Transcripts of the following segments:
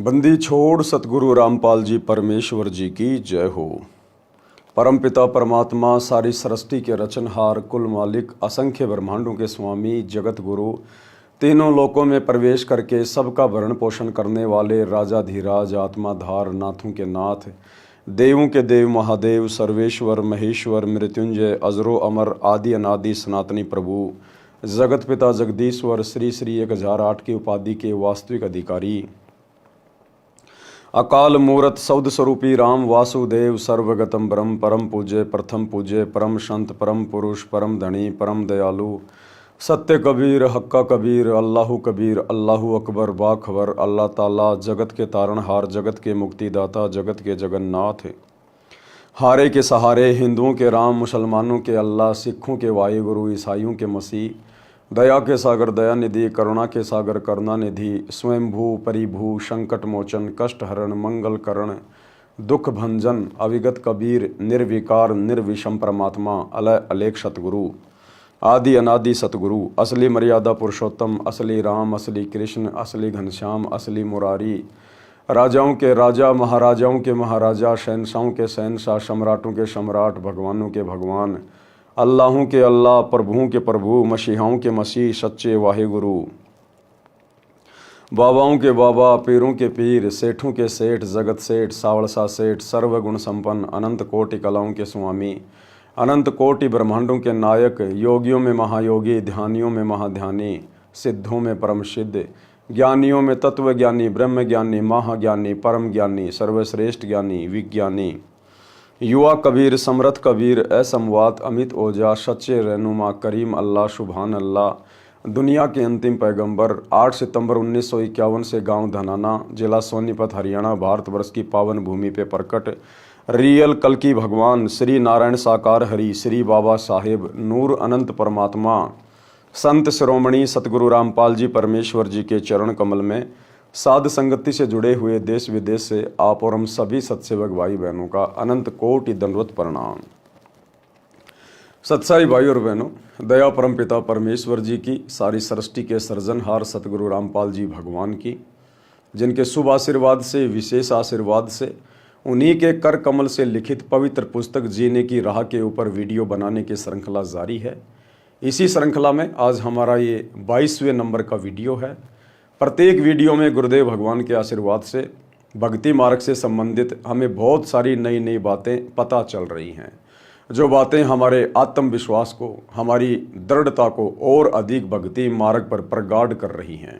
बंदी छोड़ सतगुरु रामपाल जी परमेश्वर जी की जय हो। परमपिता परमात्मा सारी सृष्टि के रचनहार, कुल मालिक, असंख्य ब्रह्मांडों के स्वामी, जगत गुरु, तीनों लोकों में प्रवेश करके सबका भरण पोषण करने वाले राजाधिराज, आत्माधार, नाथों के नाथ, देवों के देव, महादेव, सर्वेश्वर, महेश्वर, मृत्युंजय, अजरो अमर, आदि अनादि सनातनी प्रभु, जगत पिता जगदीश्वर, श्री श्री 1008 की उपाधि के वास्तविक अधिकारी, अकाल मूरत सौद स्वरूपी राम वासुदेव, सर्वगतम ब्रह्म, परम पूज्य, प्रथम पूज्य, परम संत, परम पुरुष, परम धनी, परम दयालु, सत्य कबीर, हक्का कबीर, अल्लाहु कबीर, अल्लाहु अकबर, बाखबर, अल्लाह ताला, जगत के तारणहार, जगत के मुक्तिदाता, जगत के जगन्नाथ, हारे के सहारे, हिंदुओं के राम, मुसलमानों के अल्लाह, सिखों के वाहिगुरु, ईसाइयों के मसीह, दया के सागर दयानिधि, करुणा के सागर करुणानिधि, स्वयंभू परिभू, संकट मोचन, कष्ट हरण, मंगल करण, दुख भंजन, अविगत कबीर, निर्विकार निर्विषम परमात्मा, अलय अलेख सतगुरु, आदि अनादि सतगुरु, असली मर्यादा पुरुषोत्तम, असली राम, असली कृष्ण, असली घनश्याम, असली मुरारी, राजाओं के राजा, महाराजाओं के महाराजा, शहनशाहों के शहनशाह, सम्राटों के सम्राट, भगवानों के भगवान, अल्लाहों के अल्लाह, प्रभुओं के प्रभु, मसीहाओं के मसीह, सच्चे वाहिगुरु, बाबाओं के बाबा, पीरों के पीर, सेठों के सेठ, जगत सेठ, सावड़सा सेठ, सर्वगुण संपन्न, अनंत कोटि कलाओं के स्वामी, अनंत कोटि ब्रह्मांडों के नायक, योगियों में महायोगी, ध्यानियों में महाध्यानी, सिद्धों में परम सिद्ध, ज्ञानियों में तत्व ज्ञानी, ब्रह्म ज्ञानी, महाज्ञानी, परम ज्ञानी, सर्वश्रेष्ठ ज्ञानी, विज्ञानी, युवा कबीर, समरथ कबीर, असमवात, अमित ओजा, सच्चे रहनुमा, करीम अल्लाह, सुभान अल्लाह, दुनिया के अंतिम पैगंबर, 8 सितंबर 1951 से गांव धनाना, जिला सोनीपत, हरियाणा, भारतवर्ष की पावन भूमि पे प्रकट रियल कल की भगवान, श्री नारायण साकार हरि, श्री बाबा साहेब, नूर अनंत परमात्मा, संत शिरोमणि सतगुरु रामपाल जी परमेश्वर जी के चरण कमल में साध संगति से जुड़े हुए देश विदेश से आप और हम सभी सत्सेवक भाई बहनों का अनंत कोटि दंडवत प्रणाम। सत्साई भाई और बहनों, दया परम पिता परमेश्वर जी की, सारी सृष्टि के सृजनहार सतगुरु रामपाल जी भगवान की, जिनके शुभ आशीर्वाद से, विशेष आशीर्वाद से, उन्हीं के कर कमल से लिखित पवित्र पुस्तक जीने की राह के ऊपर वीडियो बनाने की श्रृंखला जारी है। इसी श्रृंखला में आज हमारा ये 22वें नंबर का वीडियो है। प्रत्येक वीडियो में गुरुदेव भगवान के आशीर्वाद से भक्ति मार्ग से संबंधित हमें बहुत सारी नई नई बातें पता चल रही हैं, जो बातें हमारे आत्मविश्वास को, हमारी दृढ़ता को और अधिक भक्ति मार्ग पर प्रगाढ़ कर रही हैं।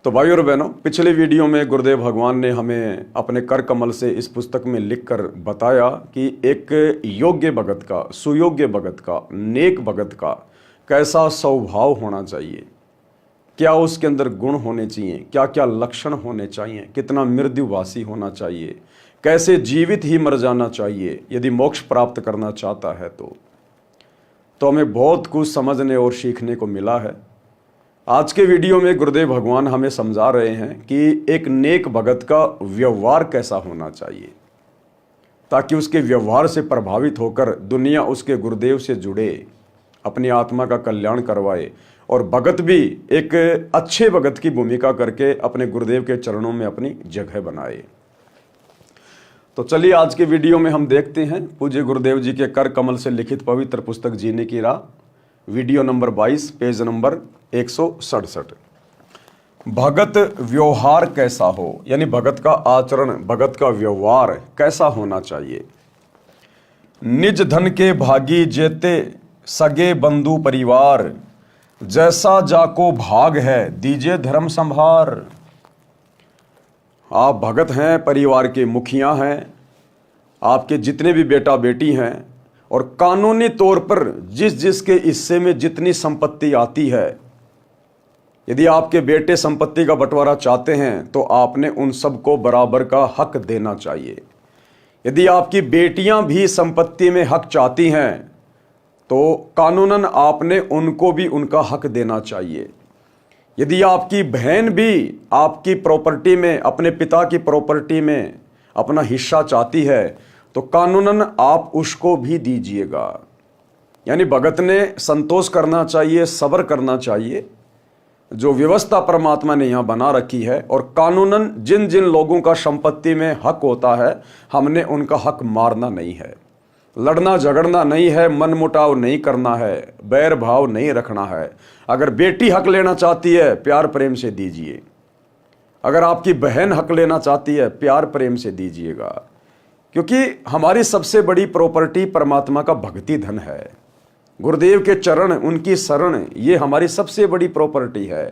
तो भाई और बहनों, पिछले वीडियो में गुरुदेव भगवान ने हमें अपने कर कमल से इस पुस्तक में लिखकर बताया कि एक योग्य भगत का, सुयोग्य भगत का, नेक भगत का कैसा स्वभाव होना चाहिए, क्या उसके अंदर गुण होने चाहिए, क्या क्या लक्षण होने चाहिए, कितना मृत्युभाषी होना चाहिए, कैसे जीवित ही मर जाना चाहिए यदि मोक्ष प्राप्त करना चाहता है। तो हमें बहुत कुछ समझने और सीखने को मिला है। आज के वीडियो में गुरुदेव भगवान हमें समझा रहे हैं कि एक नेक भगत का व्यवहार कैसा होना चाहिए, ताकि उसके व्यवहार से प्रभावित होकर दुनिया उसके गुरुदेव से जुड़े, अपनी आत्मा का कल्याण करवाए और भगत भी एक अच्छे भगत की भूमिका करके अपने गुरुदेव के चरणों में अपनी जगह बनाए। तो चलिए आज के वीडियो में हम देखते हैं पूज्य गुरुदेव जी के कर कमल से लिखित पवित्र पुस्तक जीने की राह, वीडियो नंबर 22, पेज नंबर 167। भगत व्यवहार कैसा हो, यानी भगत का आचरण, भगत का व्यवहार कैसा होना चाहिए। निज धन के भागी जेते सगे बंधु परिवार, जैसा जाको भाग है दीजिए धर्म संभार। आप भगत हैं, परिवार के मुखिया हैं, आपके जितने भी बेटा बेटी हैं, और कानूनी तौर पर जिस जिसके हिस्से में जितनी संपत्ति आती है, यदि आपके बेटे संपत्ति का बंटवारा चाहते हैं तो आपने उन सबको बराबर का हक देना चाहिए। यदि आपकी बेटियां भी संपत्ति में हक चाहती हैं तो कानूनन आपने उनको भी उनका हक देना चाहिए। यदि आपकी बहन भी आपकी प्रॉपर्टी में, अपने पिता की प्रॉपर्टी में अपना हिस्सा चाहती है तो कानूनन आप उसको भी दीजिएगा। यानी भगत ने संतोष करना चाहिए, सब्र करना चाहिए, जो व्यवस्था परमात्मा ने यहाँ बना रखी है और कानूनन जिन जिन लोगों का संपत्ति में हक होता है, हमने उनका हक मारना नहीं है, लड़ना झगड़ना नहीं है, मनमुटाव नहीं करना है, बैर भाव नहीं रखना है। अगर बेटी हक लेना चाहती है, प्यार प्रेम से दीजिए। अगर आपकी बहन हक लेना चाहती है, प्यार प्रेम से दीजिएगा, क्योंकि हमारी सबसे बड़ी प्रॉपर्टी परमात्मा का भक्ति धन है। गुरुदेव के चरण, उनकी शरण, ये हमारी सबसे बड़ी प्रॉपर्टी है।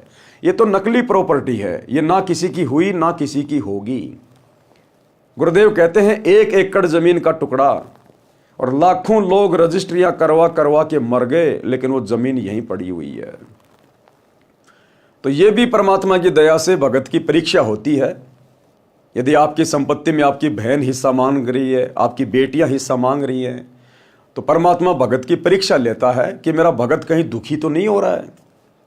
ये तो नकली प्रॉपर्टी है, ये ना किसी की हुई ना किसी की होगी। गुरुदेव कहते हैं 1 एकड़ जमीन का टुकड़ा और लाखों लोग रजिस्ट्रियां करवा करवा के मर गए, लेकिन वो जमीन यहीं पड़ी हुई है। तो ये भी परमात्मा की दया से भगत की परीक्षा होती है। यदि आपकी संपत्ति में आपकी बहन हिस्सा मांग रही है, आपकी बेटियां हिस्सा मांग रही हैं, तो परमात्मा भगत की परीक्षा लेता है कि मेरा भगत कहीं दुखी तो नहीं हो रहा है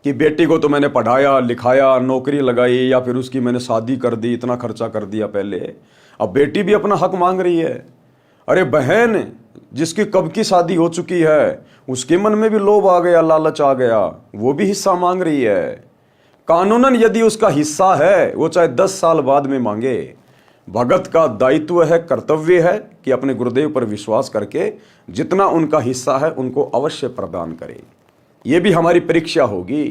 कि बेटी को तो मैंने पढ़ाया लिखाया, नौकरी लगाई, या फिर उसकी मैंने शादी कर दी, इतना खर्चा कर दिया पहले, अब बेटी भी अपना हक मांग रही है। अरे बहन जिसकी कब की शादी हो चुकी है, उसके मन में भी लोभ आ गया, लालच आ गया, वो भी हिस्सा मांग रही है। कानूनन यदि उसका हिस्सा है, वो चाहे 10 साल बाद में मांगे। भगत का दायित्व है, कर्तव्य है कि अपने गुरुदेव पर विश्वास करके जितना उनका हिस्सा है उनको अवश्य प्रदान करे। ये भी हमारी परीक्षा होगी।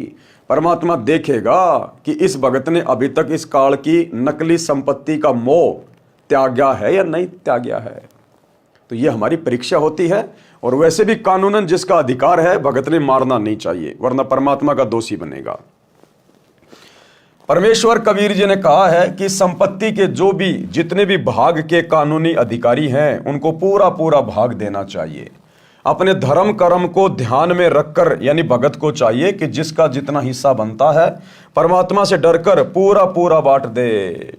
परमात्मा देखेगा कि इस भगत ने अभी तक इस काल की नकली संपत्ति का मोह त्यागा है या नहीं त्यागा है। तो ये हमारी परीक्षा होती है। और वैसे भी कानूनन जिसका अधिकार है, भगत ने मारना नहीं चाहिए, वरना परमात्मा का दोषी बनेगा। परमेश्वर कबीर जी ने कहा है कि संपत्ति के जितने भी भाग के कानूनी अधिकारी हैं, उनको पूरा पूरा भाग देना चाहिए। अपने धर्म कर्म को ध्यान में रखकर, यानी भगत को चाहिए कि जिसका जितना हिस्सा बनता है, परमात्मा से डरकर पूरा पूरा बांट दे।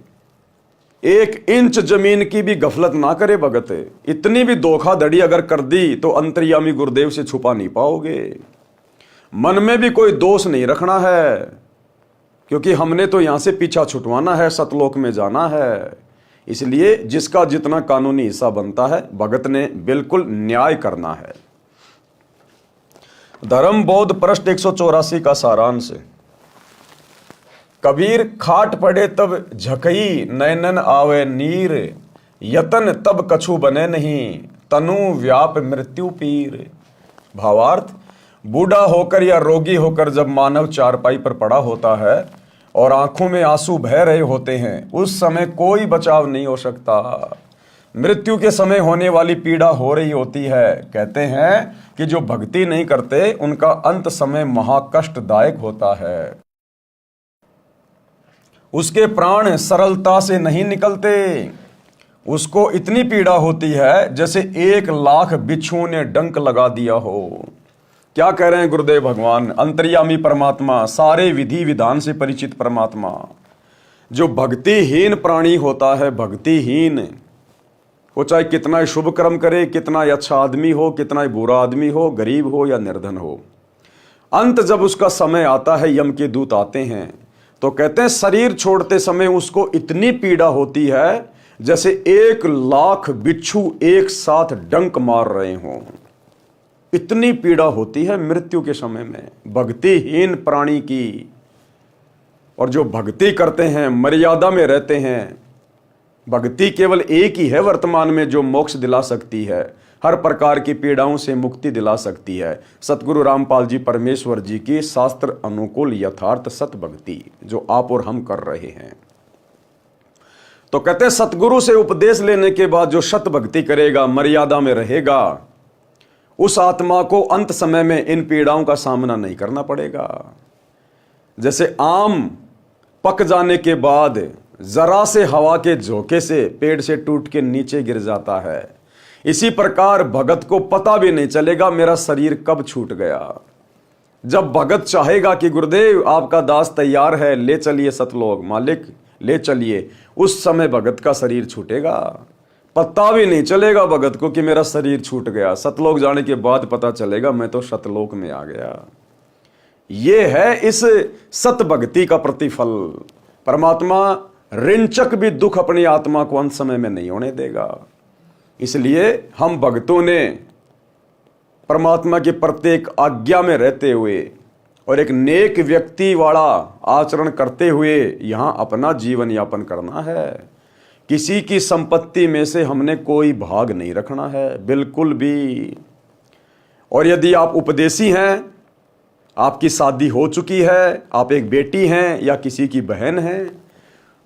1 इंच जमीन की भी गफलत ना करे भगत। इतनी भी धोखाधड़ी अगर कर दी तो अंतर्यामी गुरुदेव से छुपा नहीं पाओगे। मन में भी कोई दोष नहीं रखना है, क्योंकि हमने तो यहां से पीछा छुटवाना है, सतलोक में जाना है। इसलिए जिसका जितना कानूनी हिस्सा बनता है, भगत ने बिल्कुल न्याय करना है। धर्म बोध पृष्ठ 184 का सारांश। कबीर खाट पड़े तब झकई, नैनन आवे नीर, यतन तब कछु बने नहीं, तनु व्याप मृत्यु पीर। भावार्थ, बूढ़ा होकर या रोगी होकर जब मानव चारपाई पर पड़ा होता है और आंखों में आंसू बह रहे होते हैं, उस समय कोई बचाव नहीं हो सकता। मृत्यु के समय होने वाली पीड़ा हो रही होती है। कहते हैं कि जो भक्ति नहीं करते उनका अंत समय महाकष्टदायक होता है। उसके प्राण सरलता से नहीं निकलते। उसको इतनी पीड़ा होती है जैसे 1 लाख बिच्छुओं ने डंक लगा दिया हो। क्या कह रहे हैं गुरुदेव भगवान? अंतर्यामी परमात्मा, सारे विधि विधान से परिचित परमात्मा, जो भक्तिहीन प्राणी होता है, भक्तिहीन, वो चाहे कितना ही शुभ कर्म करे, कितना ही अच्छा आदमी हो, कितना ही बुरा आदमी हो, गरीब हो या निर्धन हो, अंत जब उसका समय आता है, यम के दूत आते हैं, तो कहते हैं शरीर छोड़ते समय उसको इतनी पीड़ा होती है जैसे 1 लाख बिच्छू एक साथ डंक मार रहे हों। इतनी पीड़ा होती है मृत्यु के समय में भक्तिहीन प्राणी की। और जो भक्ति करते हैं, मर्यादा में रहते हैं, भक्ति केवल एक ही है वर्तमान में जो मोक्ष दिला सकती है, हर प्रकार की पीड़ाओं से मुक्ति दिला सकती है। सतगुरु रामपाल जी परमेश्वर जी की शास्त्र अनुकूल यथार्थ सत भक्ति जो आप और हम कर रहे हैं। तो कहते हैं सतगुरु से उपदेश लेने के बाद जो सत भक्ति करेगा, मर्यादा में रहेगा, उस आत्मा को अंत समय में इन पीड़ाओं का सामना नहीं करना पड़ेगा। जैसे आम पक जाने के बाद जरा से हवा के झोंके से पेड़ से टूट के नीचे गिर जाता है, इसी प्रकार भगत को पता भी नहीं चलेगा मेरा शरीर कब छूट गया। जब भगत चाहेगा कि गुरुदेव आपका दास तैयार है, ले चलिए सतलोक, मालिक ले चलिए, उस समय भगत का शरीर छूटेगा। पता भी नहीं चलेगा भगत को कि मेरा शरीर छूट गया। सतलोक जाने के बाद पता चलेगा मैं तो सतलोक में आ गया। ये है इस सत भक्ति का प्रतिफल। परमात्मा ऋणचक भी दुख अपनी आत्मा को अंत समय में नहीं होने देगा। इसलिए हम भक्तों ने परमात्मा की प्रत्येक आज्ञा में रहते हुए और एक नेक व्यक्ति वाला आचरण करते हुए यहाँ अपना जीवन यापन करना है। किसी की संपत्ति में से हमने कोई भाग नहीं रखना है, बिल्कुल भी। और यदि आप उपदेशी हैं, आपकी शादी हो चुकी है, आप एक बेटी हैं या किसी की बहन हैं,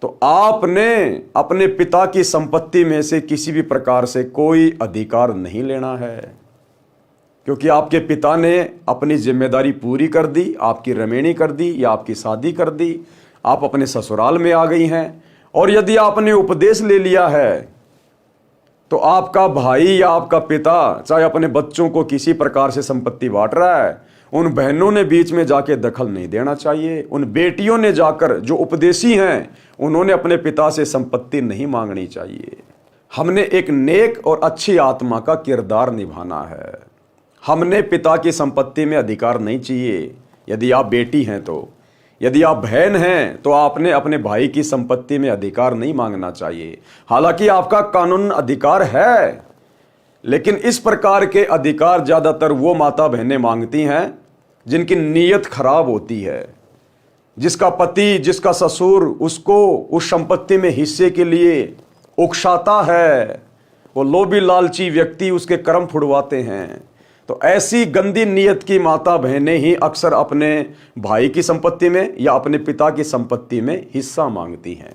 तो आपने अपने पिता की संपत्ति में से किसी भी प्रकार से कोई अधिकार नहीं लेना है, क्योंकि आपके पिता ने अपनी जिम्मेदारी पूरी कर दी, आपकी रमेणी कर दी या आपकी शादी कर दी, आप अपने ससुराल में आ गई हैं। और यदि आपने उपदेश ले लिया है तो आपका भाई या आपका पिता चाहे अपने बच्चों को किसी प्रकार से संपत्ति बांट रहा है, उन बहनों ने बीच में जाके दखल नहीं देना चाहिए। उन बेटियों ने जाकर, जो उपदेशी हैं, उन्होंने अपने पिता से संपत्ति नहीं मांगनी चाहिए। हमने एक नेक और अच्छी आत्मा का किरदार निभाना है। हमने पिता की संपत्ति में अधिकार नहीं चाहिए। यदि आप बेटी हैं तो, यदि आप बहन हैं तो आपने अपने भाई की संपत्ति में अधिकार नहीं मांगना चाहिए। हालांकि आपका कानून अधिकार है, लेकिन इस प्रकार के अधिकार ज्यादातर वो माता बहनें मांगती हैं जिनकी नीयत खराब होती है, जिसका पति, जिसका ससुर उसको उस संपत्ति में हिस्से के लिए उकसाता है। वो लोभी लालची व्यक्ति उसके कर्म फुड़वाते हैं। तो ऐसी गंदी नीयत की माता बहनें ही अक्सर अपने भाई की संपत्ति में या अपने पिता की संपत्ति में हिस्सा मांगती हैं।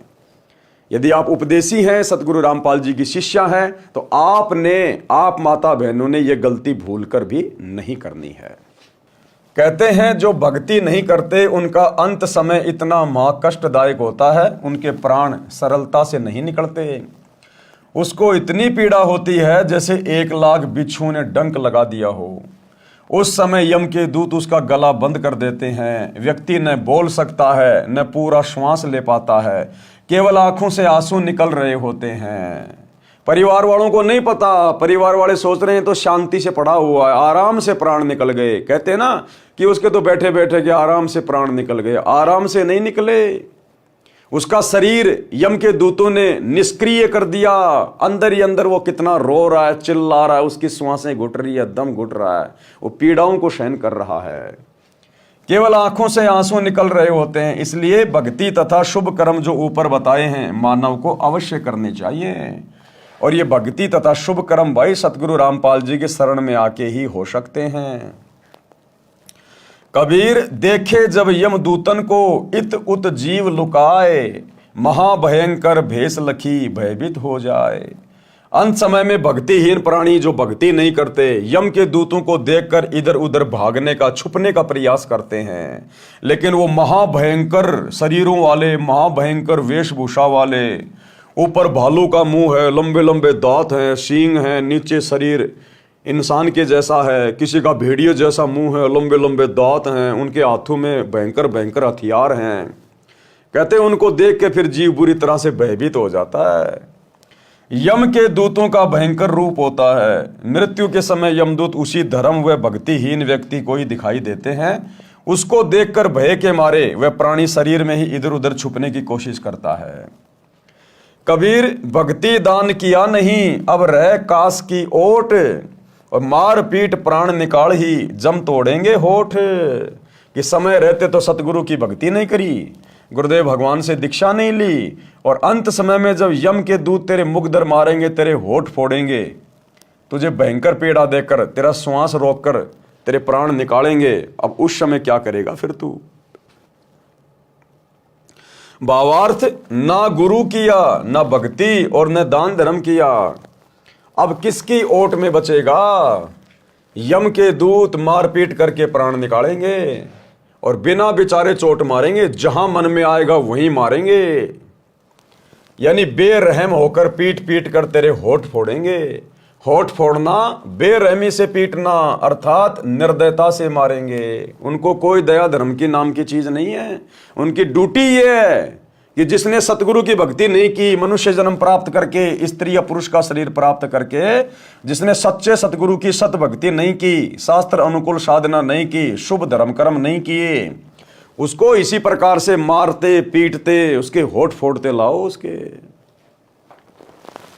यदि आप उपदेशी हैं, सतगुरु रामपाल जी की शिष्या हैं, तो आप माता बहनों ने यह गलती भूलकर भी नहीं करनी है। कहते हैं जो भक्ति नहीं करते उनका अंत समय इतना महाकष्टदायक होता है, उनके प्राण सरलता से नहीं निकलते। उसको इतनी पीड़ा होती है जैसे 1 लाख बिच्छू ने डंक लगा दिया हो। उस समय यम के दूत उसका गला बंद कर देते हैं। व्यक्ति न बोल सकता है, न पूरा श्वास ले पाता है, केवल आंखों से आंसू निकल रहे होते हैं। परिवार वालों को नहीं पता, परिवार वाले सोच रहे हैं तो शांति से पड़ा हुआ है, आराम से प्राण निकल गए। कहते हैं ना कि उसके तो बैठे बैठे के आराम से प्राण निकल गए। आराम से नहीं निकले, उसका शरीर यम के दूतों ने निष्क्रिय कर दिया। अंदर ही अंदर वो कितना रो रहा है, चिल्ला रहा है, उसकी श्वासें घुट रही है, दम घुट रहा है, वो पीड़ाओं को सहन कर रहा है। केवल आंखों से आंसू निकल रहे होते हैं। इसलिए भक्ति तथा शुभ कर्म जो ऊपर बताए हैं मानव को अवश्य करने चाहिए। और ये भक्ति तथा शुभ कर्म भाई सतगुरु रामपाल जी के शरण में आके ही हो सकते हैं। कबीर देखे जब यमदूतन को इत उत जीव लुकाए, महाभयंकर भेष लखी भयभीत हो जाए। अंत समय में भक्तिहीन प्राणी जो भक्ति नहीं करते, यम के दूतों को देखकर इधर उधर भागने का, छुपने का प्रयास करते हैं, लेकिन वो महाभयंकर शरीरों वाले, महाभयंकर वेशभूषा वाले, ऊपर भालू का मुंह है, लंबे लंबे दांत हैं, सींग हैं, नीचे शरीर इंसान के जैसा है, किसी का भेड़िए जैसा मुंह है, लंबे लंबे दांत हैं, उनके हाथों में भयंकर भयंकर हथियार हैं। कहते हैं उनको देख के फिर जीव बुरी तरह से भयभीत हो जाता है। यम के दूतों का भयंकर रूप होता है। मृत्यु के समय यमदूत उसी धर्म व भक्तिहीन व्यक्ति को ही दिखाई देते हैं। उसको देखकर भय के मारे वह प्राणी शरीर में ही इधर उधर छुपने की कोशिश करता है। कबीर भक्ति दान किया नहीं, अब रह कास की ओट, और मार पीट प्राण निकाल ही जम तोड़ेंगे होठ। कि समय रहते तो सतगुरु की भक्ति नहीं करी, गुरुदेव भगवान से दीक्षा नहीं ली, और अंत समय में जब यम के दूत तेरे मुख दर मारेंगे, तेरे होठ फोड़ेंगे, तुझे भयंकर पीड़ा देकर, तेरा श्वास रोककर तेरे प्राण निकालेंगे, अब उस समय क्या करेगा फिर तू। भावार्थ, ना गुरु किया, ना भक्ति और न दान धर्म किया, अब किसकी ओट में बचेगा। यम के दूत मारपीट करके प्राण निकालेंगे और बिना बेचारे चोट मारेंगे, जहां मन में आएगा वहीं मारेंगे। यानी बेरहम होकर पीट पीट कर तेरे होठ फोड़ेंगे। होठ फोड़ना, बेरहमी से पीटना, अर्थात निर्दयता से मारेंगे। उनको कोई दया धर्म की नाम की चीज नहीं है। उनकी ड्यूटी ये है कि जिसने सतगुरु की भक्ति नहीं की, मनुष्य जन्म प्राप्त करके, स्त्री या पुरुष का शरीर प्राप्त करके, जिसने सच्चे सतगुरु की सत भक्ति नहीं की, शास्त्र अनुकूल साधना नहीं की, शुभ धर्म कर्म नहीं किए, उसको इसी प्रकार से मारते पीटते, उसके होठ फोड़ते लाओ। उसके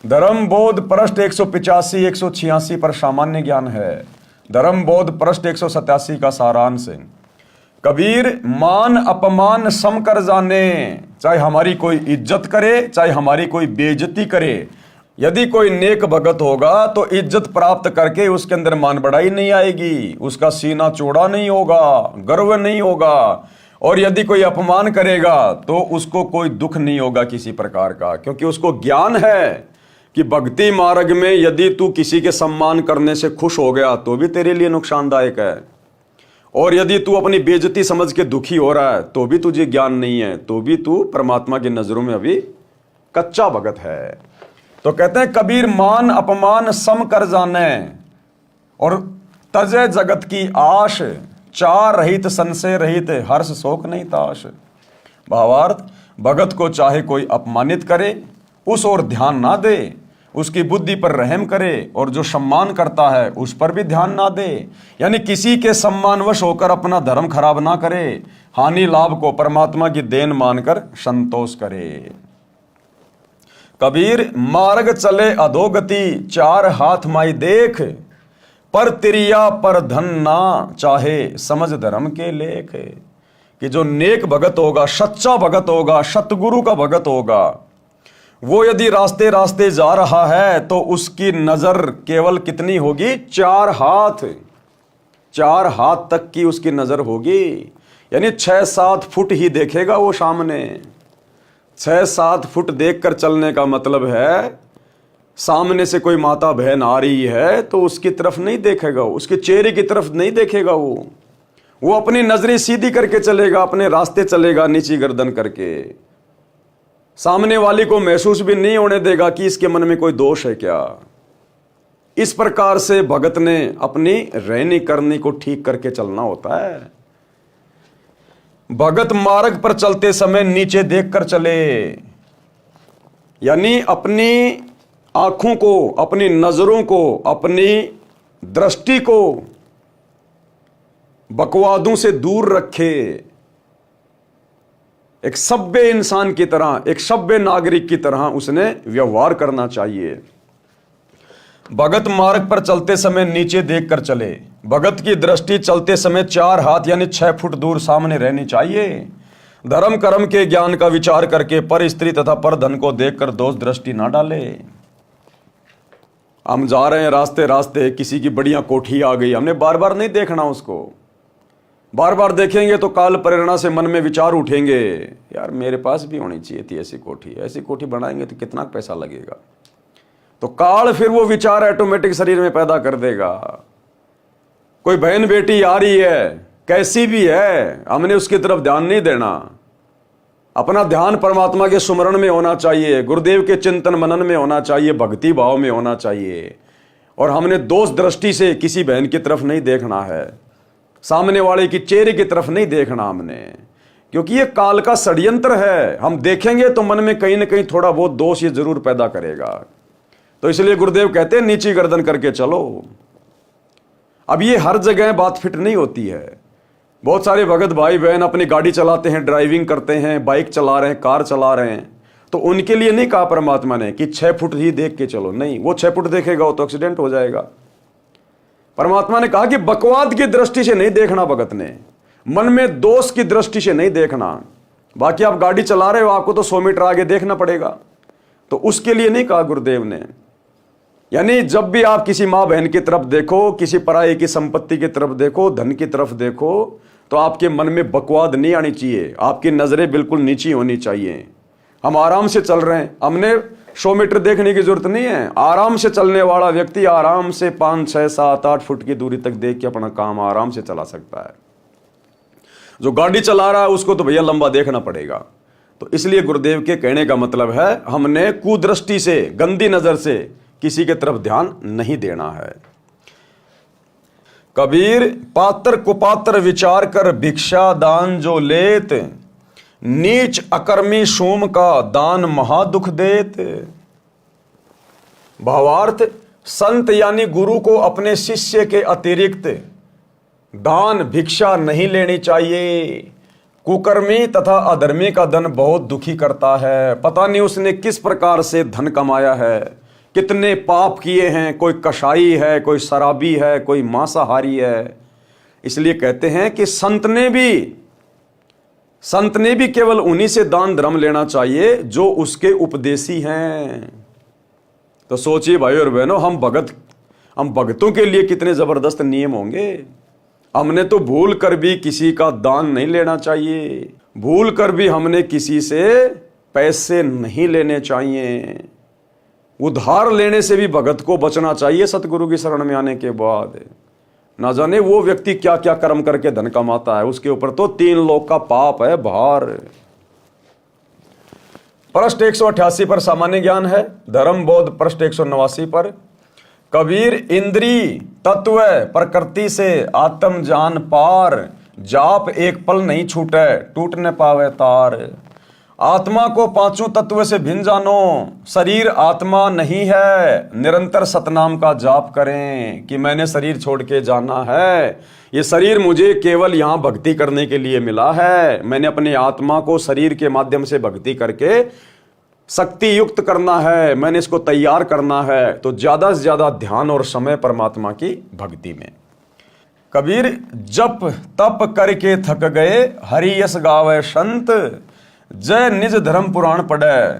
धर्म बोध पृष्ठ 185 186 पर सामान्य ज्ञान है। धर्म बोध पृष्ठ 187 का सारांश। कबीर मान अपमान सम कर जाने, चाहे हमारी कोई इज्जत करे चाहे हमारी कोई बेइज्जती करे, यदि कोई नेक भगत होगा तो इज्जत प्राप्त करके उसके अंदर मान बढ़ाई नहीं आएगी, उसका सीना चौड़ा नहीं होगा, गर्व नहीं होगा। और यदि कोई अपमान करेगा तो उसको कोई दुख नहीं होगा किसी प्रकार का, क्योंकि उसको ज्ञान है कि भक्ति मार्ग में यदि तू किसी के सम्मान करने से खुश हो गया तो भी तेरे लिए नुकसानदायक है, और यदि तू अपनी बेइज्जती समझ के दुखी हो रहा है तो भी तुझे ज्ञान नहीं है, तो भी तू परमात्मा की नजरों में अभी कच्चा भगत है। तो कहते हैं कबीर मान अपमान सम कर जाने, और तजे जगत की आश, चार रहित संशय रहित हर्ष शोक नहीं ताश। भावार्थ, भगत को चाहे कोई अपमानित करे उस ओर ध्यान ना दे, उसकी बुद्धि पर रहम करे, और जो सम्मान करता है उस पर भी ध्यान ना दे, यानी किसी के सम्मानवश होकर अपना धर्म खराब ना करे, हानि लाभ को परमात्मा की देन मानकर संतोष करे। कबीर मार्ग चले अधोगति, चार हाथ माई देख, पर तिरिया पर धन ना चाहे, समझ धर्म के लेख। कि जो नेक भगत होगा, सच्चा भगत होगा, सतगुरु का भगत होगा, वो यदि रास्ते रास्ते जा रहा है तो उसकी नजर केवल कितनी होगी? चार हाथ तक की उसकी नजर होगी, यानी 6-7 फुट ही देखेगा वो सामने। 6-7 फुट देखकर चलने का मतलब है सामने से कोई माता बहन आ रही है तो उसकी तरफ नहीं देखेगा, उसके चेहरे की तरफ नहीं देखेगा, वो अपनी नजरें सीधी करके चलेगा, अपने रास्ते चलेगा नीची गर्दन करके। सामने वाली को महसूस भी नहीं होने देगा कि इसके मन में कोई दोष है क्या। इस प्रकार से भगत ने अपनी रहनी करनी को ठीक करके चलना होता है। भगत मार्ग पर चलते समय नीचे देखकर चले, यानी अपनी आंखों को, अपनी नजरों को, अपनी दृष्टि को बकवादों से दूर रखे। एक सभ्य इंसान की तरह, एक सभ्य नागरिक की तरह उसने व्यवहार करना चाहिए। भगत मार्ग पर चलते समय नीचे देखकर चले। भगत की दृष्टि चलते समय 4 हाथ यानी 6 फुट दूर सामने रहनी चाहिए। धर्म कर्म के ज्ञान का विचार करके पर स्त्री तथा पर धन को देखकर दोष दृष्टि ना डाले। हम जा रहे हैं रास्ते रास्ते, किसी की बढ़िया कोठी आ गई, हमने बार बार नहीं देखना उसको। बार बार देखेंगे तो काल प्रेरणा से मन में विचार उठेंगे, यार मेरे पास भी होनी चाहिए थी ऐसी कोठी, ऐसी कोठी बनाएंगे तो कितना पैसा लगेगा। तो काल फिर वो विचार ऑटोमेटिक शरीर में पैदा कर देगा। कोई बहन बेटी आ रही है, कैसी भी है, हमने उसकी तरफ ध्यान नहीं देना। अपना ध्यान परमात्मा के सुमरण में होना चाहिए, गुरुदेव के चिंतन मनन में होना चाहिए, भक्ति भाव में होना चाहिए। और हमने दोष दृष्टि से किसी बहन की तरफ नहीं देखना है, सामने वाले की चेहरे की तरफ नहीं देखना हमने, क्योंकि ये काल का षड्यंत्र है। हम देखेंगे तो मन में कहीं ना कहीं थोड़ा बहुत दोष ये जरूर पैदा करेगा। तो इसलिए गुरुदेव कहते हैं नीची गर्दन करके चलो। अब ये हर जगह बात फिट नहीं होती है। बहुत सारे भगत भाई बहन अपनी गाड़ी चलाते हैं, ड्राइविंग करते हैं, बाइक चला रहे हैं, कार चला रहे हैं, तो उनके लिए नहीं कहा परमात्मा ने कि 6 फुट ही देख के चलो। नहीं, वो 6 फुट देखेगा तो एक्सीडेंट हो जाएगा। परमात्मा ने कहा कि बकवाद की दृष्टि से नहीं देखना, भगत ने मन में दोष की दृष्टि से नहीं देखना। बाकी आप गाड़ी चला रहे हो, आपको तो 100 मीटर आगे देखना पड़ेगा, तो उसके लिए नहीं कहा गुरुदेव ने। यानी जब भी आप किसी माँ बहन की तरफ देखो, किसी पराये की संपत्ति की तरफ देखो, धन की तरफ देखो, तो आपके मन में बकवाद नहीं आनी चाहिए, आपकी नजरें बिल्कुल नीची होनी चाहिए। हम आराम से चल रहे हैं, हमने 100 मीटर देखने की जरूरत नहीं है। आराम से चलने वाला व्यक्ति आराम से 5, 6, 7, 8 फुट की दूरी तक देख के अपना काम आराम से चला सकता है। जो गाड़ी चला रहा है उसको तो भैया लंबा देखना पड़ेगा। तो इसलिए गुरुदेव के कहने का मतलब है हमने कुदृष्टि से, गंदी नजर से किसी के तरफ ध्यान नहीं देना है। कबीर पात्र कुपात्र विचार कर भिक्षा दान जो लेत, नीच अकर्मी सोम का दान महादुख देत। भावार्थ, संत यानी गुरु को अपने शिष्य के अतिरिक्त दान भिक्षा नहीं लेनी चाहिए। कुकर्मी तथा अधर्मी का धन बहुत दुखी करता है। पता नहीं उसने किस प्रकार से धन कमाया है, कितने पाप किए हैं। कोई कसाई है, कोई शराबी है, कोई मांसाहारी है, इसलिए कहते हैं कि संत ने भी केवल उन्हीं से दान धर्म लेना चाहिए जो उसके उपदेशी हैं। तो सोचिए भाई और बहनों, हम भगतों के लिए कितने जबरदस्त नियम होंगे। हमने तो भूल कर भी किसी का दान नहीं लेना चाहिए, भूल कर भी हमने किसी से पैसे नहीं लेने चाहिए। उधार लेने से भी भगत को बचना चाहिए सतगुरु की शरण में आने के बाद। ना जाने वो व्यक्ति क्या क्या कर्म करके धन कमाता है, उसके ऊपर तो 3 लोक का पाप है भार। पृष्ठ 188 पर सामान्य ज्ञान है। धर्म बोध पृष्ठ 189 पर। कबीर इंद्री तत्व प्रकृति से आत्म जान पार, जाप एक पल नहीं छूटे टूट न पावे तार। आत्मा को 5 तत्व से भिन्न जानो, शरीर आत्मा नहीं है, निरंतर सतनाम का जाप करें कि मैंने शरीर छोड़ के जाना है। ये शरीर मुझे केवल यहाँ भक्ति करने के लिए मिला है। मैंने अपने आत्मा को शरीर के माध्यम से भक्ति करके शक्ति युक्त करना है, मैंने इसको तैयार करना है। तो ज्यादा से ज्यादा ध्यान और समय परमात्मा की भक्ति में। कबीर जप तप करके थक गए, हरि यस गावे संत, जय निज धर्म पुराण पढ़े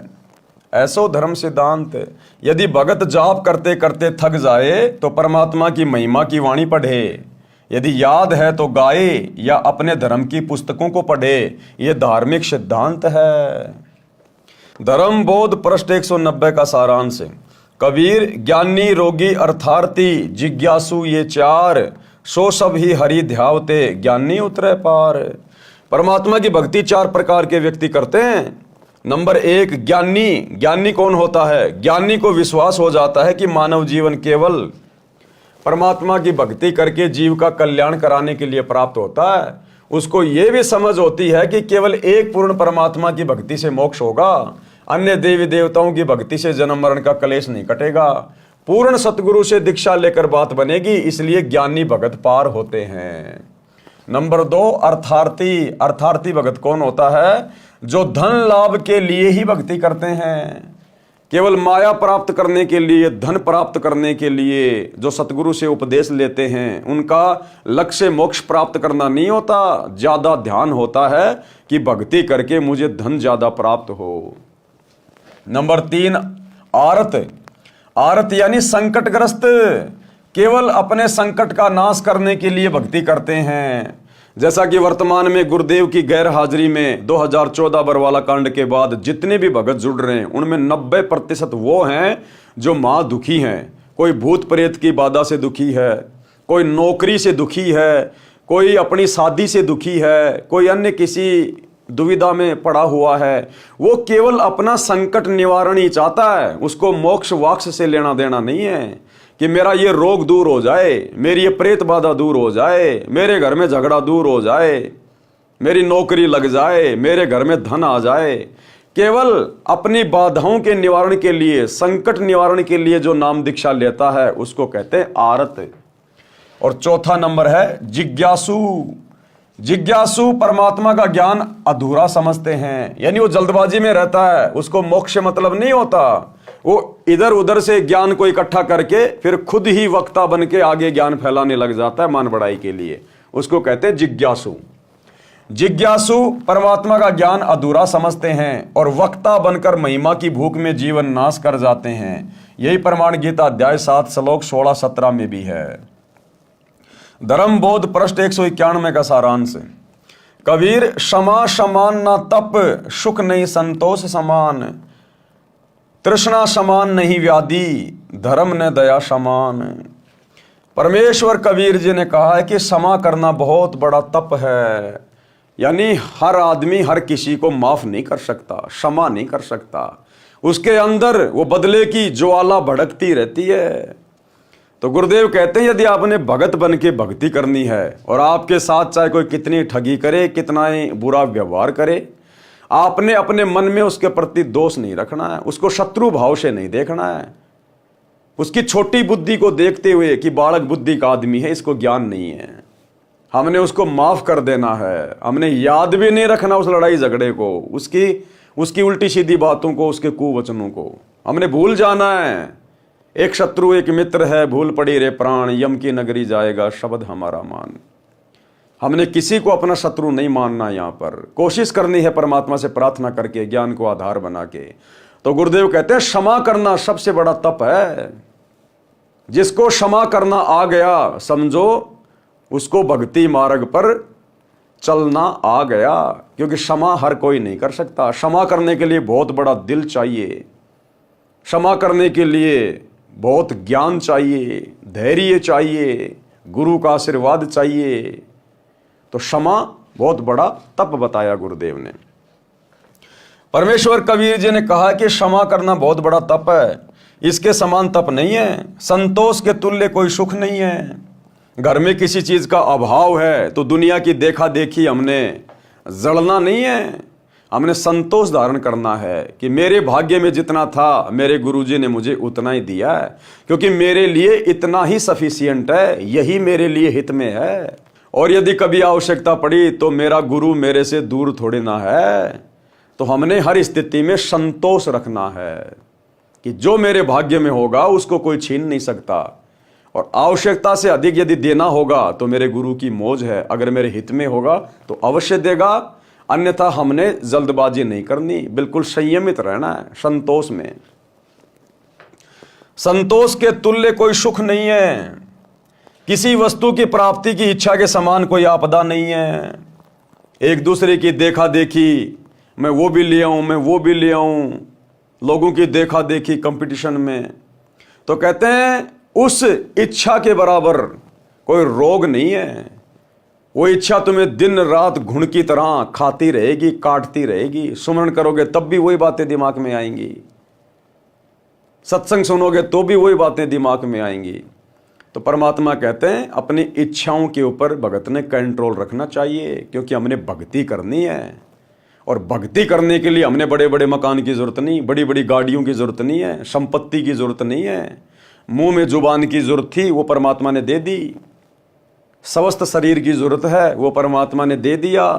ऐसो धर्म सिद्धांत। यदि भगत जाप करते करते थक जाए तो परमात्मा की महिमा की वाणी पढ़े, यदि याद है तो गाए या अपने धर्म की पुस्तकों को पढ़े। यह धार्मिक सिद्धांत है। धर्म बोध पृष्ठ 190 का सारांश। कबीर ज्ञानी रोगी अर्थार्थी जिज्ञासु ये 4, सो सब ही हरि ध्यावते ज्ञानी उतरे पार। परमात्मा की भक्ति 4 प्रकार के व्यक्ति करते हैं। नंबर 1 ज्ञानी कौन होता है? ज्ञानी को विश्वास हो जाता है कि मानव जीवन केवल परमात्मा की भक्ति करके जीव का कल्याण कराने के लिए प्राप्त होता है। उसको यह भी समझ होती है कि केवल एक पूर्ण परमात्मा की भक्ति से मोक्ष होगा, अन्य देवी देवताओं की भक्ति से जन्म मरण का कलेश नहीं कटेगा। पूर्ण सतगुरु से दीक्षा लेकर बात बनेगी, इसलिए ज्ञानी भगत पार होते हैं। नंबर 2 अर्थार्थी भगत कौन होता है? जो धन लाभ के लिए ही भक्ति करते हैं, केवल माया प्राप्त करने के लिए, धन प्राप्त करने के लिए जो सतगुरु से उपदेश लेते हैं, उनका लक्ष्य मोक्ष प्राप्त करना नहीं होता। ज्यादा ध्यान होता है कि भक्ति करके मुझे धन ज्यादा प्राप्त हो। नंबर 3 आरत यानी संकटग्रस्त, केवल अपने संकट का नाश करने के लिए भक्ति करते हैं। जैसा कि वर्तमान में गुरुदेव की गैर हाजिरी में 2014 बरवाला कांड के बाद जितने भी भगत जुड़ रहे हैं, उनमें 90% वो हैं जो मां दुखी हैं। कोई भूत प्रेत की बाधा से दुखी है, कोई नौकरी से दुखी है, कोई अपनी शादी से दुखी है, कोई अन्य किसी दुविधा में पड़ा हुआ है। वो केवल अपना संकट निवारण ही चाहता है, उसको मोक्ष वाक्ष से लेना देना नहीं है कि मेरा ये रोग दूर हो जाए, मेरी ये प्रेत बाधा दूर हो जाए, मेरे घर में झगड़ा दूर हो जाए, मेरी नौकरी लग जाए, मेरे घर में धन आ जाए। केवल अपनी बाधाओं के निवारण के लिए, संकट निवारण के लिए जो नाम दीक्षा लेता है उसको कहते हैं आरत। और चौथा नंबर है जिज्ञासु परमात्मा का ज्ञान अधूरा समझते हैं, यानी वो जल्दबाजी में रहता है, उसको मोक्ष मतलब नहीं होता। वो इधर उधर से ज्ञान को इकट्ठा करके फिर खुद ही वक्ता बन के आगे ज्ञान फैलाने लग जाता है मान बढ़ाई के लिए। उसको कहते हैं जिज्ञासु परमात्मा का ज्ञान अधूरा समझते हैं और वक्ता बनकर महिमा की भूख में जीवन नाश कर जाते हैं। यही प्रमाण गीता अध्याय 7 श्लोक 16-17 में भी है। धर्म बोध पृष्ठ 191 का सारांश। कबीर क्षमा समान ना तप, सुख नहीं संतोष समान, तृष्णा समान नहीं व्याधि, धर्म ने दया समान। परमेश्वर कबीर जी ने कहा है कि क्षमा करना बहुत बड़ा तप है, यानी हर आदमी हर किसी को माफ नहीं कर सकता, क्षमा नहीं कर सकता। उसके अंदर वो बदले की ज्वाला भड़कती रहती है। तो गुरुदेव कहते हैं यदि आपने भगत बन के भक्ति करनी है और आपके साथ चाहे कोई कितनी ठगी करे, कितना ही बुरा व्यवहार करे, आपने अपने मन में उसके प्रति दोष नहीं रखना है, उसको शत्रु भाव से नहीं देखना है। उसकी छोटी बुद्धि को देखते हुए कि बालक बुद्धि का आदमी है, इसको ज्ञान नहीं है, हमने उसको माफ कर देना है। हमने याद भी नहीं रखना उस लड़ाई झगड़े को, उसकी उल्टी सीधी बातों को, उसके कुवचनों को हमने भूल जाना है। एक शत्रु एक मित्र है, भूल पड़ी रे प्राण, यम की नगरी जाएगा शब्द हमारा मान। हमने किसी को अपना शत्रु नहीं मानना, यहाँ पर कोशिश करनी है परमात्मा से प्रार्थना करके, ज्ञान को आधार बना के। तो गुरुदेव कहते हैं क्षमा करना सबसे बड़ा तप है। जिसको क्षमा करना आ गया, समझो उसको भक्ति मार्ग पर चलना आ गया, क्योंकि क्षमा हर कोई नहीं कर सकता। क्षमा करने के लिए बहुत बड़ा दिल चाहिए, क्षमा करने के लिए बहुत ज्ञान चाहिए, धैर्य चाहिए, गुरु का आशीर्वाद चाहिए। तो क्षमा बहुत बड़ा तप बताया गुरुदेव ने। परमेश्वर कबीर जी ने कहा कि क्षमा करना बहुत बड़ा तप है, इसके समान तप नहीं है। संतोष के तुल्य कोई सुख नहीं है। घर में किसी चीज का अभाव है तो दुनिया की देखा देखी हमने जड़ना नहीं है, हमने संतोष धारण करना है कि मेरे भाग्य में जितना था मेरे गुरुजी ने मुझे उतना ही दिया है, क्योंकि मेरे लिए इतना ही सफिशिएंट है, यही मेरे लिए हित में है। और यदि कभी आवश्यकता पड़ी तो मेरा गुरु मेरे से दूर थोड़े ना है। तो हमने हर स्थिति में संतोष रखना है कि जो मेरे भाग्य में होगा उसको कोई छीन नहीं सकता, और आवश्यकता से अधिक यदि देना होगा तो मेरे गुरु की मौज है। अगर मेरे हित में होगा तो अवश्य देगा, अन्यथा हमने जल्दबाजी नहीं करनी, बिल्कुल संयमित रहना है संतोष में। संतोष के तुल्य कोई सुख नहीं है। किसी वस्तु की प्राप्ति की इच्छा के समान कोई आपदा नहीं है। एक दूसरे की देखा देखी, मैं वो भी ले आऊं, मैं वो भी ले आऊं, लोगों की देखा देखी कंपटीशन में, तो कहते हैं उस इच्छा के बराबर कोई रोग नहीं है। वो इच्छा तुम्हें दिन रात घुन की तरह खाती रहेगी, काटती रहेगी। सुमरण करोगे तब भी वही बातें दिमाग में आएंगी, सत्संग सुनोगे तो भी वही बातें दिमाग में आएंगी। तो परमात्मा कहते हैं अपनी इच्छाओं के ऊपर भगत ने कंट्रोल रखना चाहिए, क्योंकि हमने भक्ति करनी है। और भक्ति करने के लिए हमने बड़े बड़े मकान की जरूरत नहीं, बड़ी बड़ी गाड़ियों की जरूरत नहीं है, संपत्ति की जरूरत नहीं है। मुंह में जुबान की जरूरत थी, वो परमात्मा ने दे दी। स्वस्थ शरीर की जरूरत है, वो परमात्मा ने दे दिया।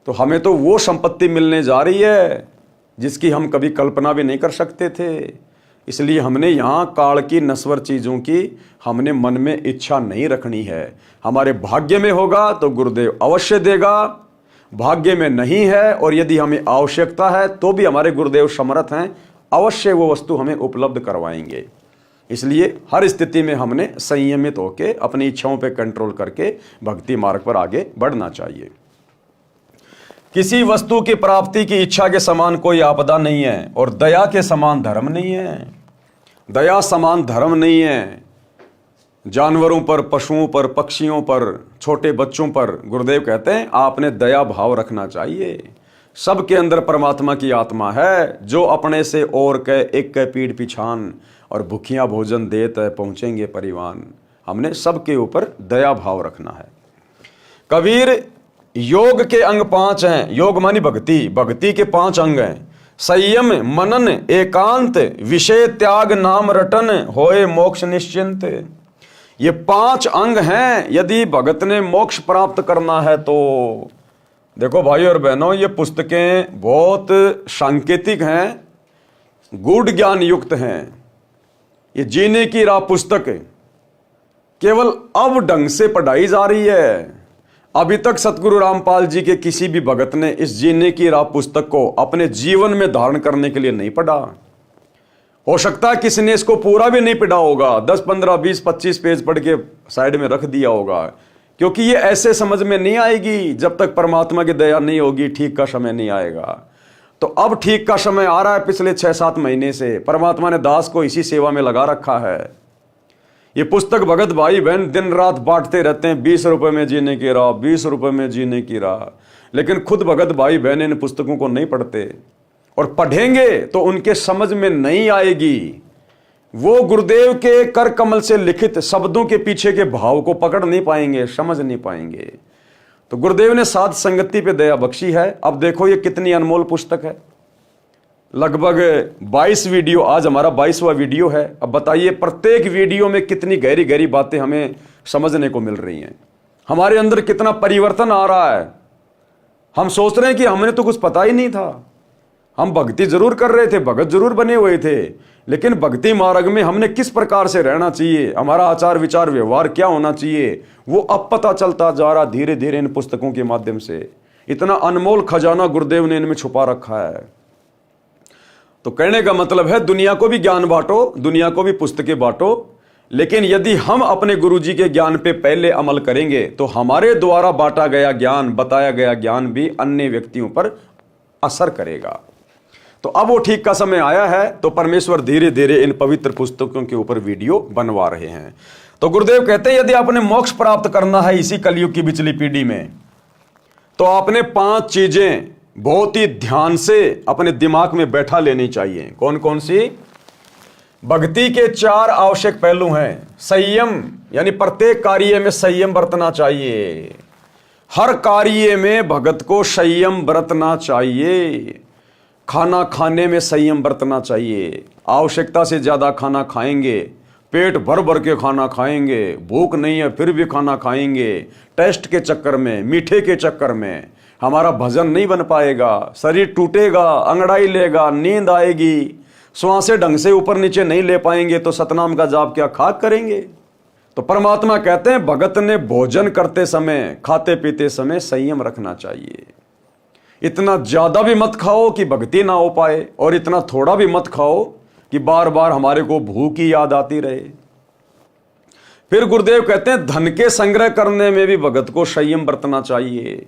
तो हमें तो वो संपत्ति मिलने जा रही है जिसकी हम कभी कल्पना भी नहीं कर सकते थे। इसलिए हमने यहाँ काल की नश्वर चीज़ों की हमने मन में इच्छा नहीं रखनी है। हमारे भाग्य में होगा तो गुरुदेव अवश्य देगा, भाग्य में नहीं है और यदि हमें आवश्यकता है तो भी हमारे गुरुदेव समर्थ हैं, अवश्य वो वस्तु हमें उपलब्ध करवाएंगे। इसलिए हर स्थिति में हमने संयमित होकर अपनी इच्छाओं पर कंट्रोल करके भक्ति मार्ग पर आगे बढ़ना चाहिए। किसी वस्तु की प्राप्ति की इच्छा के समान कोई आपदा नहीं है और दया के समान धर्म नहीं है। दया समान धर्म नहीं है। जानवरों पर, पशुओं पर, पक्षियों पर, छोटे बच्चों पर गुरुदेव कहते हैं आपने दया भाव रखना चाहिए। सबके अंदर परमात्मा की आत्मा है, जो अपने से और के एक के पीठ पिछान और भूखियां भोजन देत पहुंचेंगे परिवान। हमने सबके ऊपर दया भाव रखना है। कबीर योग के अंग 5 हैं। योग मानी भक्ति, भक्ति के 5 अंग हैं। संयम, मनन, एकांत, विषय त्याग, नाम रटन, होए मोक्ष निश्चिंत। ये 5 अंग हैं। यदि भगत ने मोक्ष प्राप्त करना है तो देखो भाई और बहनों, ये पुस्तकें बहुत सांकेतिक हैं, गूढ़ ज्ञान युक्त हैं। ये जीने की राह पुस्तक केवल अब ढंग से पढ़ाई जा रही है। अभी तक सतगुरु रामपाल जी के किसी भी भगत ने इस जीने की राह पुस्तक को अपने जीवन में धारण करने के लिए नहीं पढ़ा। हो सकता है किसी ने इसको पूरा भी नहीं पढ़ा होगा, 10, 15, 20, 25 पेज पढ़ के साइड में रख दिया होगा, क्योंकि ये ऐसे समझ में नहीं आएगी जब तक परमात्मा की दया नहीं होगी, ठीक का समय नहीं आएगा। तो अब ठीक का समय आ रहा है। पिछले 6-7 महीने से परमात्मा ने दास को इसी सेवा में लगा रखा है। ये पुस्तक भगत भाई बहन दिन रात बांटते रहते हैं, 20 रुपए में जीने की राह, 20 रुपए में जीने की राह, लेकिन खुद भगत भाई बहन इन पुस्तकों को नहीं पढ़ते और पढ़ेंगे तो उनके समझ में नहीं आएगी। वो गुरुदेव के कर कमल से लिखित शब्दों के पीछे के भाव को पकड़ नहीं पाएंगे, समझ नहीं पाएंगे। तो गुरुदेव ने साध संगति पे दया बख्शी है। अब देखो ये कितनी अनमोल पुस्तक है। लगभग 22 वीडियो, आज हमारा 22वां वीडियो है। अब बताइए प्रत्येक वीडियो में कितनी गहरी गहरी बातें हमें समझने को मिल रही हैं। हमारे अंदर कितना परिवर्तन आ रहा है। हम सोच रहे हैं कि हमने तो कुछ पता ही नहीं था, हम भक्ति जरूर कर रहे थे, भगत जरूर बने हुए थे, लेकिन भक्ति मार्ग में हमने किस प्रकार से रहना चाहिए, हमारा आचार विचार व्यवहार क्या होना चाहिए, वो अब पता चलता जा रहा धीरे धीरे इन पुस्तकों के माध्यम से। इतना अनमोल खजाना गुरुदेव ने इनमें छुपा रखा है। तो कहने का मतलब है दुनिया को भी ज्ञान बांटो, दुनिया को भी पुस्तकें बांटो, लेकिन यदि हम अपने गुरुजी के ज्ञान पे पहले अमल करेंगे तो हमारे द्वारा बांटा गया ज्ञान, बताया गया ज्ञान भी अन्य व्यक्तियों पर असर करेगा। तो अब वो ठीक का समय आया है, तो परमेश्वर धीरे धीरे इन पवित्र पुस्तकों के ऊपर वीडियो बनवा रहे हैं। तो गुरुदेव कहते हैं यदि आपने मोक्ष प्राप्त करना है इसी कलयुग की पिछली पीढ़ी में, तो आपने 5 चीजें बहुत ही ध्यान से अपने दिमाग में बैठा लेनी चाहिए। कौन कौन सी? भक्ति के 4 आवश्यक पहलू हैं। संयम, यानी प्रत्येक कार्य में संयम बरतना चाहिए। हर कार्य में भगत को संयम बरतना चाहिए। खाना खाने में संयम बरतना चाहिए। आवश्यकता से ज्यादा खाना खाएंगे, पेट भर भर के खाना खाएंगे, भूख नहीं है फिर भी खाना खाएंगे, टेस्ट के चक्कर में, मीठे के चक्कर में हमारा भजन नहीं बन पाएगा, शरीर टूटेगा, अंगड़ाई लेगा, नींद आएगी, श्वासें ढंग से ऊपर नीचे नहीं ले पाएंगे, तो सतनाम का जाप क्या खाक करेंगे। तो परमात्मा कहते हैं भगत ने भोजन करते समय, खाते पीते समय संयम रखना चाहिए। इतना ज्यादा भी मत खाओ कि भक्ति ना हो पाए, और इतना थोड़ा भी मत खाओ कि बार बार हमारे को भूख की याद आती रहे। फिर गुरुदेव कहते हैं धन के संग्रह करने में भी भगत को संयम बरतना चाहिए।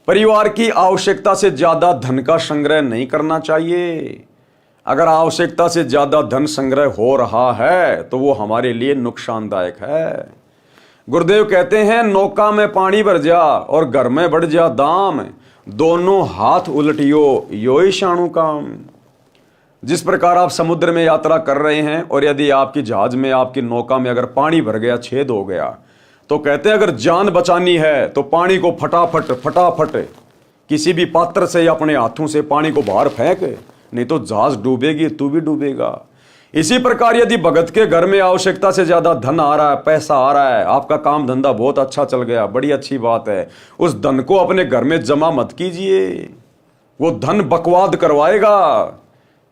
परिवार की आवश्यकता से ज्यादा धन का संग्रह नहीं करना चाहिए। अगर आवश्यकता से ज्यादा धन संग्रह हो रहा है तो वो हमारे लिए नुकसानदायक है। गुरुदेव कहते हैं नौका में पानी भर जा और घर में बढ़ जा दाम, दोनों हाथ उलटियो यो शाणु काम। जिस प्रकार आप समुद्र में यात्रा कर रहे हैं और यदि आपकी जहाज में, आपकी नौका में अगर पानी भर गया, छेद हो गया, तो कहते हैं अगर जान बचानी है तो पानी को फटाफट फटाफट किसी भी पात्र से या अपने हाथों से पानी को बाहर फेंक, नहीं तो जहाज डूबेगी, तू भी डूबेगा। इसी प्रकार यदि भगत के घर में आवश्यकता से ज्यादा धन आ रहा है, पैसा आ रहा है, आपका काम धंधा बहुत अच्छा चल गया, बड़ी अच्छी बात है, उस धन को अपने घर में जमा मत कीजिए। वो धन बकवाद करवाएगा,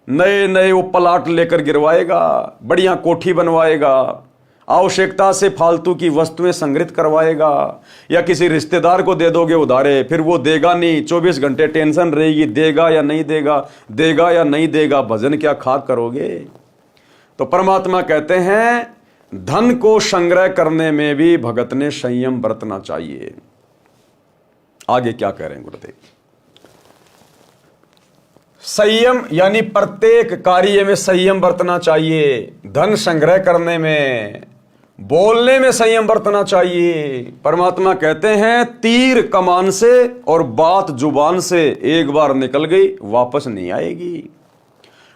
नए नए वो प्लाट लेकर गिरवाएगा, बढ़िया कोठी बनवाएगा, आवश्यकता से फालतू की वस्तुएं संग्रहित करवाएगा, या किसी रिश्तेदार को दे दोगे उधारे, फिर वो देगा नहीं, 24 घंटे टेंशन रहेगी, देगा या नहीं देगा, देगा या नहीं देगा, भजन क्या खाक करोगे। तो परमात्मा कहते हैं धन को संग्रह करने में भी भगत ने संयम बरतना चाहिए। आगे क्या कह रहे हैं गुरुदेव? संयम यानी प्रत्येक कार्य में संयम बरतना चाहिए। धन संग्रह करने में, बोलने में संयम बरतना चाहिए। परमात्मा कहते हैं तीर कमान से और बात जुबान से एक बार निकल गई वापस नहीं आएगी।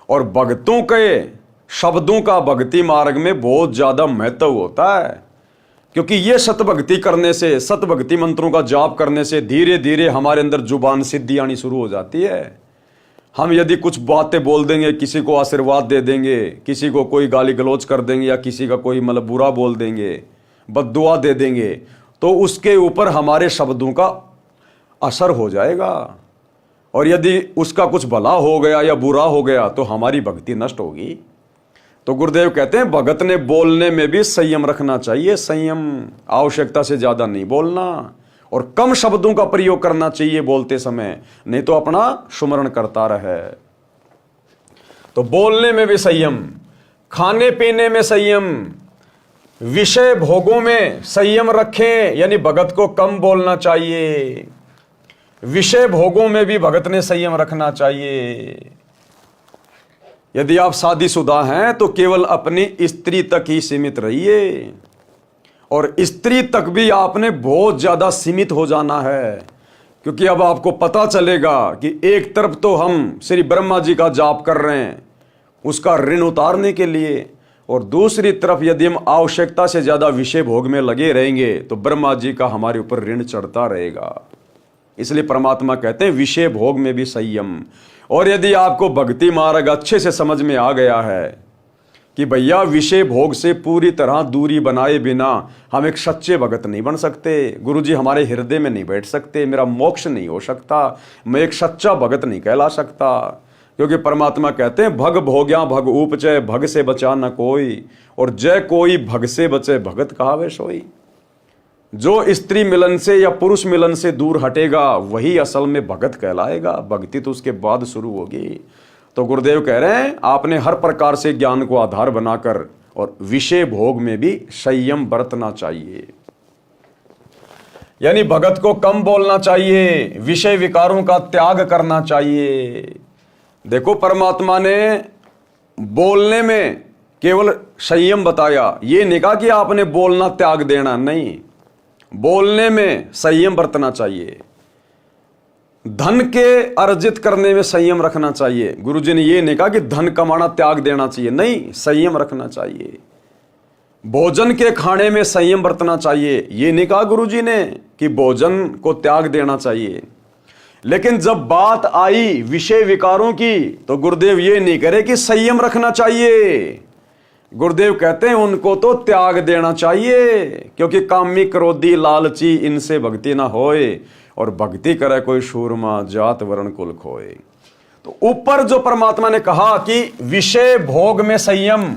और भक्तों के शब्दों का भक्ति मार्ग में बहुत ज्यादा महत्व होता है, क्योंकि ये सतभक्ति करने से, सतभक्ति मंत्रों का जाप करने से धीरे धीरे हमारे अंदर जुबान सिद्धि आनी शुरू हो जाती है। हम यदि कुछ बातें बोल देंगे, किसी को आशीर्वाद दे देंगे, किसी को कोई गाली गलौज कर देंगे, या किसी का कोई मतलब बुरा बोल देंगे, बद्दुआ दे देंगे, तो उसके ऊपर हमारे शब्दों का असर हो जाएगा। और यदि उसका कुछ भला हो गया या बुरा हो गया तो हमारी भक्ति नष्ट होगी। तो गुरुदेव कहते हैं भगत ने बोलने में भी संयम रखना चाहिए। संयम, आवश्यकता से ज्यादा नहीं बोलना और कम शब्दों का प्रयोग करना चाहिए बोलते समय, नहीं तो अपना सुमरण करता रहे। तो बोलने में भी संयम, खाने पीने में संयम, विषय भोगों में संयम रखें, यानी भगत को कम बोलना चाहिए। विषय भोगों में भी भगत ने संयम रखना चाहिए। यदि आप शादीशुदा हैं तो केवल अपनी स्त्री तक ही सीमित रहिए, और स्त्री तक भी आपने बहुत ज्यादा सीमित हो जाना है, क्योंकि अब आपको पता चलेगा कि एक तरफ तो हम श्री ब्रह्मा जी का जाप कर रहे हैं उसका ऋण उतारने के लिए, और दूसरी तरफ यदि हम आवश्यकता से ज्यादा विषय भोग में लगे रहेंगे तो ब्रह्मा जी का हमारे ऊपर ऋण चढ़ता रहेगा। इसलिए परमात्मा कहते हैं विषय भोग में भी संयम। और यदि आपको भक्ति मार्ग अच्छे से समझ में आ गया है कि भैया विषय भोग से पूरी तरह दूरी बनाए बिना हम एक सच्चे भगत नहीं बन सकते, गुरुजी हमारे हृदय में नहीं बैठ सकते, मेरा मोक्ष नहीं हो सकता, मैं एक सच्चा भगत नहीं कहला सकता, क्योंकि परमात्मा कहते हैं भग भोग्या भग उपचय, भग से बचा न कोई, और जय कोई भग से बचे भगत कहावे सोई। जो स्त्री मिलन से या पुरुष मिलन से दूर हटेगा वही असल में भगत कहलाएगा। भक्ति तो उसके बाद शुरू होगी। तो गुरुदेव कह रहे हैं आपने हर प्रकार से ज्ञान को आधार बनाकर और विषय भोग में भी संयम बरतना चाहिए। यानी भगत को कम बोलना चाहिए, विषय विकारों का त्याग करना चाहिए। देखो परमात्मा ने बोलने में केवल संयम बताया, ये नहीं कहा कि आपने बोलना त्याग देना, नहीं, बोलने में संयम बरतना चाहिए। धन के अर्जित करने में संयम रखना चाहिए। गुरुजी ने ये नहीं कहा कि धन कमाना त्याग देना चाहिए, नहीं, संयम रखना चाहिए। भोजन के खाने में संयम बरतना चाहिए, ये नहीं कहा गुरुजी ने कि भोजन को त्याग देना चाहिए। लेकिन जब बात आई विषय विकारों की तो गुरुदेव ये नहीं करे कि संयम रखना चाहिए। गुरुदेव कहते हैं उनको तो त्याग देना चाहिए, क्योंकि कामी क्रोधी लालची इनसे भक्ति ना होए, और भक्ति करे कोई शूरमा जात वर्ण कुल खोए। तो ऊपर जो परमात्मा ने कहा कि विषय भोग में संयम,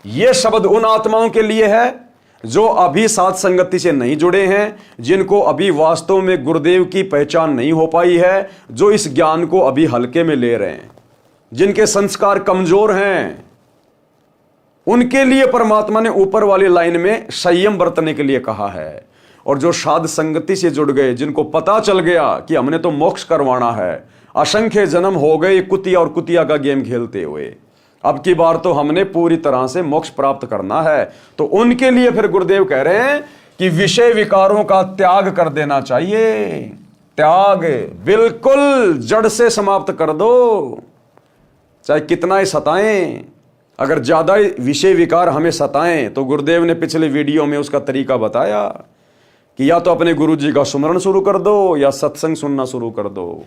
ये शब्द उन आत्माओं के लिए है जो अभी साथ संगति से नहीं जुड़े हैं, जिनको अभी वास्तव में गुरुदेव की पहचान नहीं हो पाई है, जो इस ज्ञान को अभी हल्के में ले रहे हैं, जिनके संस्कार कमजोर हैं, उनके लिए परमात्मा ने ऊपर वाली लाइन में संयम बरतने के लिए कहा है। और जो साध संगति से जुड़ गए, जिनको पता चल गया कि हमने तो मोक्ष करवाना है, असंख्य जन्म हो गए कुतिया और कुतिया का गेम खेलते हुए, अब की बार तो हमने पूरी तरह से मोक्ष प्राप्त करना है, तो उनके लिए फिर गुरुदेव कह रहे हैं कि विषय विकारों का त्याग कर देना चाहिए। त्याग बिल्कुल जड़ से समाप्त कर दो, चाहे कितना ही सताएं। अगर ज्यादा विषय विकार हमें सताएं तो गुरुदेव ने पिछले वीडियो में उसका तरीका बताया कि या तो अपने गुरु जी का सुमरण शुरू कर दो या सत्संग सुनना शुरू कर दो।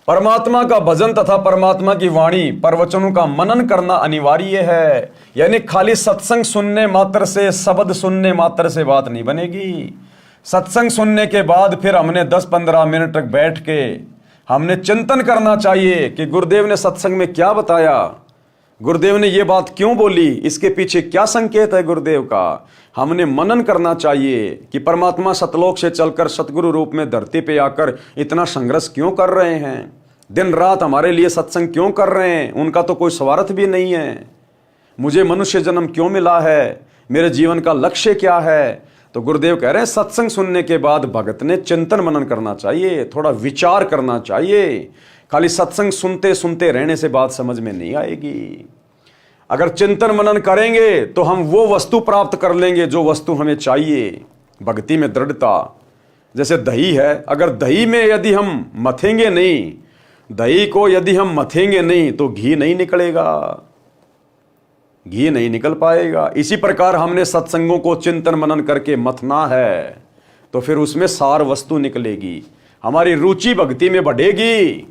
परमात्मा का भजन तथा परमात्मा की वाणी प्रवचनों का मनन करना अनिवार्य है। यानी खाली सत्संग सुनने मात्र से, शब्द सुनने मात्र से बात नहीं बनेगी। सत्संग सुनने के बाद फिर हमने 10-15 मिनट तक बैठ के हमने चिंतन करना चाहिए कि गुरुदेव ने सत्संग में क्या बताया, गुरुदेव ने ये बात क्यों बोली, इसके पीछे क्या संकेत है गुरुदेव का। हमने मनन करना चाहिए कि परमात्मा सतलोक से चलकर सतगुरु रूप में धरती पे आकर इतना संघर्ष क्यों कर रहे हैं, दिन रात हमारे लिए सत्संग क्यों कर रहे हैं। उनका तो कोई स्वार्थ भी नहीं है। मुझे मनुष्य जन्म क्यों मिला है, मेरे जीवन का लक्ष्य क्या है। तो गुरुदेव कह रहे हैं सत्संग सुनने के बाद भगत ने चिंतन मनन करना चाहिए, थोड़ा विचार करना चाहिए। खाली सत्संग सुनते सुनते रहने से बात समझ में नहीं आएगी। अगर चिंतन मनन करेंगे तो हम वो वस्तु प्राप्त कर लेंगे जो वस्तु हमें चाहिए। भक्ति में दृढ़ता, जैसे दही है, अगर दही में यदि हम मथेंगे नहीं, दही को यदि हम मथेंगे नहीं तो घी नहीं निकलेगा, घी नहीं निकल पाएगा। इसी प्रकार हमने सत्संगों को चिंतन मनन करके मथना है तो फिर उसमें सार वस्तु निकलेगी, हमारी रुचि भक्ति में बढ़ेगी।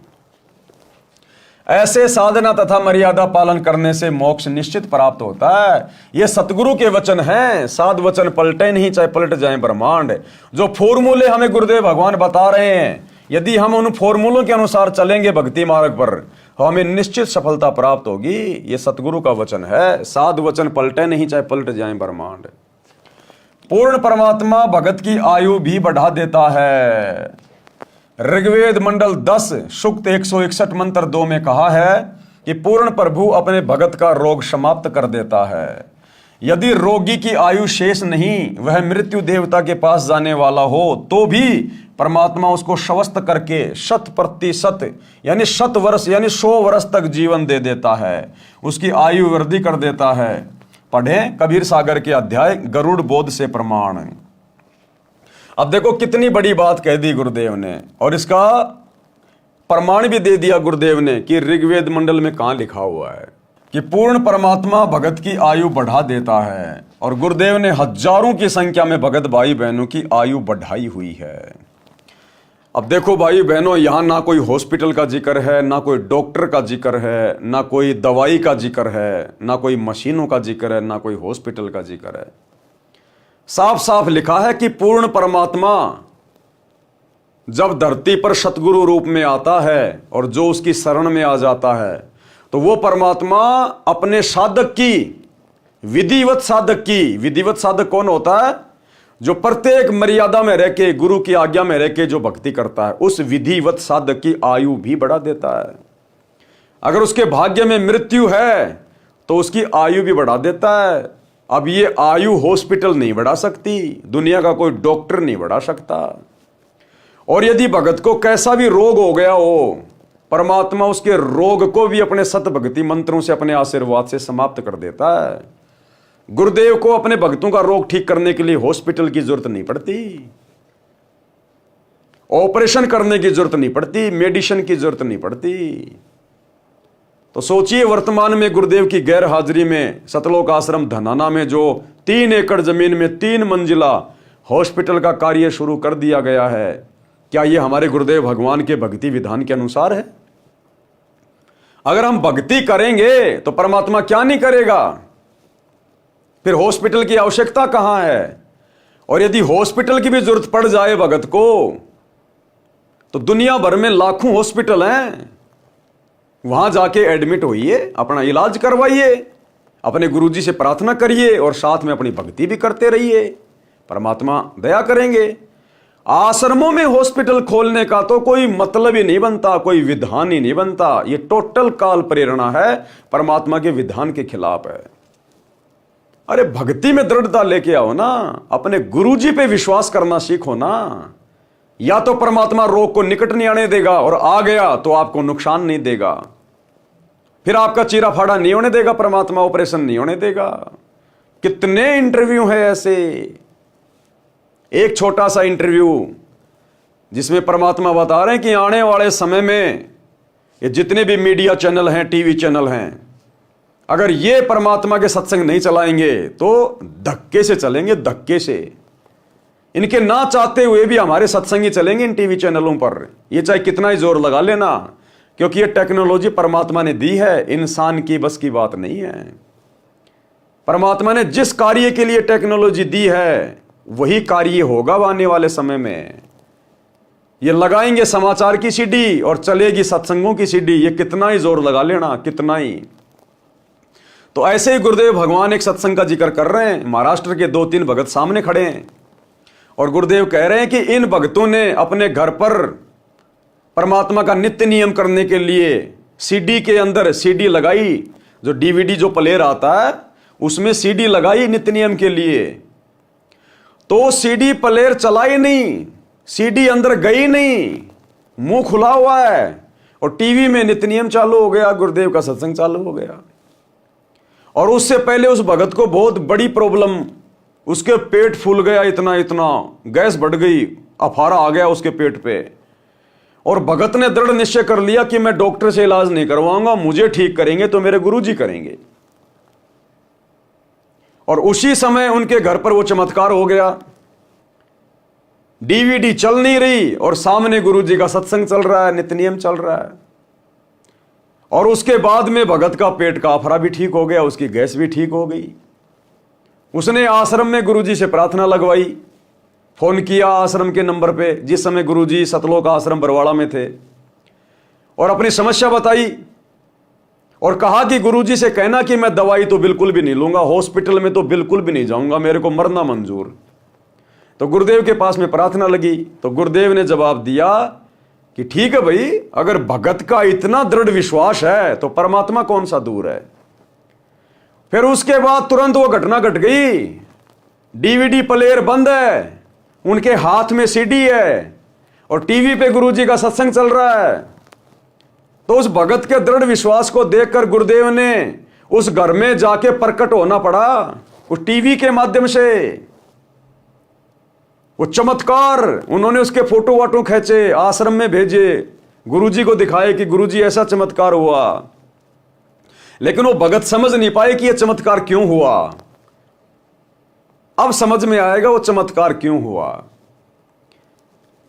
ऐसे साधना तथा मर्यादा पालन करने से मोक्ष निश्चित प्राप्त होता है। ये सतगुरु के वचन हैं, साध वचन पलटे नहीं चाहे पलट जाए ब्रह्मांड। जो फॉर्मूले हमें गुरुदेव भगवान बता रहे हैं, यदि हम उन फॉर्मूलों के अनुसार चलेंगे भक्ति मार्ग पर, हमें निश्चित सफलता प्राप्त होगी। ये सतगुरु का वचन है, साध वचन पलटे नहीं चाहे पलट जाए ब्रह्मांड। पूर्ण परमात्मा भगत की आयु भी बढ़ा देता है। ऋग्वेद मंडल 10 सूक्त 161 मंत्र 2 में कहा है कि पूर्ण प्रभु अपने भगत का रोग समाप्त कर देता है। यदि रोगी की आयु शेष नहीं, वह मृत्यु देवता के पास जाने वाला हो, तो भी परमात्मा उसको स्वस्थ करके 100% यानी 100 वर्ष यानी 100 वर्ष तक जीवन दे देता है, उसकी आयु वृद्धि कर देता है। पढ़ें कबीर सागर के अध्याय गरुड़ बोध से प्रमाण। अब देखो कितनी बड़ी बात कह दी गुरुदेव ने, और इसका प्रमाण भी दे दिया गुरुदेव ने कि ऋग्वेद मंडल में कहां लिखा हुआ है कि पूर्ण परमात्मा भगत की आयु बढ़ा देता है। और गुरुदेव ने हजारों की संख्या में भगत भाई बहनों की आयु बढ़ाई हुई है। अब देखो भाई बहनों, यहां ना कोई हॉस्पिटल का जिक्र है, ना कोई डॉक्टर का जिक्र है, ना कोई दवाई का जिक्र है, ना कोई मशीनों का जिक्र है, ना कोई हॉस्पिटल का जिक्र है। साफ साफ लिखा है कि पूर्ण परमात्मा जब धरती पर सतगुरु रूप में आता है और जो उसकी शरण में आ जाता है, तो वो परमात्मा अपने साधक की, विधिवत साधक की, विधिवत साधक कौन होता है? जो प्रत्येक मर्यादा में रह के, गुरु की आज्ञा में रह के जो भक्ति करता है, उस विधिवत साधक की आयु भी बढ़ा देता है। अगर उसके भाग्य में मृत्यु है तो उसकी आयु भी बढ़ा देता है। अब ये आयु हॉस्पिटल नहीं बढ़ा सकती, दुनिया का कोई डॉक्टर नहीं बढ़ा सकता। और यदि भगत को कैसा भी रोग हो गया हो, परमात्मा उसके रोग को भी अपने सत भक्ति मंत्रों से, अपने आशीर्वाद से समाप्त कर देता है। गुरुदेव को अपने भक्तों का रोग ठीक करने के लिए हॉस्पिटल की जरूरत नहीं पड़ती, ऑपरेशन करने की जरूरत नहीं पड़ती, मेडिसिन की जरूरत नहीं पड़ती। तो सोचिए, वर्तमान में गुरुदेव की गैर हाजिरी में सतलोक आश्रम धनाना में जो 3 एकड़ जमीन में 3 मंजिला हॉस्पिटल का कार्य शुरू कर दिया गया है, क्या यह हमारे गुरुदेव भगवान के भक्ति विधान के अनुसार है? अगर हम भक्ति करेंगे तो परमात्मा क्या नहीं करेगा? फिर हॉस्पिटल की आवश्यकता कहां है? और यदि हॉस्पिटल की भी जरूरत पड़ जाए भगत को, तो दुनिया भर में लाखों हॉस्पिटल हैं, वहां जाके एडमिट होइए, अपना इलाज करवाइए, अपने गुरुजी से प्रार्थना करिए और साथ में अपनी भक्ति भी करते रहिए, परमात्मा दया करेंगे। आश्रमों में हॉस्पिटल खोलने का तो कोई मतलब ही नहीं बनता, कोई विधान ही नहीं बनता। ये टोटल काल प्रेरणा है, परमात्मा के विधान के खिलाफ है। अरे भक्ति में दृढ़ता लेके आओ ना, अपने गुरुजी पे विश्वास करना सीखो ना। या तो परमात्मा रोग को निकट नहीं आने देगा, और आ गया तो आपको नुकसान नहीं देगा, फिर आपका चीरा फाड़ा नहीं होने देगा, परमात्मा ऑपरेशन नहीं होने देगा। कितने इंटरव्यू है ऐसे। एक छोटा सा इंटरव्यू जिसमें परमात्मा बता रहे हैं कि आने वाले समय में ये जितने भी मीडिया चैनल हैं, टीवी चैनल हैं, अगर ये परमात्मा के सत्संग नहीं चलाएंगे तो धक्के से चलेंगे, धक्के से। इनके ना चाहते हुए भी हमारे सत्संगी चलेंगे इन टीवी चैनलों पर, ये चाहे कितना ही जोर लगा लेना, क्योंकि ये टेक्नोलॉजी परमात्मा ने दी है, इंसान की बस की बात नहीं है। परमात्मा ने जिस कार्य के लिए टेक्नोलॉजी दी है वही कार्य होगा आने वाले समय में। ये लगाएंगे समाचार की सीडी और चलेगी सत्संगों की सीडी, ये कितना ही जोर लगा लेना, कितना ही। तो ऐसे ही गुरुदेव भगवान एक सत्संग का जिक्र कर रहे हैं। महाराष्ट्र के 2-3 भगत सामने खड़े हैं और गुरुदेव कह रहे हैं कि इन भक्तों ने अपने घर पर परमात्मा का नित्य नियम करने के लिए सीडी के अंदर सीडी लगाई, जो डीवीडी जो प्लेयर आता है उसमें सीडी लगाई नित्य नियम के लिए। तो सीडी प्लेयर चलाई नहीं, सीडी अंदर गई नहीं, मुंह खुला हुआ है, और टीवी में नित्य नियम चालू हो गया, गुरुदेव का सत्संग चालू हो गया। और उससे पहले उस भगत को बहुत बड़ी प्रॉब्लम, उसके पेट फूल गया, इतना इतना गैस बढ़ गई, अफारा आ गया उसके पेट पे। और भगत ने दृढ़ निश्चय कर लिया कि मैं डॉक्टर से इलाज नहीं करवाऊंगा, मुझे ठीक करेंगे तो मेरे गुरुजी करेंगे। और उसी समय उनके घर पर वो चमत्कार हो गया। डीवीडी चल नहीं रही और सामने गुरुजी का सत्संग चल रहा है, नित्य नियम चल रहा है। और उसके बाद में भगत का पेट का अफरा भी ठीक हो गया, उसकी गैस भी ठीक हो गई। उसने आश्रम में गुरुजी से प्रार्थना लगवाई, फोन किया आश्रम के नंबर पे, जिस समय गुरुजी सतलोक आश्रम बरवाड़ा में थे, और अपनी समस्या बताई और कहा कि गुरुजी से कहना कि मैं दवाई तो बिल्कुल भी नहीं लूंगा, हॉस्पिटल में तो बिल्कुल भी नहीं जाऊंगा, मेरे को मरना मंजूर। तो गुरुदेव के पास में प्रार्थना लगी तो गुरुदेव ने जवाब दिया कि ठीक है भाई, अगर भगत का इतना दृढ़ विश्वास है तो परमात्मा कौन सा दूर है। फिर उसके बाद तुरंत वो घटना घट गई, डीवीडी प्लेयर बंद है, उनके हाथ में सीडी है और टीवी पे गुरुजी का सत्संग चल रहा है। तो उस भगत के दृढ़ विश्वास को देखकर गुरुदेव ने उस घर में जाके प्रकट होना पड़ा, उस टीवी के माध्यम से। वो चमत्कार, उन्होंने उसके फोटो वाटो खींचे, आश्रम में भेजे, गुरुजी को दिखाए कि गुरुजी ऐसा चमत्कार हुआ। लेकिन वो भगत समझ नहीं पाए कि यह चमत्कार क्यों हुआ। अब समझ में आएगा वो चमत्कार क्यों हुआ।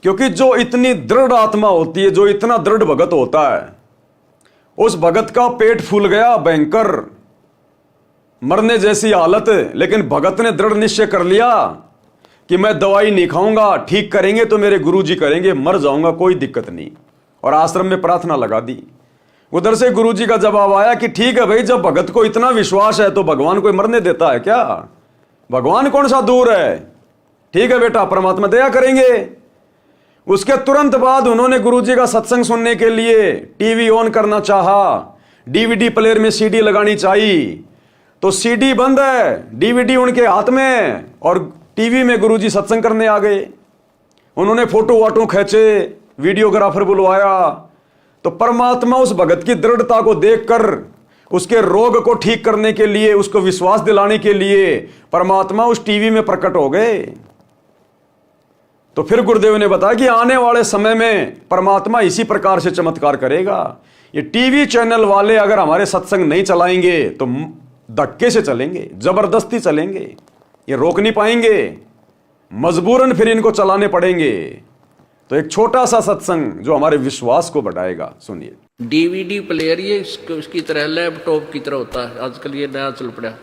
क्योंकि जो इतनी दृढ़ आत्मा होती है, जो इतना दृढ़ भगत होता है, उस भगत का पेट फूल गया, भयंकर मरने जैसी हालत, लेकिन भगत ने दृढ़ निश्चय कर लिया कि मैं दवाई नहीं खाऊंगा, ठीक करेंगे तो मेरे गुरुजी करेंगे, मर जाऊंगा कोई दिक्कत नहीं। और आश्रम में प्रार्थना लगा दी। उधर से गुरुजी का जवाब आया कि ठीक है भाई, जब भगत को इतना विश्वास है तो भगवान कोई मरने देता है क्या? भगवान कौन सा दूर है? ठीक है बेटा, परमात्मा दया करेंगे। उसके तुरंत बाद उन्होंने गुरुजी का सत्संग सुनने के लिए टीवी ऑन करना चाहा, डीवीडी प्लेयर में सीडी लगानी चाहिए, तो सीडी बंद है, डीवीडी उनके हाथ में, और टीवी में गुरुजी सत्संग करने आ गए। उन्होंने फोटो वाटो खींचे, वीडियोग्राफर बुलवाया, तो परमात्मा उस भगत की दृढ़ता को देखकर उसके रोग को ठीक करने के लिए, उसको विश्वास दिलाने के लिए परमात्मा उस टीवी में प्रकट हो गए। तो फिर गुरुदेव ने बताया कि आने वाले समय में परमात्मा इसी प्रकार से चमत्कार करेगा। ये टीवी चैनल वाले अगर हमारे सत्संग नहीं चलाएंगे तो धक्के से चलेंगे, जबरदस्ती चलेंगे, ये रोक नहीं पाएंगे, मजबूरन फिर इनको चलाने पड़ेंगे। तो एक छोटा सा सत्संग जो हमारे विश्वास को बढ़ाएगा, सुनिए। डीवीडी प्लेयर ये उसकी तरह लैपटॉप की तरह होता है, आजकल ये नया चल पड़ा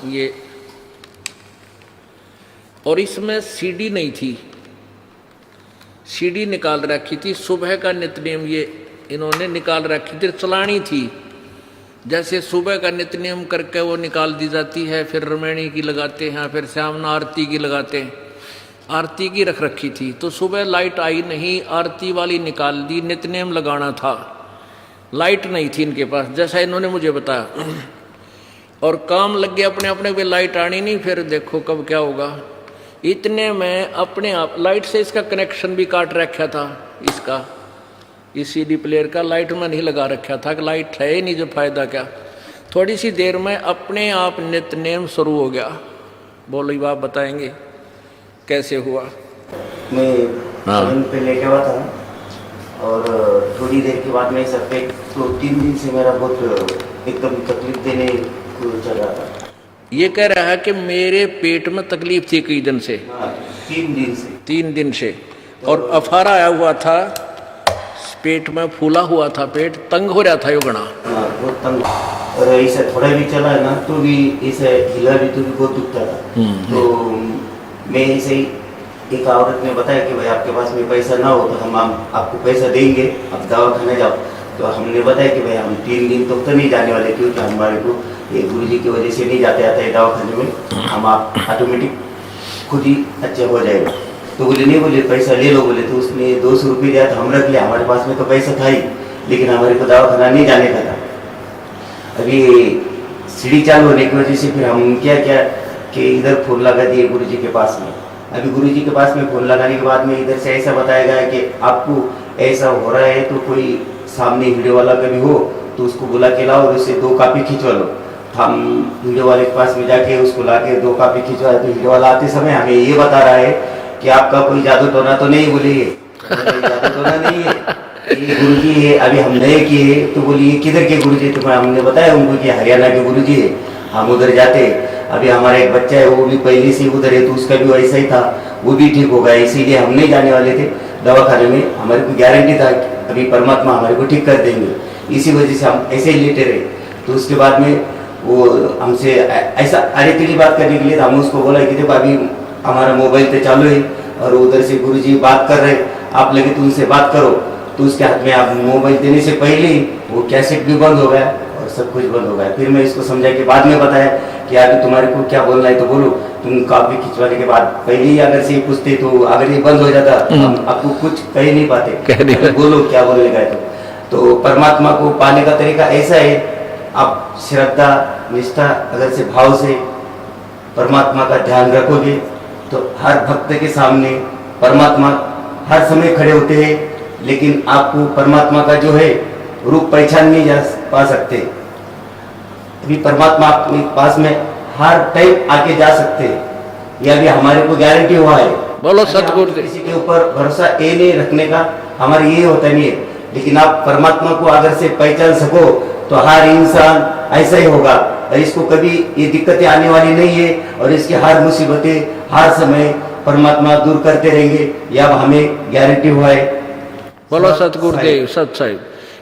ये, और इसमें सीडी नहीं थी, सीडी निकाल रखी थी। सुबह का नित्यनेम ये इन्होंने निकाल रखी थी, चलानी थी। जैसे सुबह का नित्यनेम करके वो निकाल दी जाती है, फिर रमैणी की लगाते हैं, फिर श्यामना आरती की लगाते हैं। आरती की रख रखी थी, तो सुबह लाइट आई नहीं, आरती वाली निकाल दी, नित्यनेम लगाना था, लाइट नहीं थी इनके पास, जैसा इन्होंने मुझे बताया। और काम लग गया अपने अपने पे, लाइट आनी नहीं, फिर देखो कब क्या होगा। इतने में अपने आप लाइट से इसका कनेक्शन भी काट रखा था, इसका इस सीडी प्लेयर का लाइट में नहीं लगा रखा था कि लाइट है ही नहीं, जो फायदा क्या। थोड़ी सी देर में अपने आप नित्यनेम शुरू हो गया। बोलो बाप बताएंगे कैसे हुआ। मैं पे लेके हुआ था और थोड़ी देर के बाद में सब पे, तो 3 दिन से मेरा बहुत एकदम तकलीफ देने को चल रहा था। ये कह रहा है कि मेरे पेट में तकलीफ थी कई दिन से। 3 दिन से और अफारा आया हुआ था, पेट में फूला हुआ था, पेट तंग हो रहा था यो घना। बहुत तंग, और ऐसा थोड़ा भी चला है ना तो भी ऐसा हिला भी तो भी बहुत दुखता था। तो मैं ऐसे ही, एक औरत ने बताया कि भाई आपके पास में पैसा ना हो तो हम आपको पैसा देंगे, आप दवा खाने जाओ। तो हमने बताया कि भाई हम 3 दिन तक तो नहीं जाने वाले, क्योंकि हमारे को ये गुरुजी की वजह से नहीं जाते आता है दवाखाने में, हम आप ऑटोमेटिक खुद ही अच्छे हो जाएगा। तो बोले नहीं, बोले पैसा ले लो। बोले तो उसने 200 रुपये दिया तो हम रख लिया, हमारे पास में तो पैसा था ही, लेकिन हमारे को दवाखाना नहीं जाने का था। अभी सीढ़ी चालू होने की वजह से फिर हम क्या कि इधर फोन लगा दिए गुरुजी के पास में। अभी गुरुजी के पास में फोन लगाने के बाद में इधर से ऐसा बताया गया कि आपको ऐसा हो रहा है तो कोई सामने वीडियो वाला कभी हो तो उसको बुला के लाओ और उससे 2 कॉपी खिंचवा लो। हम वीडियो वाले के पास में जाके उसको ला के 2 कॉपी खिंचवाए, तो वीडियो वाला आते समय हमें ये बता रहा है कि आपका कोई जादू टोना तो नहीं। बोलिए जादू टोना नहीं है, ये गुरुजी है, अभी हम नए किए। तो बोलिए किधर के गुरुजी? तो हमने बताया उनको कि हरियाणा के गुरुजी है, हम उधर जाते। अभी हमारा एक बच्चा है वो भी पहले से उधर है, तो उसका भी वैसा ही था, वो भी ठीक हो गया। इसीलिए हम नहीं जाने वाले थे दवाखाने में, हमारे को गारंटी था कि अभी परमात्मा हमारे को ठीक कर देंगे। इसी वजह से हम ऐसे ही लेटे रहे। तो उसके बाद में वो हमसे ऐसा अरे तेरी बात करने के लिए हम उसको बोला कि देखो अभी हमारा मोबाइल पे चालू है और उधर से गुरुजी बात कर रहे, आप लगे तो उनसे बात करो। तो उसके हाथ में आप मोबाइल देने से पहले ही वो कैसेट भी बंद हो गया और सब कुछ बंद हो गया। फिर मैं इसको समझा के बाद में बताया कि अभी तुम्हारे को क्या बोलना है तो बोलो। तुम कॉपी खिंचवाने के बाद पहले ही अगर से पूछते तो अगर ये बंद हो जाता हम आपको कुछ कह नहीं पाते, बोलो क्या बोलने का है। तो परमात्मा को पाने का तरीका ऐसा है, आप श्रद्धा निष्ठा अगर से भाव से परमात्मा का ध्यान रखोगे तो हर भक्त के सामने परमात्मा हर समय खड़े होते हैं, लेकिन आपको परमात्मा का जो है रूप पहचान नहीं जा पा सकते। अभी परमात्मा आपके पास में हर टाइम आके जा सकते हैं, यह भी हमारे को गारंटी हुआ है। बोलो सतगुरु। किसी के ऊपर भरोसा ये नहीं रखने का हमारा ये होता नहीं है, लेकिन आप परमात्मा को अगर से पहचान सको तो हर इंसान ऐसा ही होगा और इसको कभी ये दिक्कतें आने वाली नहीं है और इसकी हर मुसीबतें हर समय परमात्मा दूर करते रहेंगे, यह हमें गारंटी हुआ है। बोलो सतगुरुदेव सत साहिब।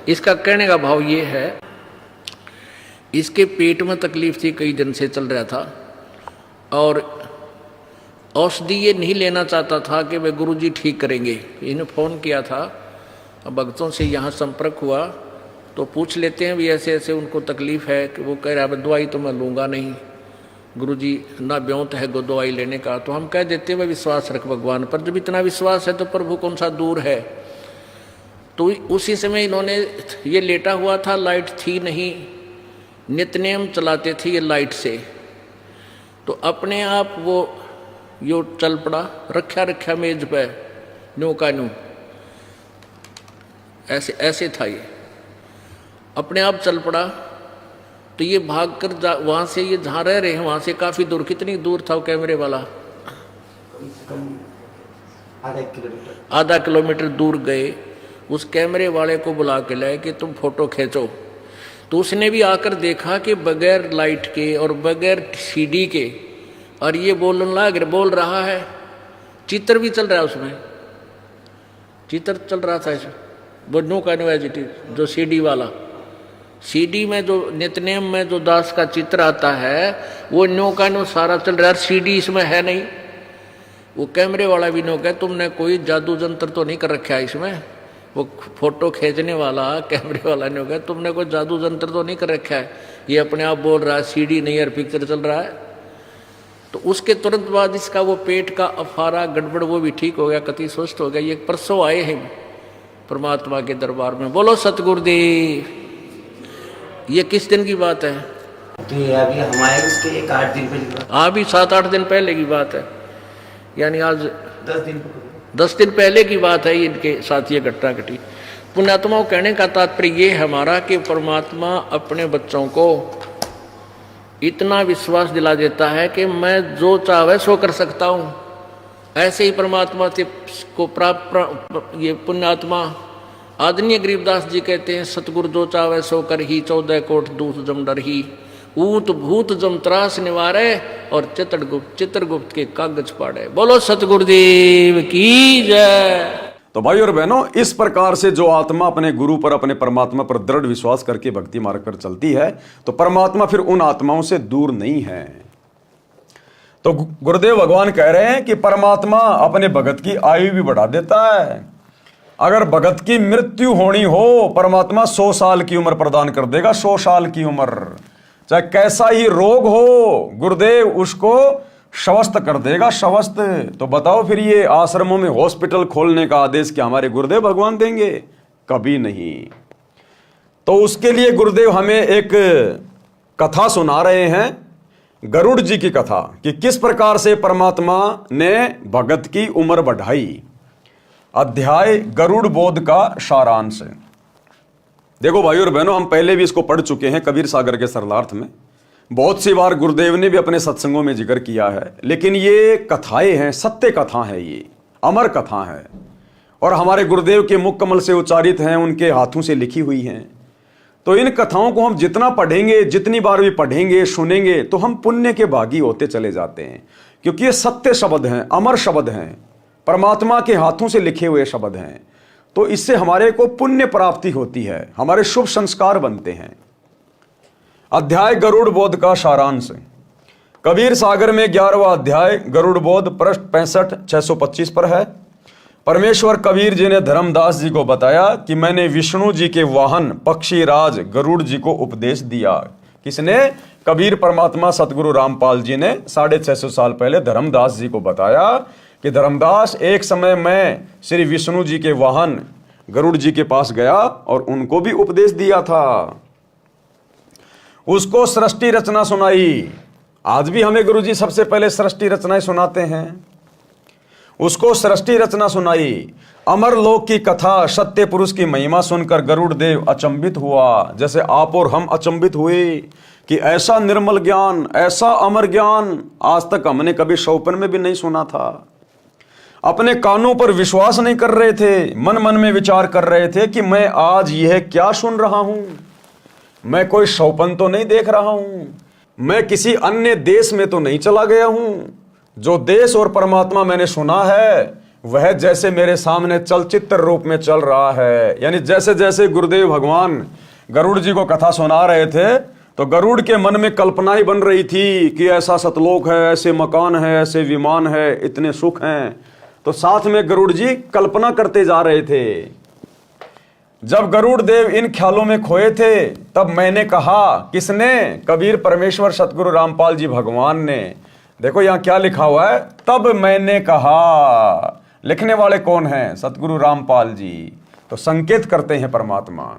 इसका कहने का भाव ये है, इसके पेट में तकलीफ थी, कई दिन से चल रहा था और औषधि ये नहीं लेना चाहता था कि वे गुरुजी ठीक करेंगे। इन्हें फ़ोन किया था, अब भक्तों से यहाँ संपर्क हुआ तो पूछ लेते हैं भी ऐसे ऐसे उनको तकलीफ़ है कि वो कह रहा है दवाई तो मैं लूँगा नहीं, गुरुजी ना ब्योंत है गो दवाई लेने का। तो हम कह देते हैं भाई विश्वास रख भगवान पर, जब इतना विश्वास है तो प्रभु कौन सा दूर है। तो उसी समय इन्होंने, ये लेटा हुआ था, लाइट थी नहीं, नित्यनेम चलाते थे ये लाइट से, तो अपने आप वो यो चल पड़ा, रखा मेज पे न्यू का न्यू, ऐसे ऐसे था ये, अपने आप चल पड़ा। तो ये भाग कर वहाँ से, ये जहाँ रह रहे हैं वहाँ से काफ़ी दूर, कितनी दूर था वो कैमरे वाला? कम से कम आधा किलोमीटर दूर गए। उस कैमरे वाले को बुला के लाए कि तुम फोटो खींचो। तो उसने भी आकर देखा कि बगैर लाइट के और बगैर सीडी के, और ये बोल रहा है, चित्र भी चल रहा है उसमें, चित्र चल रहा था इसमें, वो नो का नो एज इट इज, जो सीडी वाला, सीडी में जो नित्यनेम में जो दास का चित्र आता है वो नो का नो सारा चल रहा है, सीडी इसमें है नहीं। वो कैमरे वाला भी नो कहे तुमने कोई जादू जंत्र तो नहीं कर रखा है इसमें। वो फोटो खींचने वाला कैमरे वाला ने कहा तुमने कोई जादू जंत्र तो नहीं कर रखा है, ये अपने आप बोल रहा है, सीडी नहीं है, पिक्चर चल रहा है। तो उसके तुरंत बाद इसका वो पेट का अफारा गड़बड़ वो भी ठीक हो गया, कति स्वस्थ हो गया। ये परसों आए हैं परमात्मा के दरबार में। बोलो सतगुरुदेव। ये किस दिन की बात है? तो ये अभी हमारे उसके 8 दिन पहले की बात। हाँ, अभी 7-8 दिन पहले की बात है, यानी आज 10 दिन पहले की बात है इनके साथ ये घटना घटी। पुण्यात्माओं, कहने का तात्पर्य ये है हमारा कि परमात्मा अपने बच्चों को इतना विश्वास दिला देता है कि मैं जो चाहे सो कर सकता हूँ। ऐसे ही परमात्मा से को प्राप्त ये पुण्यात्मा आदरणीय गरीबदास जी कहते हैं, सतगुरु जो चाहे सो कर ही, 14 कोट दूत जम डर ही, ऊत भूत जम त्रास निवारे, और चित्रगुप्त के कागज पाड़े। बोलो सतगुरुदेव की जय। तो भाई और बहनों, इस प्रकार से जो आत्मा अपने गुरु पर, अपने परमात्मा पर दृढ़ विश्वास करके भक्ति मार्ग पर चलती है, तो परमात्मा फिर उन आत्माओं से दूर नहीं है। तो गुरुदेव भगवान कह रहे हैं कि परमात्मा अपने भगत की आयु भी बढ़ा देता है। अगर भगत की मृत्यु होनी हो, परमात्मा 100 साल की उम्र प्रदान कर देगा, 100 साल की उम्र, चाहे कैसा ही रोग हो, गुरुदेव उसको स्वस्थ कर देगा, स्वस्थ। तो बताओ फिर ये आश्रमों में हॉस्पिटल खोलने का आदेश क्या हमारे गुरुदेव भगवान देंगे? कभी नहीं। तो उसके लिए गुरुदेव हमें एक कथा सुना रहे हैं, गरुड़ जी की कथा, कि किस प्रकार से परमात्मा ने भगत की उम्र बढ़ाई। अध्याय गरुड़ बोध का सारांश। देखो भाई और बहनों, हम पहले भी इसको पढ़ चुके हैं कबीर सागर के सरलार्थ में, बहुत सी बार गुरुदेव ने भी अपने सत्संगों में जिक्र किया है। लेकिन ये कथाएं हैं, सत्य कथा है, ये अमर कथा है, और हमारे गुरुदेव के मुख कमल से उच्चारित हैं, उनके हाथों से लिखी हुई हैं। तो इन कथाओं को हम जितना पढ़ेंगे, जितनी बार भी पढ़ेंगे, सुनेंगे, तो हम पुण्य के भागी होते चले जाते हैं, क्योंकि ये सत्य शब्द हैं, अमर शब्द हैं, परमात्मा के हाथों से लिखे हुए शब्द हैं। तो इससे हमारे को पुण्य प्राप्ति होती है, हमारे शुभ संस्कार बनते हैं। अध्याय गरुड़ बोध का सारांश। कबीर सागर में 11वां अध्याय गरुड़ बोध पृष्ठ 65-625 पर है। परमेश्वर कबीर जी ने धर्मदास जी को बताया कि मैंने विष्णु जी के वाहन पक्षी राज गरुड़ जी को उपदेश दिया। किसने? कबीर परमात्मा सतगुरु रामपाल जी ने 650 साल पहले धर्मदास जी को बताया कि धर्मदास, एक समय मैं श्री विष्णु जी के वाहन गरुड़ जी के पास गया और उनको भी उपदेश दिया था। उसको सृष्टि रचना सुनाई। आज भी हमें गुरु जी सबसे पहले सृष्टि रचनाएं सुनाते हैं। उसको सृष्टि रचना सुनाई। अमर लोक की कथा, सत्य पुरुष की महिमा सुनकर गरुड़ देव अचंभित हुआ, जैसे आप और हम अचंभित हुए कि ऐसा निर्मल ज्ञान, ऐसा अमर ज्ञान आज तक हमने कभी स्वप्न में भी नहीं सुना था। अपने कानों पर विश्वास नहीं कर रहे थे, मन मन में विचार कर रहे थे कि मैं आज यह क्या सुन रहा हूं। मैं कोई स्वप्न तो नहीं देख रहा हूं, मैं किसी अन्य देश में तो नहीं चला गया हूं। जो देश और परमात्मा मैंने सुना है वह जैसे मेरे सामने चलचित्र रूप में चल रहा है। यानी जैसे जैसे गुरुदेव भगवान गरुड़ जी को कथा सुना रहे थे तो गरुड़ के मन में कल्पनाएं बन रही थी कि ऐसा सतलोक है, ऐसे मकान है, ऐसे विमान है, इतने सुख हैं। तो साथ में गरुड़ जी कल्पना करते जा रहे थे। जब गरुड़ देव इन ख्यालों में खोए थे तब मैंने कहा, किसने? कबीर परमेश्वर सतगुरु रामपाल जी भगवान ने। देखो यहां क्या लिखा हुआ है, तब मैंने कहा। लिखने वाले कौन हैं? सतगुरु रामपाल जी। तो संकेत करते हैं परमात्मा।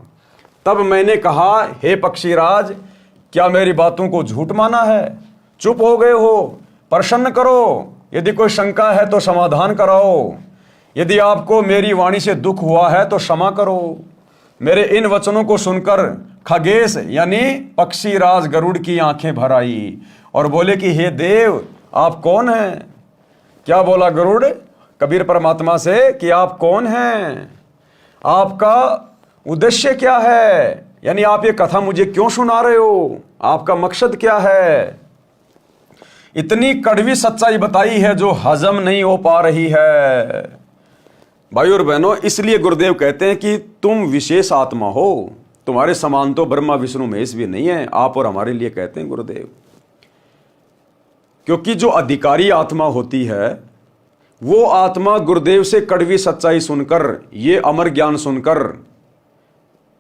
तब मैंने कहा, हे पक्षीराज, क्या मेरी बातों को झूठ माना है? चुप हो गए हो? प्रसन्न करो। यदि कोई शंका है तो समाधान कराओ। यदि आपको मेरी वाणी से दुख हुआ है तो क्षमा करो। मेरे इन वचनों को सुनकर खगेश यानी पक्षीराज गरुड़ की आंखें भर आई और बोले कि हे देव, आप कौन हैं? क्या बोला गरुड़ कबीर परमात्मा से कि आप कौन हैं? आपका उद्देश्य क्या है? यानी आप ये कथा मुझे क्यों सुना रहे हो? आपका मकसद क्या है? इतनी कड़वी सच्चाई बताई है जो हजम नहीं हो पा रही है। भाई और बहनों, इसलिए गुरुदेव कहते हैं कि तुम विशेष आत्मा हो, तुम्हारे समान तो ब्रह्मा विष्णु महेश भी नहीं है। आप और हमारे लिए कहते हैं गुरुदेव, क्योंकि जो अधिकारी आत्मा होती है वो आत्मा गुरुदेव से कड़वी सच्चाई सुनकर, ये अमर ज्ञान सुनकर,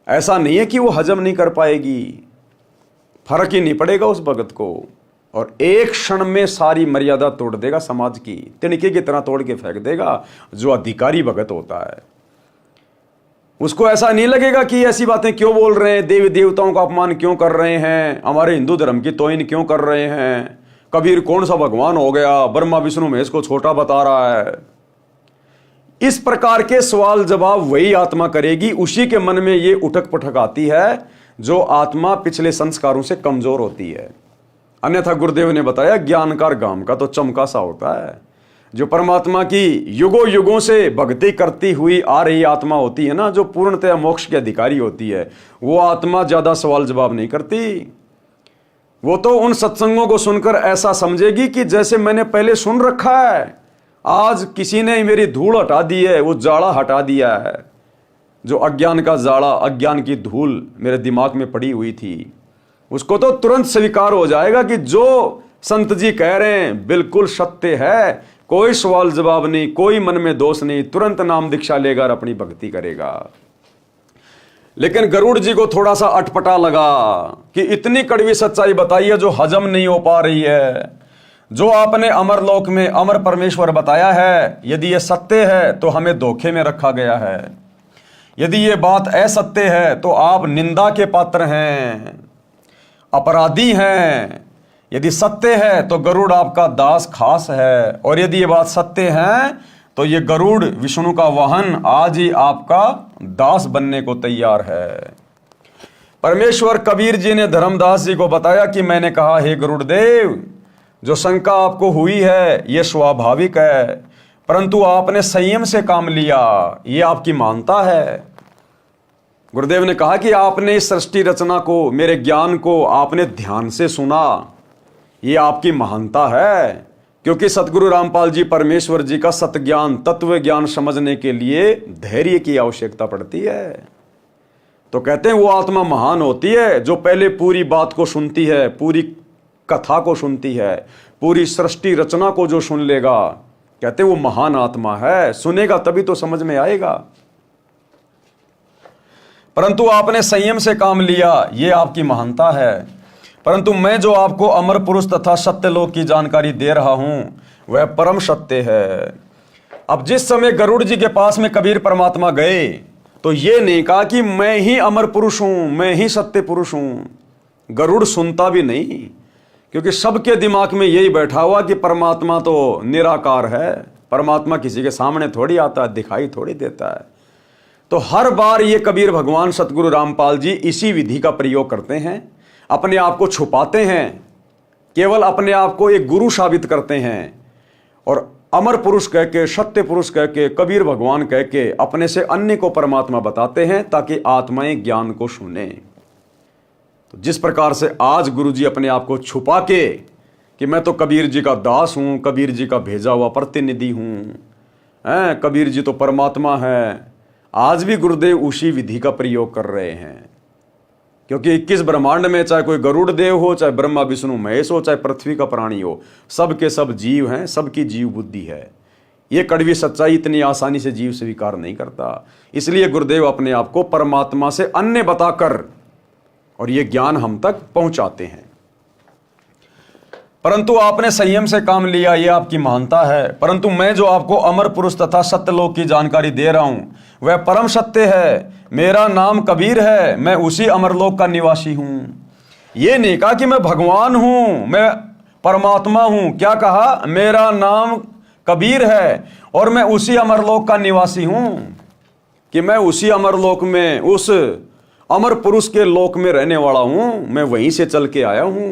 ऐसा नहीं है कि वो हजम नहीं कर पाएगी, फर्क ही नहीं पड़ेगा उस भगत को, और एक क्षण में सारी मर्यादा तोड़ देगा समाज की, तिनके की तरह तोड़ के फेंक देगा। जो अधिकारी भगत होता है उसको ऐसा नहीं लगेगा कि ऐसी बातें क्यों बोल रहे हैं, देवी देवताओं का अपमान क्यों कर रहे हैं, हमारे हिंदू धर्म की तोहिन क्यों कर रहे हैं, कबीर कौन सा भगवान हो गया, ब्रह्मा विष्णु महेश को छोटा बता रहा है। इस प्रकार के सवाल जवाब वही आत्मा करेगी, उसी के मन में ये उठक पटक आती है जो आत्मा पिछले संस्कारों से कमजोर होती है। अन्यथा गुरुदेव ने बताया, ज्ञानकार गाम का तो चमका सा होता है। जो परमात्मा की युगों युगों से भक्ति करती हुई आ रही आत्मा होती है ना, जो पूर्णतः मोक्ष की अधिकारी होती है, वो आत्मा ज्यादा सवाल जवाब नहीं करती। वो तो उन सत्संगों को सुनकर ऐसा समझेगी कि जैसे मैंने पहले सुन रखा है, आज किसी ने मेरी धूल हटा दी है, वो जाड़ा हटा दिया है। जो अज्ञान का जाड़ा, अज्ञान की धूल मेरे दिमाग में पड़ी हुई थी, उसको तो तुरंत स्वीकार हो जाएगा कि जो संत जी कह रहे हैं बिल्कुल सत्य है। कोई सवाल जवाब नहीं, कोई मन में दोष नहीं, तुरंत नाम दीक्षा लेगा और अपनी भक्ति करेगा। लेकिन गरुड़ जी को थोड़ा सा अटपटा लगा कि इतनी कड़वी सच्चाई बताई है जो हजम नहीं हो पा रही है। जो आपने अमरलोक में अमर परमेश्वर बताया है, यदि ये सत्य है तो हमें धोखे में रखा गया है। यदि ये बात असत्य है तो आप निंदा के पात्र हैं, अपराधी हैं। यदि सत्य है तो गरुड़ आपका दास खास है, और यदि ये बात सत्य है तो ये गरुड़ विष्णु का वाहन आज ही आपका दास बनने को तैयार है। परमेश्वर कबीर जी ने धर्मदास जी को बताया कि मैंने कहा, हे गरुड़ देव, जो शंका आपको हुई है ये स्वाभाविक है, परंतु आपने संयम से काम लिया, ये आपकी मानता है। गुरुदेव ने कहा कि आपने इस सृष्टि रचना को, मेरे ज्ञान को आपने ध्यान से सुना, ये आपकी महानता है। क्योंकि सतगुरु रामपाल जी परमेश्वर जी का सत ज्ञान, तत्व ज्ञान समझने के लिए धैर्य की आवश्यकता पड़ती है। तो कहते हैं वो आत्मा महान होती है जो पहले पूरी बात को सुनती है, पूरी कथा को सुनती है, पूरी सृष्टि रचना को जो सुन लेगा, कहते हैं वो महान आत्मा है। सुनेगा तभी तो समझ में आएगा। परंतु आपने संयम से काम लिया, ये आपकी महानता है। परंतु मैं जो आपको अमर पुरुष तथा सत्य लोक की जानकारी दे रहा हूं वह परम सत्य है। अब जिस समय गरुड़ जी के पास में कबीर परमात्मा गए तो ये नहीं कहा कि मैं ही अमर पुरुष हूं, मैं ही सत्य पुरुष हूं। गरुड़ सुनता भी नहीं, क्योंकि सबके दिमाग में यही बैठा हुआ कि परमात्मा तो निराकार है, परमात्मा किसी के सामने थोड़ी आता है, दिखाई थोड़ी देता है। तो हर बार ये कबीर भगवान सतगुरु रामपाल जी इसी विधि का प्रयोग करते हैं, अपने आप को छुपाते हैं, केवल अपने आप को एक गुरु साबित करते हैं, और अमर पुरुष कह के, सत्य पुरुष कह के, कबीर भगवान कह के अपने से अन्य को परमात्मा बताते हैं ताकि आत्माएं ज्ञान को सुने। तो जिस प्रकार से आज गुरु जी अपने आप को छुपा के कि मैं तो कबीर जी का दास हूं, कबीर जी का भेजा हुआ प्रतिनिधि हूं, कबीर जी तो परमात्मा है, आज भी गुरुदेव उसी विधि का प्रयोग कर रहे हैं। क्योंकि 21 ब्रह्मांड में चाहे कोई गरुड़ देव हो, चाहे ब्रह्मा विष्णु महेश हो, चाहे पृथ्वी का प्राणी हो, सब के सब जीव हैं, सबकी जीव बुद्धि है। ये कड़वी सच्चाई इतनी आसानी से जीव स्वीकार नहीं करता। इसलिए गुरुदेव अपने आप को परमात्मा से अन्य बताकर और ये ज्ञान हम तक पहुंचाते हैं। परंतु आपने संयम से काम लिया, ये आपकी महानता है। परंतु मैं जो आपको अमर पुरुष तथा सत्यलोक की जानकारी दे रहा हूं वह परम सत्य है। मेरा नाम कबीर है, मैं उसी अमरलोक का निवासी हूं। ये नहीं कहा कि मैं भगवान हूं, मैं परमात्मा हूं। क्या कहा? मेरा नाम कबीर है और मैं उसी अमरलोक का निवासी हूं, कि मैं उसी अमरलोक में, उस अमर पुरुष के लोक में रहने वाला हूं। मैं वहीं से चल के आया हूं।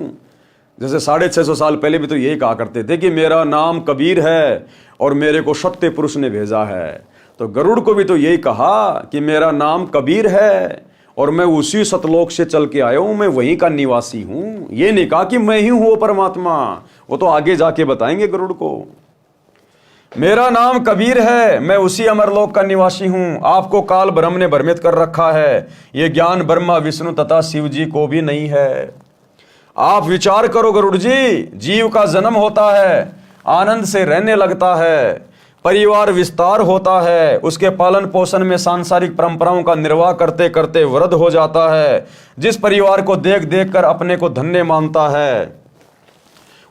जैसे 650 साल पहले भी तो यही कहा करते थे कि मेरा नाम कबीर है और मेरे को सत्य पुरुष ने भेजा है। तो गरुड़ को भी तो यही कहा कि मेरा नाम कबीर है और मैं उसी सतलोक से चल के आया हूं, मैं वहीं का निवासी हूं। ये नहीं कहा कि मैं ही हूं परमात्मा, वो तो आगे जाके बताएंगे गरुड़ को। मेरा नाम कबीर है, मैं उसी अमरलोक का निवासी हूं। आपको काल ब्रह्म ने भ्रमित कर रखा है, यह ज्ञान ब्रह्मा विष्णु तथा शिव जी को भी नहीं है। आप विचार करो गरुड़ जी, जीव का जन्म होता है, आनंद से रहने लगता है, परिवार विस्तार होता है, उसके पालन पोषण में सांसारिक परंपराओं का निर्वाह करते करते वृद्ध हो जाता है। जिस परिवार को देख देख कर अपने को धन्य मानता है,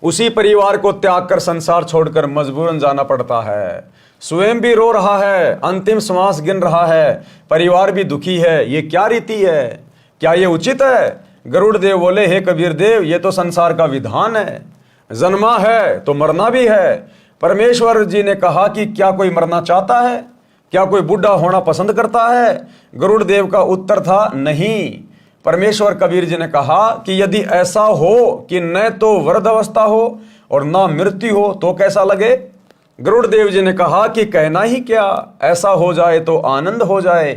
उसी परिवार को त्याग कर संसार छोड़कर मजबूरन जाना पड़ता है। स्वयं भी रो रहा है, अंतिम श्वास गिन रहा है, परिवार भी दुखी है। ये क्या रीति है? क्या ये उचित है? गरुड़ देव बोले, हे कबीर देव, ये तो संसार का विधान है। जन्मा है तो मरना भी है। परमेश्वर जी ने कहा कि क्या कोई मरना चाहता है? क्या कोई बूढ़ा होना पसंद करता है? गरुड़ देव का उत्तर था, नहीं। परमेश्वर कबीर जी ने कहा कि यदि ऐसा हो कि न तो वृद्ध अवस्था हो और ना मृत्यु हो तो कैसा लगे? गरुड़ देव जी ने कहा कि कहना ही क्या, ऐसा हो जाए तो आनंद हो जाए।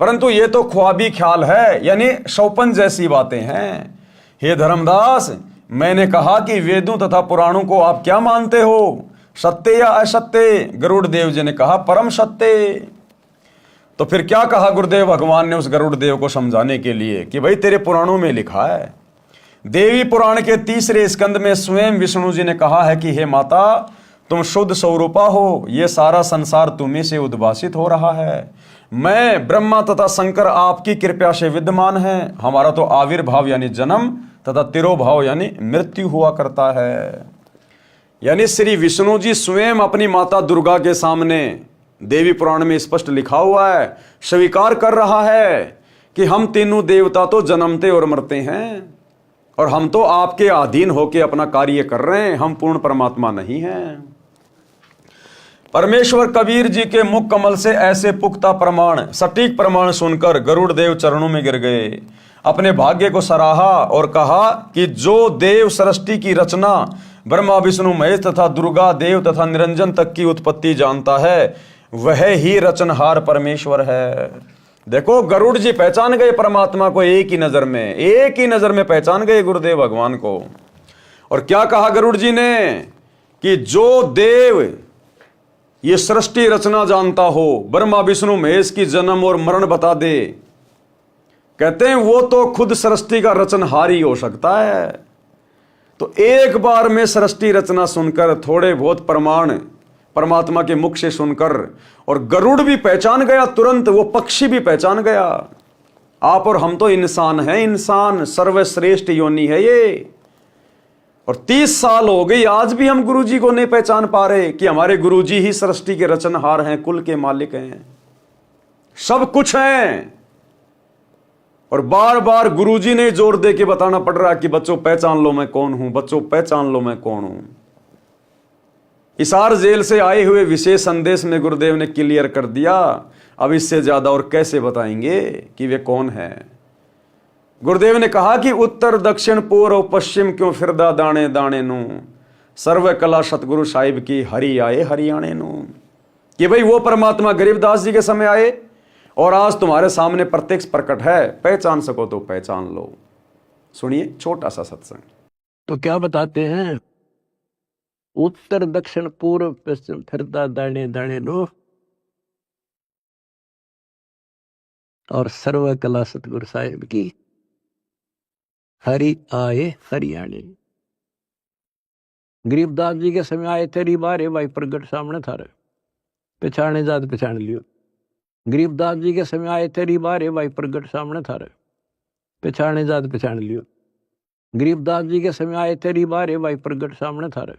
परंतु ये तो ख्वाबी ख्याल है, यानी शौपन जैसी बातें हैं। हे धर्मदास, मैंने कहा कि वेदों तथा पुराणों को आप क्या मानते हो, सत्य या असत्य? गरुड़ देव जी ने कहा, परम सत्य। तो फिर क्या कहा गुरुदेव भगवान ने उस गरुड़ देव को समझाने के लिए कि भाई तेरे पुराणों में लिखा है, देवी पुराण के 3रे स्कंद में स्वयं विष्णु जी ने कहा है कि हे माता, तुम शुद्ध स्वरूपा हो, ये सारा संसार तुम्ही से उद्भासित हो रहा है। मैं ब्रह्मा तथा शंकर आपकी कृपा से विद्यमान है। हमारा तो आविर्भाव यानी जन्म तथा तिरोभाव यानी मृत्यु हुआ करता है। यानी श्री विष्णु जी स्वयं अपनी माता दुर्गा के सामने, देवी पुराण में स्पष्ट लिखा हुआ है, स्वीकार कर रहा है कि हम तीनों देवता तो जन्मते और मरते हैं और हम तो आपके अधीन होकर अपना कार्य कर रहे हैं, हम पूर्ण परमात्मा नहीं हैं। परमेश्वर कबीर जी के मुख कमल से ऐसे पुख्ता प्रमाण, सटीक प्रमाण सुनकर गरुड़ देव चरणों में गिर गए, अपने भाग्य को सराहा और कहा कि जो देव सृष्टि की रचना ब्रह्मा विष्णु महेश तथा दुर्गा देव तथा निरंजन तक की उत्पत्ति जानता है, वह ही रचनहार परमेश्वर है। देखो, गरुड़ जी पहचान गए परमात्मा को एक ही नजर में, एक ही नजर में पहचान गए गुरुदेव भगवान को। और क्या कहा गरुड़ जी ने कि जो देव ये सृष्टि रचना जानता हो, ब्रह्मा विष्णु महेश की जन्म और मरण बता दे, कहते हैं वो तो खुद सृष्टि का रचनहार ही हो सकता है। तो एक बार में सृष्टि रचना सुनकर, थोड़े बहुत प्रमाण परमात्मा के मुख से सुनकर, और गरुड़ भी पहचान गया तुरंत, वो पक्षी भी पहचान गया, आप और हम तो इंसान हैं, इंसान सर्वश्रेष्ठ योनि है ये। और 30 साल हो गई, आज भी हम गुरुजी को नहीं पहचान पा रहे कि हमारे गुरुजी ही सृष्टि के रचनहार हैं, कुल के मालिक हैं, सब कुछ हैं। और बार बार गुरुजी ने जोर दे के बताना पड़ रहा कि बच्चों पहचान लो मैं कौन हूं, बच्चों पहचान लो मैं कौन हूं। हिसार जेल से आए हुए विशेष संदेश में गुरुदेव ने क्लियर कर दिया। अब इससे ज्यादा और कैसे बताएंगे कि वे कौन है। गुरुदेव ने कहा कि उत्तर दक्षिण पूर्व पश्चिम क्यों फिरदा दाने दाने नू, सर्व कला सतगुरु साहिब की हरि आए हरियाणे नू। कि भाई वो परमात्मा गरीबदास जी के समय आए और आज तुम्हारे सामने प्रत्यक्ष प्रकट है, पहचान सको तो पहचान लो। सुनिए छोटा सा सत्संग। तो क्या बताते हैं, उत्तर दक्षिण पूर्व पश्चिम फिरता दाने दाने नो, और सर्व कला सतगुरु साहिब की हरि आए हरियाणे। गरीबदास जी के समय आए तेरी बारे भाई प्रगट सामने थारे, पहचाने जात पहचान लियो। गरीबदास जी के समय आए तेरी बारे भाई प्रगट सामने थारे, पहचाने जात पहचान लियो। गरीबदास जी के समय आए तेरी बारे भाई प्रगट सामने थारे,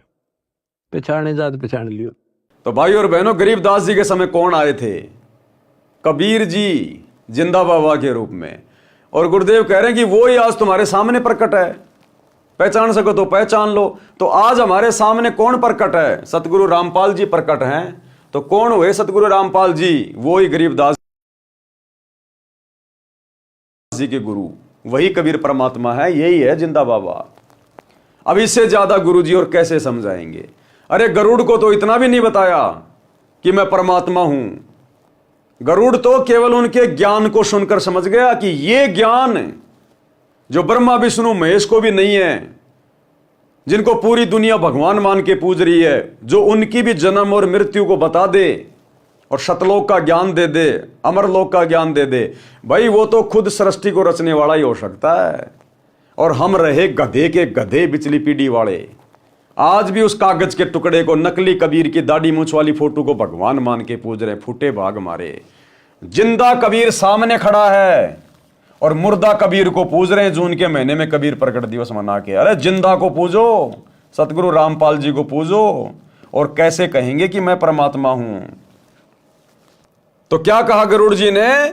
पहचाने जात पहचान लियो। तो भाई और बहनों, गरीबदास जी के समय कौन आए थे? कबीर जी जिंदा बाबा के रूप में। और गुरुदेव कह रहे हैं कि वो ही आज तुम्हारे सामने प्रकट है, पहचान सको तो पहचान लो। तो आज हमारे सामने कौन प्रकट है? सतगुरु रामपाल जी प्रकट हैं। तो कौन हुए सतगुरु रामपाल जी? वो ही गरीबदास जी के गुरु, वही कबीर परमात्मा है, यही है जिंदा बाबा। अब इससे ज्यादा गुरु जी और कैसे समझाएंगे? अरे गरुड़ को तो इतना भी नहीं बताया कि मैं परमात्मा हूं। गरुड़ तो केवल उनके ज्ञान को सुनकर समझ गया कि ये ज्ञान जो ब्रह्मा विष्णु महेश को भी नहीं है, जिनको पूरी दुनिया भगवान मान के पूज रही है, जो उनकी भी जन्म और मृत्यु को बता दे और सतलोक का ज्ञान दे दे, अमरलोक का ज्ञान दे दे, भाई वो तो खुद सृष्टि को रचने वाला ही हो सकता है। और हम रहे गधे के गधे, बिचली पीढ़ी वाले। आज भी उस कागज के टुकड़े को, नकली कबीर की दाढ़ी मूंछ वाली फोटो को भगवान मान के पूज रहे, फूटे भाग मारे। जिंदा कबीर सामने खड़ा है और मुर्दा कबीर को पूज रहे हैं। जून के महीने में कबीर प्रकट दिवस मना के। अरे जिंदा को पूजो, सतगुरु रामपाल जी को पूजो, और कैसे कहेंगे कि मैं परमात्मा हूं? तो क्या कहा गरुड़ जी ने?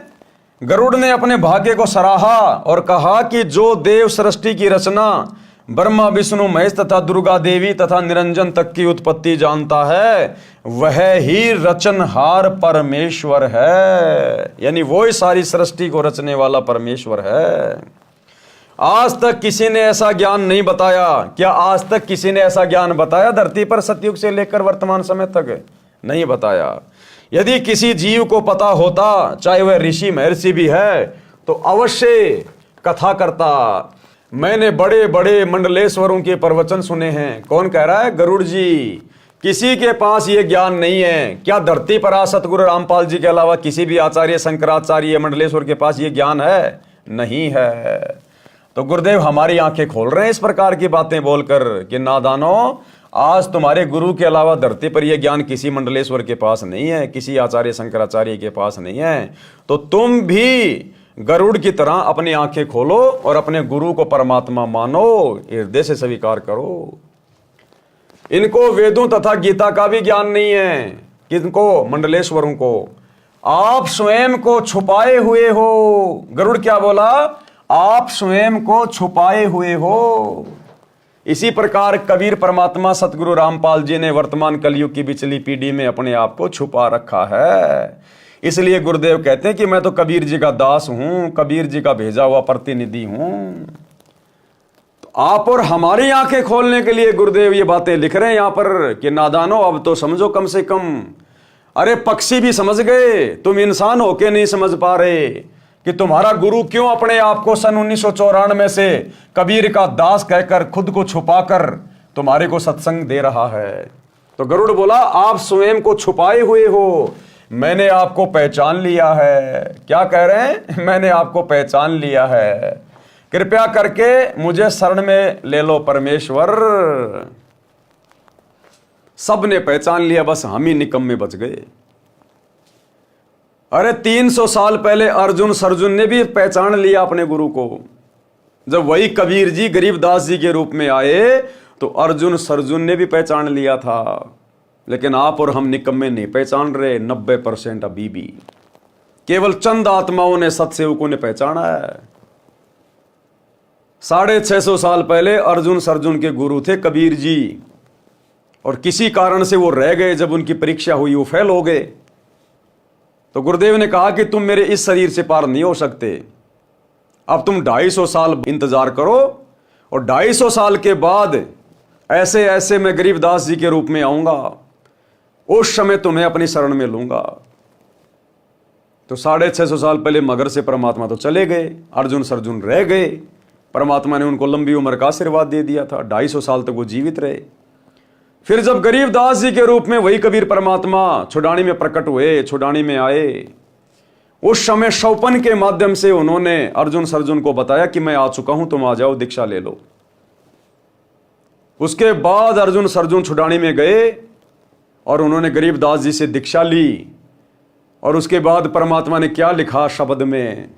गरुड़ ने अपने भाग्य को सराहा और कहा कि जो देव सृष्टि की रचना ब्रह्मा विष्णु महेश तथा दुर्गा देवी तथा निरंजन तक की उत्पत्ति जानता है, वह ही रचनहार परमेश्वर है। यानी वो ही सारी सृष्टि को रचने वाला परमेश्वर है। आज तक किसी ने ऐसा ज्ञान नहीं बताया। क्या आज तक किसी ने ऐसा ज्ञान बताया धरती पर? सतयुग से लेकर वर्तमान समय तक नहीं बताया। यदि किसी जीव को पता होता, चाहे वह ऋषि महर्षि भी है, तो अवश्य कथा करता। मैंने बड़े बड़े मंडलेश्वरों के प्रवचन सुने हैं। कौन कह रहा है? गरुड़ जी। किसी के पास ये ज्ञान नहीं है। क्या धरती पर आज सतगुरु रामपाल जी के अलावा किसी भी आचार्य, शंकराचार्य, मंडलेश्वर के पास ये ज्ञान है? नहीं है। तो गुरुदेव हमारी आंखें खोल रहे हैं इस प्रकार की बातें बोलकर कि नादानों, आज तुम्हारे गुरु के अलावा धरती पर यह ज्ञान किसी मंडलेश्वर के पास नहीं है, किसी आचार्य शंकराचार्य के पास नहीं है। तो तुम भी गरुड़ की तरह अपनी आंखें खोलो और अपने गुरु को परमात्मा मानो, हृदय से स्वीकार करो। इनको वेदों तथा गीता का भी ज्ञान नहीं है। किनको? मंडलेश्वरों को। आप स्वयं को छुपाए हुए हो। गरुड़ क्या बोला? आप स्वयं को छुपाए हुए हो। इसी प्रकार कबीर परमात्मा सतगुरु रामपाल जी ने वर्तमान कलयुग की पिछली पीढ़ी में अपने आप को छुपा रखा है। इसलिए गुरुदेव कहते हैं कि मैं तो कबीर जी का दास हूं, कबीर जी का भेजा हुआ प्रतिनिधि हूं। तो आप और हमारी आंखें खोलने के लिए गुरुदेव ये बातें लिख रहे हैं यहां पर कि नादानो, अब तो समझो कम से कम। अरे पक्षी भी समझ गए, तुम इंसान होके नहीं समझ पा रहे कि तुम्हारा गुरु क्यों अपने आप को सन 1994 से कबीर का दास कहकर खुद को छुपाकर तुम्हारे को सत्संग दे रहा है। तो गरुड़ बोला, आप स्वयं को छुपाए हुए हो, मैंने आपको पहचान लिया है। क्या कह रहे हैं? मैंने आपको पहचान लिया है, कृपया करके मुझे शरण में ले लो परमेश्वर। सब ने पहचान लिया, बस हम ही निकम्मे बच गए। अरे 300 साल पहले अर्जुन सर्जुन ने भी पहचान लिया अपने गुरु को। जब वही कबीर जी गरीबदास जी के रूप में आए तो अर्जुन सर्जुन ने भी पहचान लिया था। लेकिन आप और हम निकम्मे नहीं पहचान रहे। 90% अभी भी केवल चंद आत्माओं ने, सत्सेवकों ने पहचाना है। 650 साल पहले अर्जुन सर्जुन के गुरु थे कबीर जी, और किसी कारण से वो रह गए। जब उनकी परीक्षा हुई वो फेल हो गए। तो गुरुदेव ने कहा कि तुम मेरे इस शरीर से पार नहीं हो सकते, अब तुम 250 साल इंतजार करो, और 250 साल के बाद ऐसे ऐसे मैं गरीबदास जी के रूप में आऊंगा, उस समय तुम्हें अपनी शरण में लूंगा। तो 650 साल पहले मगर से परमात्मा तो चले गए, अर्जुन सर्जुन रह गए। परमात्मा ने उनको लंबी उम्र का आशीर्वाद दे दिया था, 250 साल तक वो जीवित रहे। फिर जब गरीबदास जी के रूप में वही कबीर परमात्मा छुड़ानी में प्रकट हुए, छुड़ानी में आए, उस समय शौपन के माध्यम से उन्होंने अर्जुन सर्जुन को बताया कि मैं आ चुका हूं, तुम आ जाओ, दीक्षा ले लो। उसके बाद अर्जुन सर्जुन छुड़ाने में गए और उन्होंने गरीबदास जी से दीक्षा ली। और उसके बाद परमात्मा ने क्या लिखा शब्द में,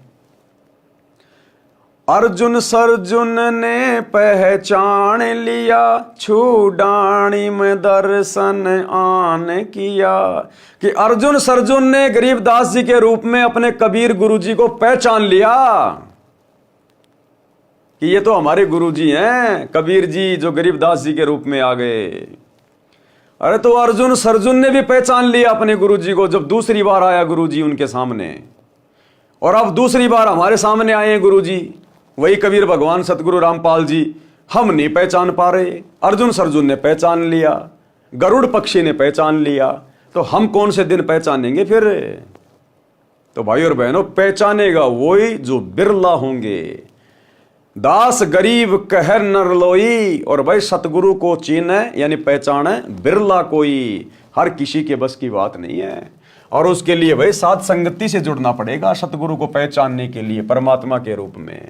अर्जुन सर्जुन ने पहचान लिया, छुड़ानी में दर्शन आन किया। कि अर्जुन सर्जुन ने गरीबदास जी के रूप में अपने कबीर गुरु जी को पहचान लिया कि ये तो हमारे गुरु जी हैं, कबीर जी जो गरीबदास जी के रूप में आ गए। अरे तो अर्जुन सर्जुन ने भी पहचान लिया अपने गुरु जी को जब दूसरी बार आया गुरु जी उनके सामने। और अब दूसरी बार हमारे सामने आए हैं गुरु जी, वही कबीर भगवान सतगुरु रामपाल जी। हम नहीं पहचान पा रहे, अर्जुन सर्जुन ने पहचान लिया, गरुड़ पक्षी ने पहचान लिया, तो हम कौन से दिन पहचानेंगे फिर? तो भाई और बहनों, पहचानेगा वही जो बिरला होंगे। दास गरीब कहर नर लोई, और भाई सतगुरु को चीने यानी पहचाने बिरला कोई, हर किसी के बस की बात नहीं है। और उसके लिए भाई साथ संगति से जुड़ना पड़ेगा सतगुरु को पहचानने के लिए परमात्मा के रूप में।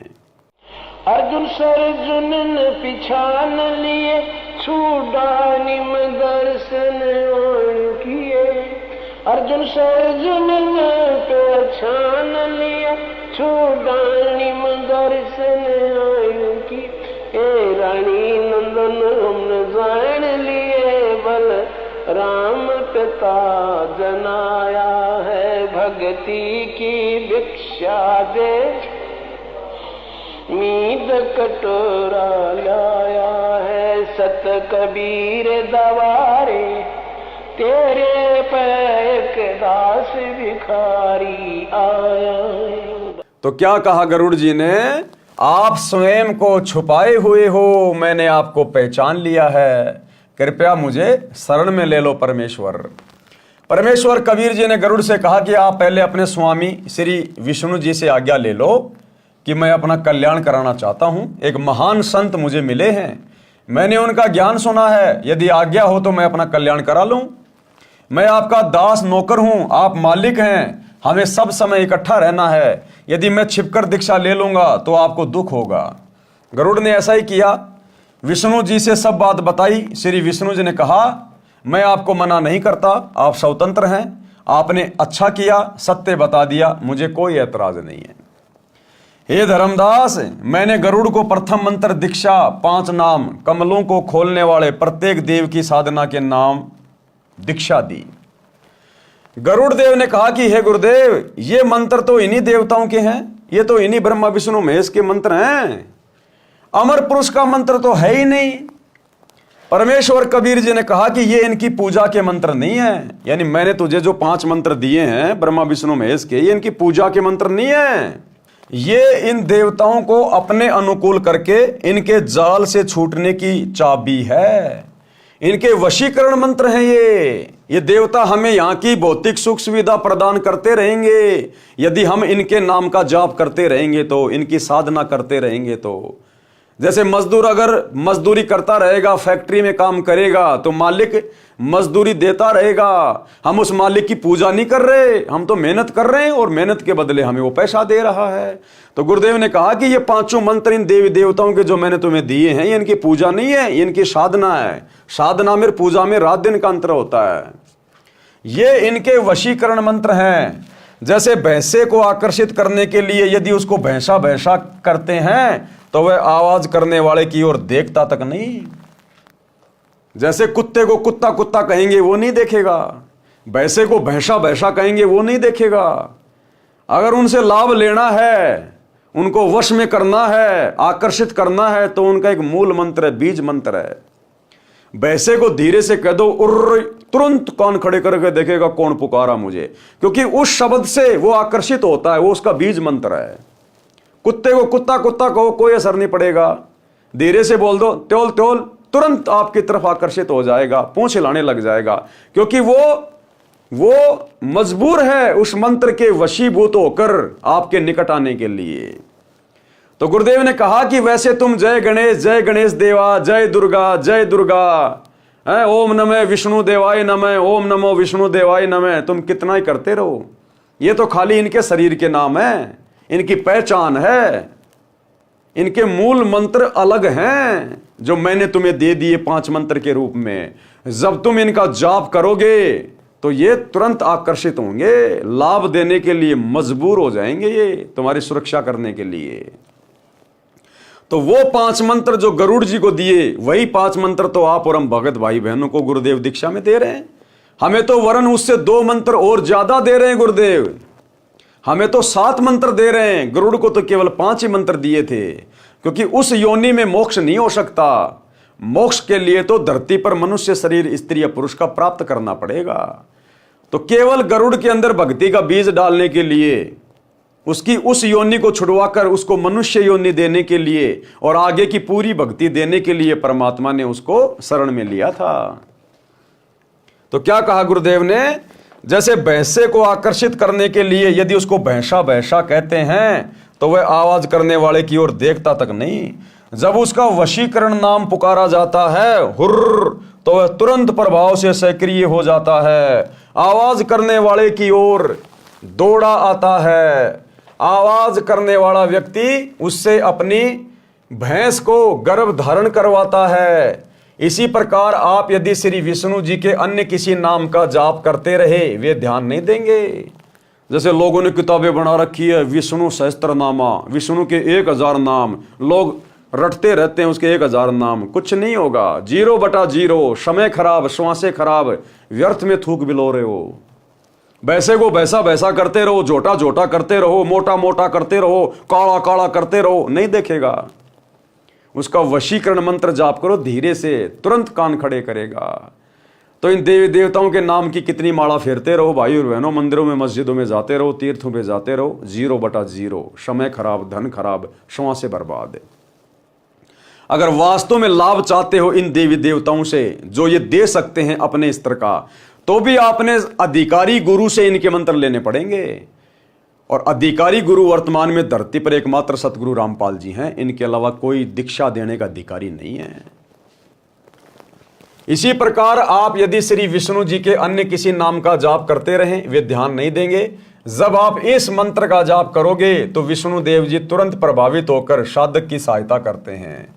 अर्जुन सर्जुन ने पिछान लिए, छुड़ानी में दर्शन किए। अर्जुन सर्जुन ने पहचान लिया, छुड़ानी में दर्शन किए। ए रानी नंदन हमने जान लिए, बल राम पिता जनाया है, भक्ति की भिक्षा दे मीद कटोरा लाया है। सत कबीर दवारे तेरे पैक दास भिखारी आया है। तो क्या कहा गरुड़ जी ने, आप स्वयं को छुपाए हुए हो, मैंने आपको पहचान लिया है, कृपया मुझे शरण में ले लो परमेश्वर। परमेश्वर कबीर जी ने गरुड़ से कहा कि आप पहले अपने स्वामी श्री विष्णु जी से आज्ञा ले लो कि मैं अपना कल्याण कराना चाहता हूं। एक महान संत मुझे मिले हैं, मैंने उनका ज्ञान सुना है, यदि आज्ञा हो तो मैं अपना कल्याण करा लूं। मैं आपका दास नौकर हूं, आप मालिक हैं, हमें सब समय इकट्ठा रहना है। यदि मैं छिपकर दीक्षा ले लूंगा तो आपको दुख होगा। गरुड़ ने ऐसा ही किया, विष्णु जी से सब बात बताई। श्री विष्णु जी ने कहा, मैं आपको मना नहीं करता, आप स्वतंत्र हैं, आपने अच्छा किया, सत्य बता दिया, मुझे कोई ऐतराज नहीं है। हे धर्मदास, मैंने गरुड़ को प्रथम मंत्र दीक्षा 5 नाम कमलों को खोलने वाले प्रत्येक देव की साधना के नाम दीक्षा दी। गरुड़ देव ने कहा कि हे गुरुदेव, ये मंत्र तो इन्हीं देवताओं के हैं, ये तो इन्हीं ब्रह्मा विष्णु महेश के मंत्र हैं, अमर पुरुष का मंत्र तो है ही नहीं। परमेश्वर कबीर जी ने कहा कि ये इनकी पूजा के मंत्र नहीं है, यानी मैंने तुझे जो 5 मंत्र दिए हैं ब्रह्मा विष्णु महेश के, ये इनकी पूजा के मंत्र नहीं है, ये इन देवताओं को अपने अनुकूल करके इनके जाल से छूटने की चाबी है, इनके वशीकरण मंत्र हैं ये देवता हमें यहाँ की भौतिक सुख सुविधा प्रदान करते रहेंगे यदि हम इनके नाम का जाप करते रहेंगे, तो इनकी साधना करते रहेंगे। तो जैसे मजदूर अगर मजदूरी करता रहेगा, फैक्ट्री में काम करेगा, तो मालिक मजदूरी देता रहेगा। हम उस मालिक की पूजा नहीं कर रहे, हम तो मेहनत कर रहे हैं और मेहनत के बदले हमें वो पैसा दे रहा है। तो गुरुदेव ने कहा कि ये 5 मंत्र इन देवी देवताओं के जो मैंने तुम्हें दिए हैं, ये इनकी पूजा नहीं है, ये इनकी साधना है। साधना में पूजा में रात दिन का अंतर होता है। ये इनके वशीकरण मंत्र हैं। जैसे भैंसे को आकर्षित करने के लिए यदि उसको भैंसा भैंसा करते हैं तो वह आवाज करने वाले की ओर देखता तक नहीं। जैसे कुत्ते को कुत्ता कुत्ता कहेंगे वो नहीं देखेगा, भैंसे को भैंसा भैंसा कहेंगे वो नहीं देखेगा। अगर उनसे लाभ लेना है, उनको वश में करना है, आकर्षित करना है, तो उनका एक मूल मंत्र है, बीज मंत्र है। भैंसे को धीरे से कह दो, उर्र, तुरंत कान खड़े करके देखेगा कौन पुकारा मुझे, क्योंकि उस शब्द से वो आकर्षित होता है, वो उसका बीज मंत्र है। कुत्ते को कुत्ता कुत्ता कहो, कोई असर नहीं पड़ेगा। धीरे से बोल दो त्योल त्योल, तुरंत आपकी तरफ आकर्षित हो जाएगा, पूंछ हिलाने लग जाएगा, क्योंकि वो मजबूर है उस मंत्र के वशीभूत होकर आपके निकट आने के लिए। तो गुरुदेव ने कहा कि वैसे तुम जय गणेश देवा, जय दुर्गा, ओम नमः विष्णु देवाय नमः, ओम नमो विष्णु देवाय नमः, तुम कितना ही करते रहो, ये तो खाली इनके शरीर के नाम है, इनकी पहचान है, इनके मूल मंत्र अलग हैं जो मैंने तुम्हें दे दिए 5 मंत्र के रूप में। जब तुम इनका जाप करोगे तो ये तुरंत आकर्षित होंगे, लाभ देने के लिए मजबूर हो जाएंगे, ये तुम्हारी सुरक्षा करने के लिए। तो वो 5 मंत्र जो गरुड़ जी को दिए, वही 5 मंत्र तो आप और हम भगत भाई बहनों को गुरुदेव दीक्षा में दे रहे हैं। हमें तो वरन उससे 2 मंत्र और ज्यादा दे रहे हैं गुरुदेव, हमें तो 7 मंत्र दे रहे हैं। गरुड़ को तो केवल 5 ही मंत्र दिए थे, क्योंकि उस योनि में मोक्ष नहीं हो सकता। मोक्ष के लिए तो धरती पर मनुष्य शरीर स्त्री या पुरुष का प्राप्त करना पड़ेगा। तो केवल गरुड़ के अंदर भक्ति का बीज डालने के लिए, उसकी उस योनि को छुड़वाकर उसको मनुष्य योनि देने के लिए और आगे की पूरी भक्ति देने के लिए परमात्मा ने उसको शरण में लिया था। तो क्या कहा गुरुदेव ने, जैसे भैंसे को आकर्षित करने के लिए यदि उसको भैंसा भैंसा कहते हैं तो वह आवाज करने वाले की ओर देखता तक नहीं। जब उसका वशीकरण नाम पुकारा जाता है हुर्र, तो वह तुरंत प्रभाव से सक्रिय हो जाता है, आवाज करने वाले की ओर दौड़ा आता है। आवाज करने वाला व्यक्ति उससे अपनी भैंस को गर्भ धारण करवाता है। इसी प्रकार आप यदि श्री विष्णु जी के अन्य किसी नाम का जाप करते रहे, वे ध्यान नहीं देंगे। जैसे लोगों ने किताबें बना रखी है, विष्णु सहस्त्रनामा, विष्णु के 1000 नाम, लोग रटते रहते हैं उसके 1000 नाम, कुछ नहीं होगा। 0/0, समय खराब, श्वासें खराब, व्यर्थ में थूक बिलो रहे हो। वैसे को वैसा वैसा करते रहो, झोटा झोटा करते रहो, मोटा मोटा करते रहो, काला काला करते रहो, नहीं देखेगा। उसका वशीकरण मंत्र जाप करो, धीरे से तुरंत कान खड़े करेगा। तो इन देवी देवताओं के नाम की कितनी माला फेरते रहो भाई और बहनों, मंदिरों में मस्जिदों में जाते रहो, तीर्थों में जाते रहो। 0/0, समय खराब, धन खराब, श्वासें बर्बाद। अगर वास्तव में लाभ चाहते हो इन देवी देवताओं से जो ये दे सकते हैं अपने स्तर का, तो भी आपने अधिकारी गुरु से इनके मंत्र लेने पड़ेंगे। और अधिकारी गुरु वर्तमान में धरती पर एकमात्र सतगुरु रामपाल जी हैं, इनके अलावा कोई दीक्षा देने का अधिकारी नहीं है। इसी प्रकार आप यदि श्री विष्णु जी के अन्य किसी नाम का जाप करते रहें, वे ध्यान नहीं देंगे। जब आप इस मंत्र का जाप करोगे तो विष्णु देव जी तुरंत प्रभावित होकर साधक की सहायता करते हैं।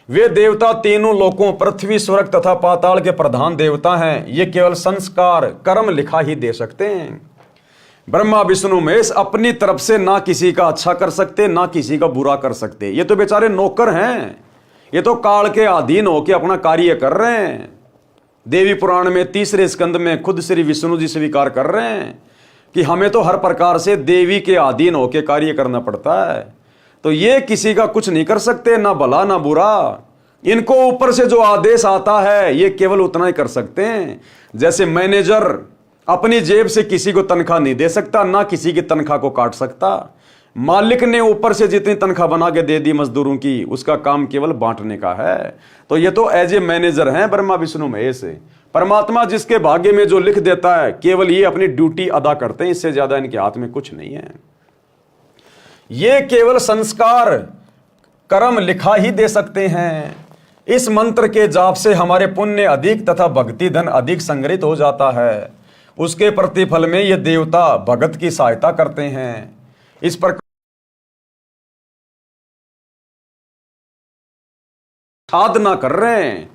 वे देवता तीनों लोकों पृथ्वी, स्वर्ग तथा पाताल के प्रधान देवता हैं। ये केवल संस्कार कर्म लिखा ही दे सकते हैं। ब्रह्मा विष्णु महेश अपनी तरफ से ना किसी का अच्छा कर सकते, ना किसी का बुरा कर सकते। ये तो बेचारे नौकर हैं, ये तो काल के अधीन होकर अपना कार्य कर रहे हैं। देवी पुराण में 3रे स्कंद में खुद श्री विष्णु जी स्वीकार कर रहे हैं कि हमें तो हर प्रकार से देवी के अधीन होकर कार्य करना पड़ता है। तो ये किसी का कुछ नहीं कर सकते, ना भला ना बुरा। इनको ऊपर से जो आदेश आता है ये केवल उतना ही कर सकते हैं। जैसे मैनेजर अपनी जेब से किसी को तनख्वाह नहीं दे सकता, ना किसी की तनख्वाह को काट सकता। मालिक ने ऊपर से जितनी तनख्वाह बना के दे दी मजदूरों की, उसका काम केवल बांटने का है। तो ये तो एज ए मैनेजर हैं ब्रह्मा विष्णु महेश। परमात्मा जिसके भाग्य में जो लिख देता है, केवल ये अपनी ड्यूटी अदा करते हैं, इससे ज्यादा इनके हाथ में कुछ नहीं है। ये केवल संस्कार कर्म लिखा ही दे सकते हैं। इस मंत्र के जाप से हमारे पुण्य अधिक तथा भक्ति धन अधिक संग्रहित हो जाता है। उसके प्रतिफल में ये देवता भगत की सहायता करते हैं। इस प्रकार साधना कर रहे हैं,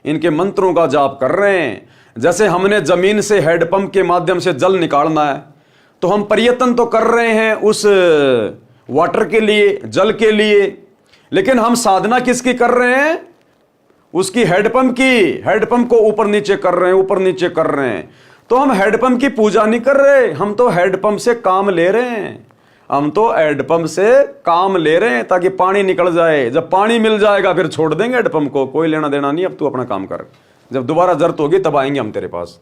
इनके मंत्रों का जाप कर रहे हैं। जैसे हमने जमीन से हैंडपंप के माध्यम से जल निकालना है, तो हम प्रयत्न तो कर रहे हैं उस वाटर के लिए, जल के लिए, लेकिन हम साधना किसकी कर रहे हैं? उसकी हैंडपंप की। हैंडपंप को ऊपर नीचे कर रहे हैं, ऊपर नीचे कर रहे हैं। तो हम हैंडपंप की पूजा नहीं कर रहे, हम तो हैंडपंप से काम ले रहे हैं। हम तो हैंडपंप से काम ले रहे हैं ताकि पानी निकल जाए। जब पानी मिल जाएगा फिर छोड़ देंगे हैंडपंप को, कोई लेना देना नहीं, अब तू अपना काम कर। जब दोबारा जरूरत होगी तब आएंगे हम तेरे पास।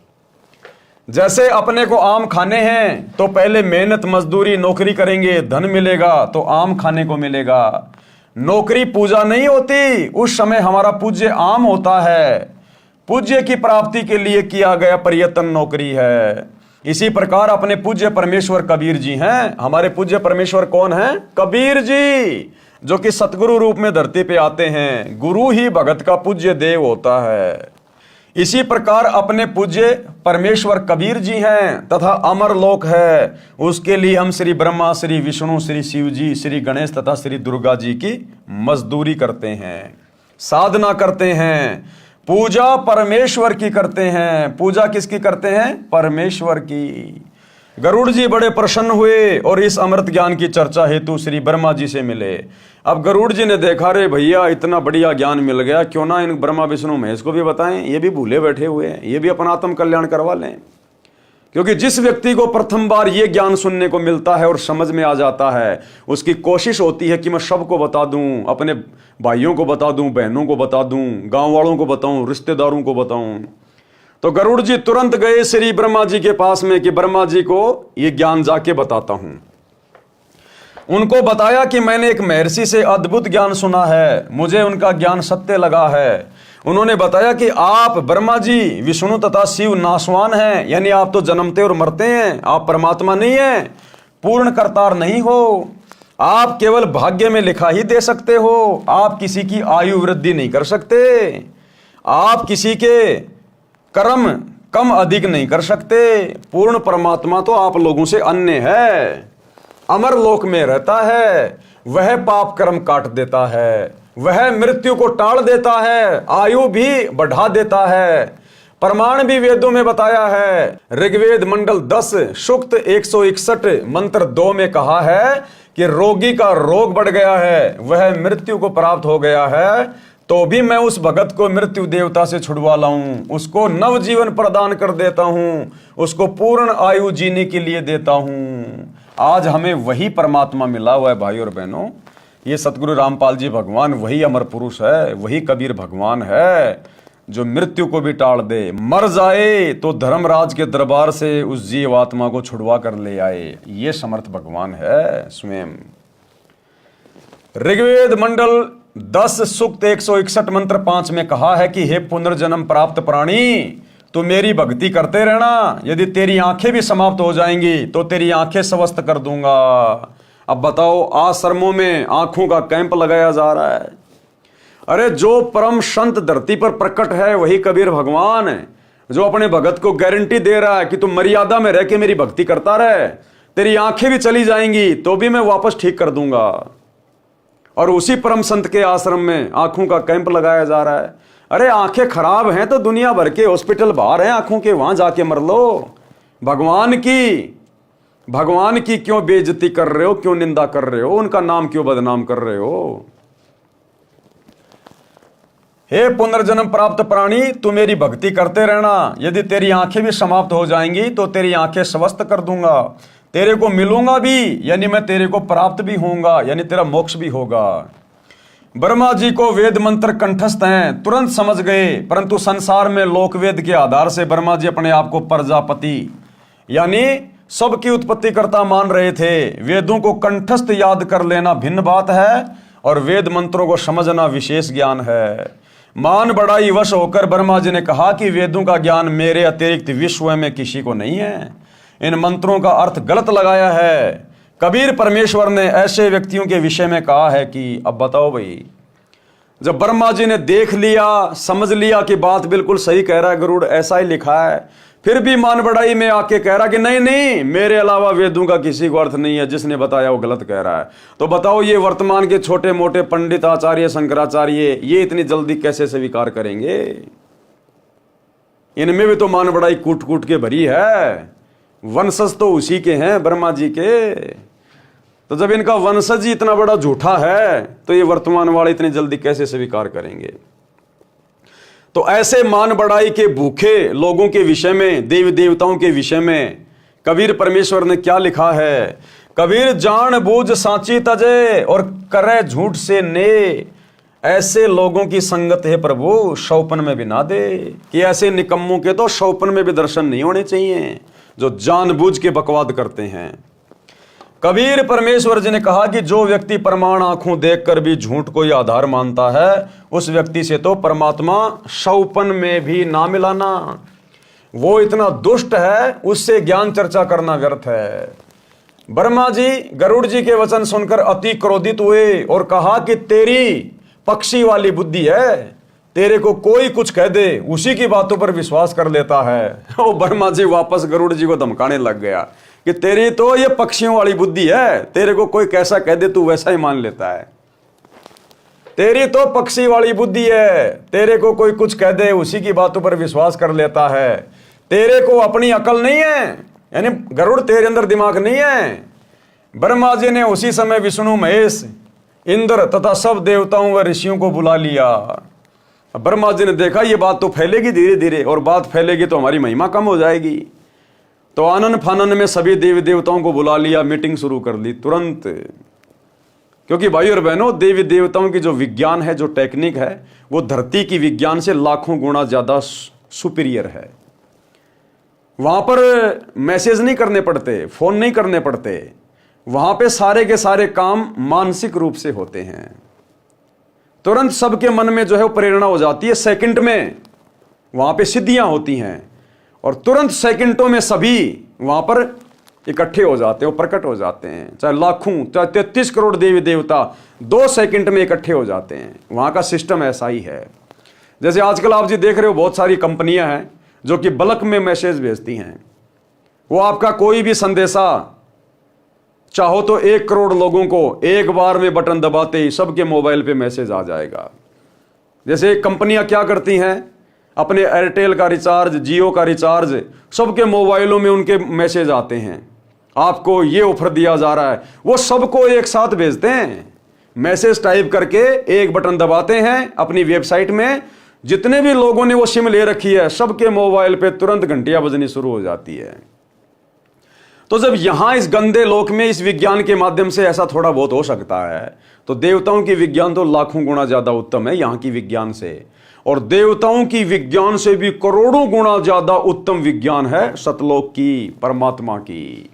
जैसे अपने को आम खाने हैं तो पहले मेहनत मजदूरी नौकरी करेंगे, धन मिलेगा तो आम खाने को मिलेगा। नौकरी पूजा नहीं होती, उस समय हमारा पूज्य आम होता है। पूज्य की प्राप्ति के लिए किया गया प्रयत्न नौकरी है। इसी प्रकार अपने पूज्य परमेश्वर कबीर जी हैं। हमारे पूज्य परमेश्वर कौन हैं? कबीर जी, जो कि सतगुरु रूप में धरती पे आते हैं। गुरु ही भगत का पूज्य देव होता है। इसी प्रकार अपने पूज्य परमेश्वर कबीर जी हैं तथा अमर लोक है, उसके लिए हम श्री ब्रह्मा, श्री विष्णु, श्री शिव जी, श्री गणेश तथा श्री दुर्गा जी की मजदूरी करते हैं, साधना करते हैं, पूजा परमेश्वर की करते हैं। पूजा किसकी करते हैं? परमेश्वर की। गरुड़ जी बड़े प्रसन्न हुए और इस अमृत ज्ञान की चर्चा हेतु श्री ब्रह्मा जी से मिले। अब गरुड़ जी ने देखा, रे भैया इतना बढ़िया ज्ञान मिल गया, क्यों ना इन ब्रह्मा विष्णु महेश को भी बताएं, ये भी भूले बैठे हुए हैं, ये भी अपना आत्म कल्याण करवा लें। क्योंकि जिस व्यक्ति को प्रथम बार ये ज्ञान सुनने को मिलता है और समझ में आ जाता है, उसकी कोशिश होती है कि मैं सबको बता दूं, अपने भाइयों को बता दूं, बहनों को बता दूं, गांव वालों को बताऊं, रिश्तेदारों को बताऊं। तो गरुड़ जी तुरंत गए श्री ब्रह्मा जी के पास में कि ब्रह्मा जी को ये ज्ञान जाके बताता हूं। उनको बताया कि मैंने एक महर्षि से अद्भुत ज्ञान सुना है, मुझे उनका ज्ञान सत्य लगा है। उन्होंने बताया कि आप ब्रह्मा जी, विष्णु तथा शिव नाशवान हैं, यानी आप तो जन्मते और मरते हैं, आप परमात्मा नहीं हैं, पूर्ण करतार नहीं हो, आप केवल भाग्य में लिखा ही दे सकते हो, आप किसी की आयु वृद्धि नहीं कर सकते, आप किसी के कर्म कम अधिक नहीं कर सकते। पूर्ण परमात्मा तो आप लोगों से अन्य है, अमर लोक में रहता है, वह पाप कर्म काट देता है, वह मृत्यु को टाल देता है, आयु भी बढ़ा देता है। प्रमाण भी वेदों में बताया है। ऋग्वेद मंडल 10 सूक्त 161 मंत्र 2 में कहा है कि रोगी का रोग बढ़ गया है, वह मृत्यु को प्राप्त हो गया है, तो भी मैं उस भगत को मृत्यु देवता से छुड़वा लाऊं, उसको नव जीवन प्रदान कर देता हूं, उसको पूर्ण आयु जीने के लिए देता हूं। आज हमें वही परमात्मा मिला हुआ है भाई और बहनों। ये सतगुरु रामपाल जी भगवान वही अमर पुरुष है, वही कबीर भगवान है जो मृत्यु को भी टाल दे, मर जाए तो धर्मराज के दरबार से उस जीव आत्मा को छुड़वा कर ले आए। ये समर्थ भगवान है स्वयं। ऋग्वेद मंडल 10 सूक्त 161 मंत्र 5 में कहा है कि हे पुनर्जन्म प्राप्त प्राणी, तू मेरी भक्ति करते रहना, यदि तेरी आंखें भी समाप्त हो जाएंगी तो तेरी आंखें स्वस्थ कर दूंगा। अब बताओ, आश्रमों में आंखों का कैंप लगाया जा रहा है। अरे जो परम संत धरती पर प्रकट है वही कबीर भगवान है, जो अपने भगत को गारंटी दे रहा है कि तू मर्यादा में रह के मेरी भक्ति करता रहे, तेरी आंखें भी चली जाएंगी तो भी मैं वापस ठीक कर दूंगा। और उसी परम संत के आश्रम में आंखों का कैंप लगाया जा रहा है। अरे आंखें खराब हैं तो दुनिया भर के हॉस्पिटल बाहर हैं आंखों के, वहां जाके मर लो। भगवान की क्यों बेइज्जती कर रहे हो, क्यों निंदा कर रहे हो, उनका नाम क्यों बदनाम कर रहे हो? हे पुनर्जन्म प्राप्त प्राणी, तू मेरी भक्ति करते रहना, यदि तेरी आंखें भी समाप्त हो जाएंगी तो तेरी आंखें स्वस्थ कर दूंगा, तेरे को मिलूंगा भी, यानी मैं तेरे को प्राप्त भी होऊंगा, यानी तेरा मोक्ष भी होगा। ब्रह्मा जी को वेद मंत्र कंठस्थ हैं, तुरंत समझ गए, परंतु संसार में लोकवेद के आधार से ब्रह्मा जी अपने आप को प्रजापति यानी सबकी उत्पत्ति करता मान रहे थे। वेदों को कंठस्थ याद कर लेना भिन्न बात है और वेद मंत्रों को समझना विशेष ज्ञान है। मान बढ़ाई वश होकर ब्रह्मा जी ने कहा कि वेदों का ज्ञान मेरे अतिरिक्त विश्व में किसी को नहीं है, इन मंत्रों का अर्थ गलत लगाया है। कबीर परमेश्वर ने ऐसे व्यक्तियों के विषय में कहा है कि अब बताओ भाई, जब ब्रह्मा जी ने देख लिया, समझ लिया कि बात बिल्कुल सही कह रहा है गरुड़, ऐसा ही लिखा है, फिर भी मान बढ़ाई में आके कह रहा कि नहीं नहीं, मेरे अलावा वेदों का किसी को अर्थ नहीं है, जिसने बताया वो गलत कह रहा है। तो बताओ ये वर्तमान के छोटे मोटे पंडित आचार्य शंकराचार्य ये इतनी जल्दी कैसे स्वीकार करेंगे? इनमें भी तो मान बढ़ाई कूट कूट के भरी है, वंशज तो उसी के हैं ब्रह्मा जी के। तो जब इनका वंशज ही इतना बड़ा झूठा है तो ये वर्तमान वाले इतनी जल्दी कैसे स्वीकार करेंगे? तो ऐसे मान बढ़ाई के भूखे लोगों के विषय में, देवी देवताओं के विषय में कबीर परमेश्वर ने क्या लिखा है? कबीर जान बूझ सांची तजे और करे झूठ से ने, ऐसे लोगों की संगत है प्रभु शौपन में भी ना दे। कि ऐसे निकम्मों के तो शौपन में भी दर्शन नहीं होने चाहिए जो जानबूझ के बकवाद करते हैं। कबीर परमेश्वर जी ने कहा कि जो व्यक्ति प्रमाण आंखों देखकर भी झूठ को ही आधार मानता है, उस व्यक्ति से तो परमात्मा शौपन में भी ना मिलाना। वो इतना दुष्ट है, उससे ज्ञान चर्चा करना व्यर्थ है। ब्रह्मा जी गरुड़ जी के वचन सुनकर अति क्रोधित हुए और कहा कि तेरी पक्षी वाली बुद्धि है, तेरे को कोई कुछ कह दे उसी की बातों पर विश्वास कर लेता है। वो ब्रह्मा जी वापस गरुड़ जी को धमकाने लग गया कि तेरी तो ये पक्षियों वाली बुद्धि है, तेरे को कोई कैसा कह दे तू वैसा ही मान लेता है। तेरी तो पक्षी वाली बुद्धि है, तेरे को कोई कुछ कह दे उसी की बातों पर विश्वास कर लेता है। तेरे को अपनी अकल नहीं है, यानी गरुड़ तेरे अंदर दिमाग नहीं है। ब्रह्मा जी ने उसी समय विष्णु, महेश, इंद्र तथा सब देवताओं व ऋषियों को बुला लिया। ब्रह्मा जी ने देखा ये बात तो फैलेगी धीरे धीरे, और बात फैलेगी तो हमारी महिमा कम हो जाएगी। तो आनन फानन में सभी देवी देवताओं को बुला लिया, मीटिंग शुरू कर ली तुरंत। क्योंकि भाई और बहनों, देवी देवताओं की जो विज्ञान है, जो टेक्निक है, वो धरती की विज्ञान से लाखों गुना ज्यादा सुपीरियर है। वहां पर मैसेज नहीं करने पड़ते, फोन नहीं करने पड़ते, वहां पे सारे के सारे काम मानसिक रूप से होते हैं। तुरंत सबके मन में जो है वो प्रेरणा हो जाती है, सेकंड में वहां पे सिद्धियां होती हैं, और तुरंत सेकंडों में सभी वहां पर इकट्ठे हो जाते हैं, वो प्रकट हो जाते हैं। चाहे लाखों, चाहे 33 करोड़ देवी देवता 2 सेकंड में इकट्ठे हो जाते हैं। वहां का सिस्टम ऐसा ही है। जैसे आजकल आप जी देख रहे हो, बहुत सारी कंपनियां हैं जो कि बल्क में मैसेज भेजती हैं। वो आपका कोई भी संदेशा चाहो तो 1 करोड़ लोगों को एक बार में बटन दबाते ही सबके मोबाइल पे मैसेज आ जाएगा। जैसे कंपनियां क्या करती हैं, अपने एयरटेल का रिचार्ज, जियो का रिचार्ज, सबके मोबाइलों में उनके मैसेज आते हैं, आपको ये ऑफर दिया जा रहा है। वो सबको एक साथ भेजते हैं, मैसेज टाइप करके एक बटन दबाते हैं अपनी वेबसाइट में। जितने भी लोगों ने वो सिम ले रखी है, सबके मोबाइल पे तुरंत घंटियां बजनी शुरू हो जाती है। तो जब यहां इस गंदे लोक में इस विज्ञान के माध्यम से ऐसा थोड़ा बहुत हो सकता है, तो देवताओं की विज्ञान तो लाखों गुना ज्यादा उत्तम है यहां की विज्ञान से। और देवताओं की विज्ञान से भी करोड़ों गुना ज्यादा उत्तम विज्ञान है सतलोक की, परमात्मा की।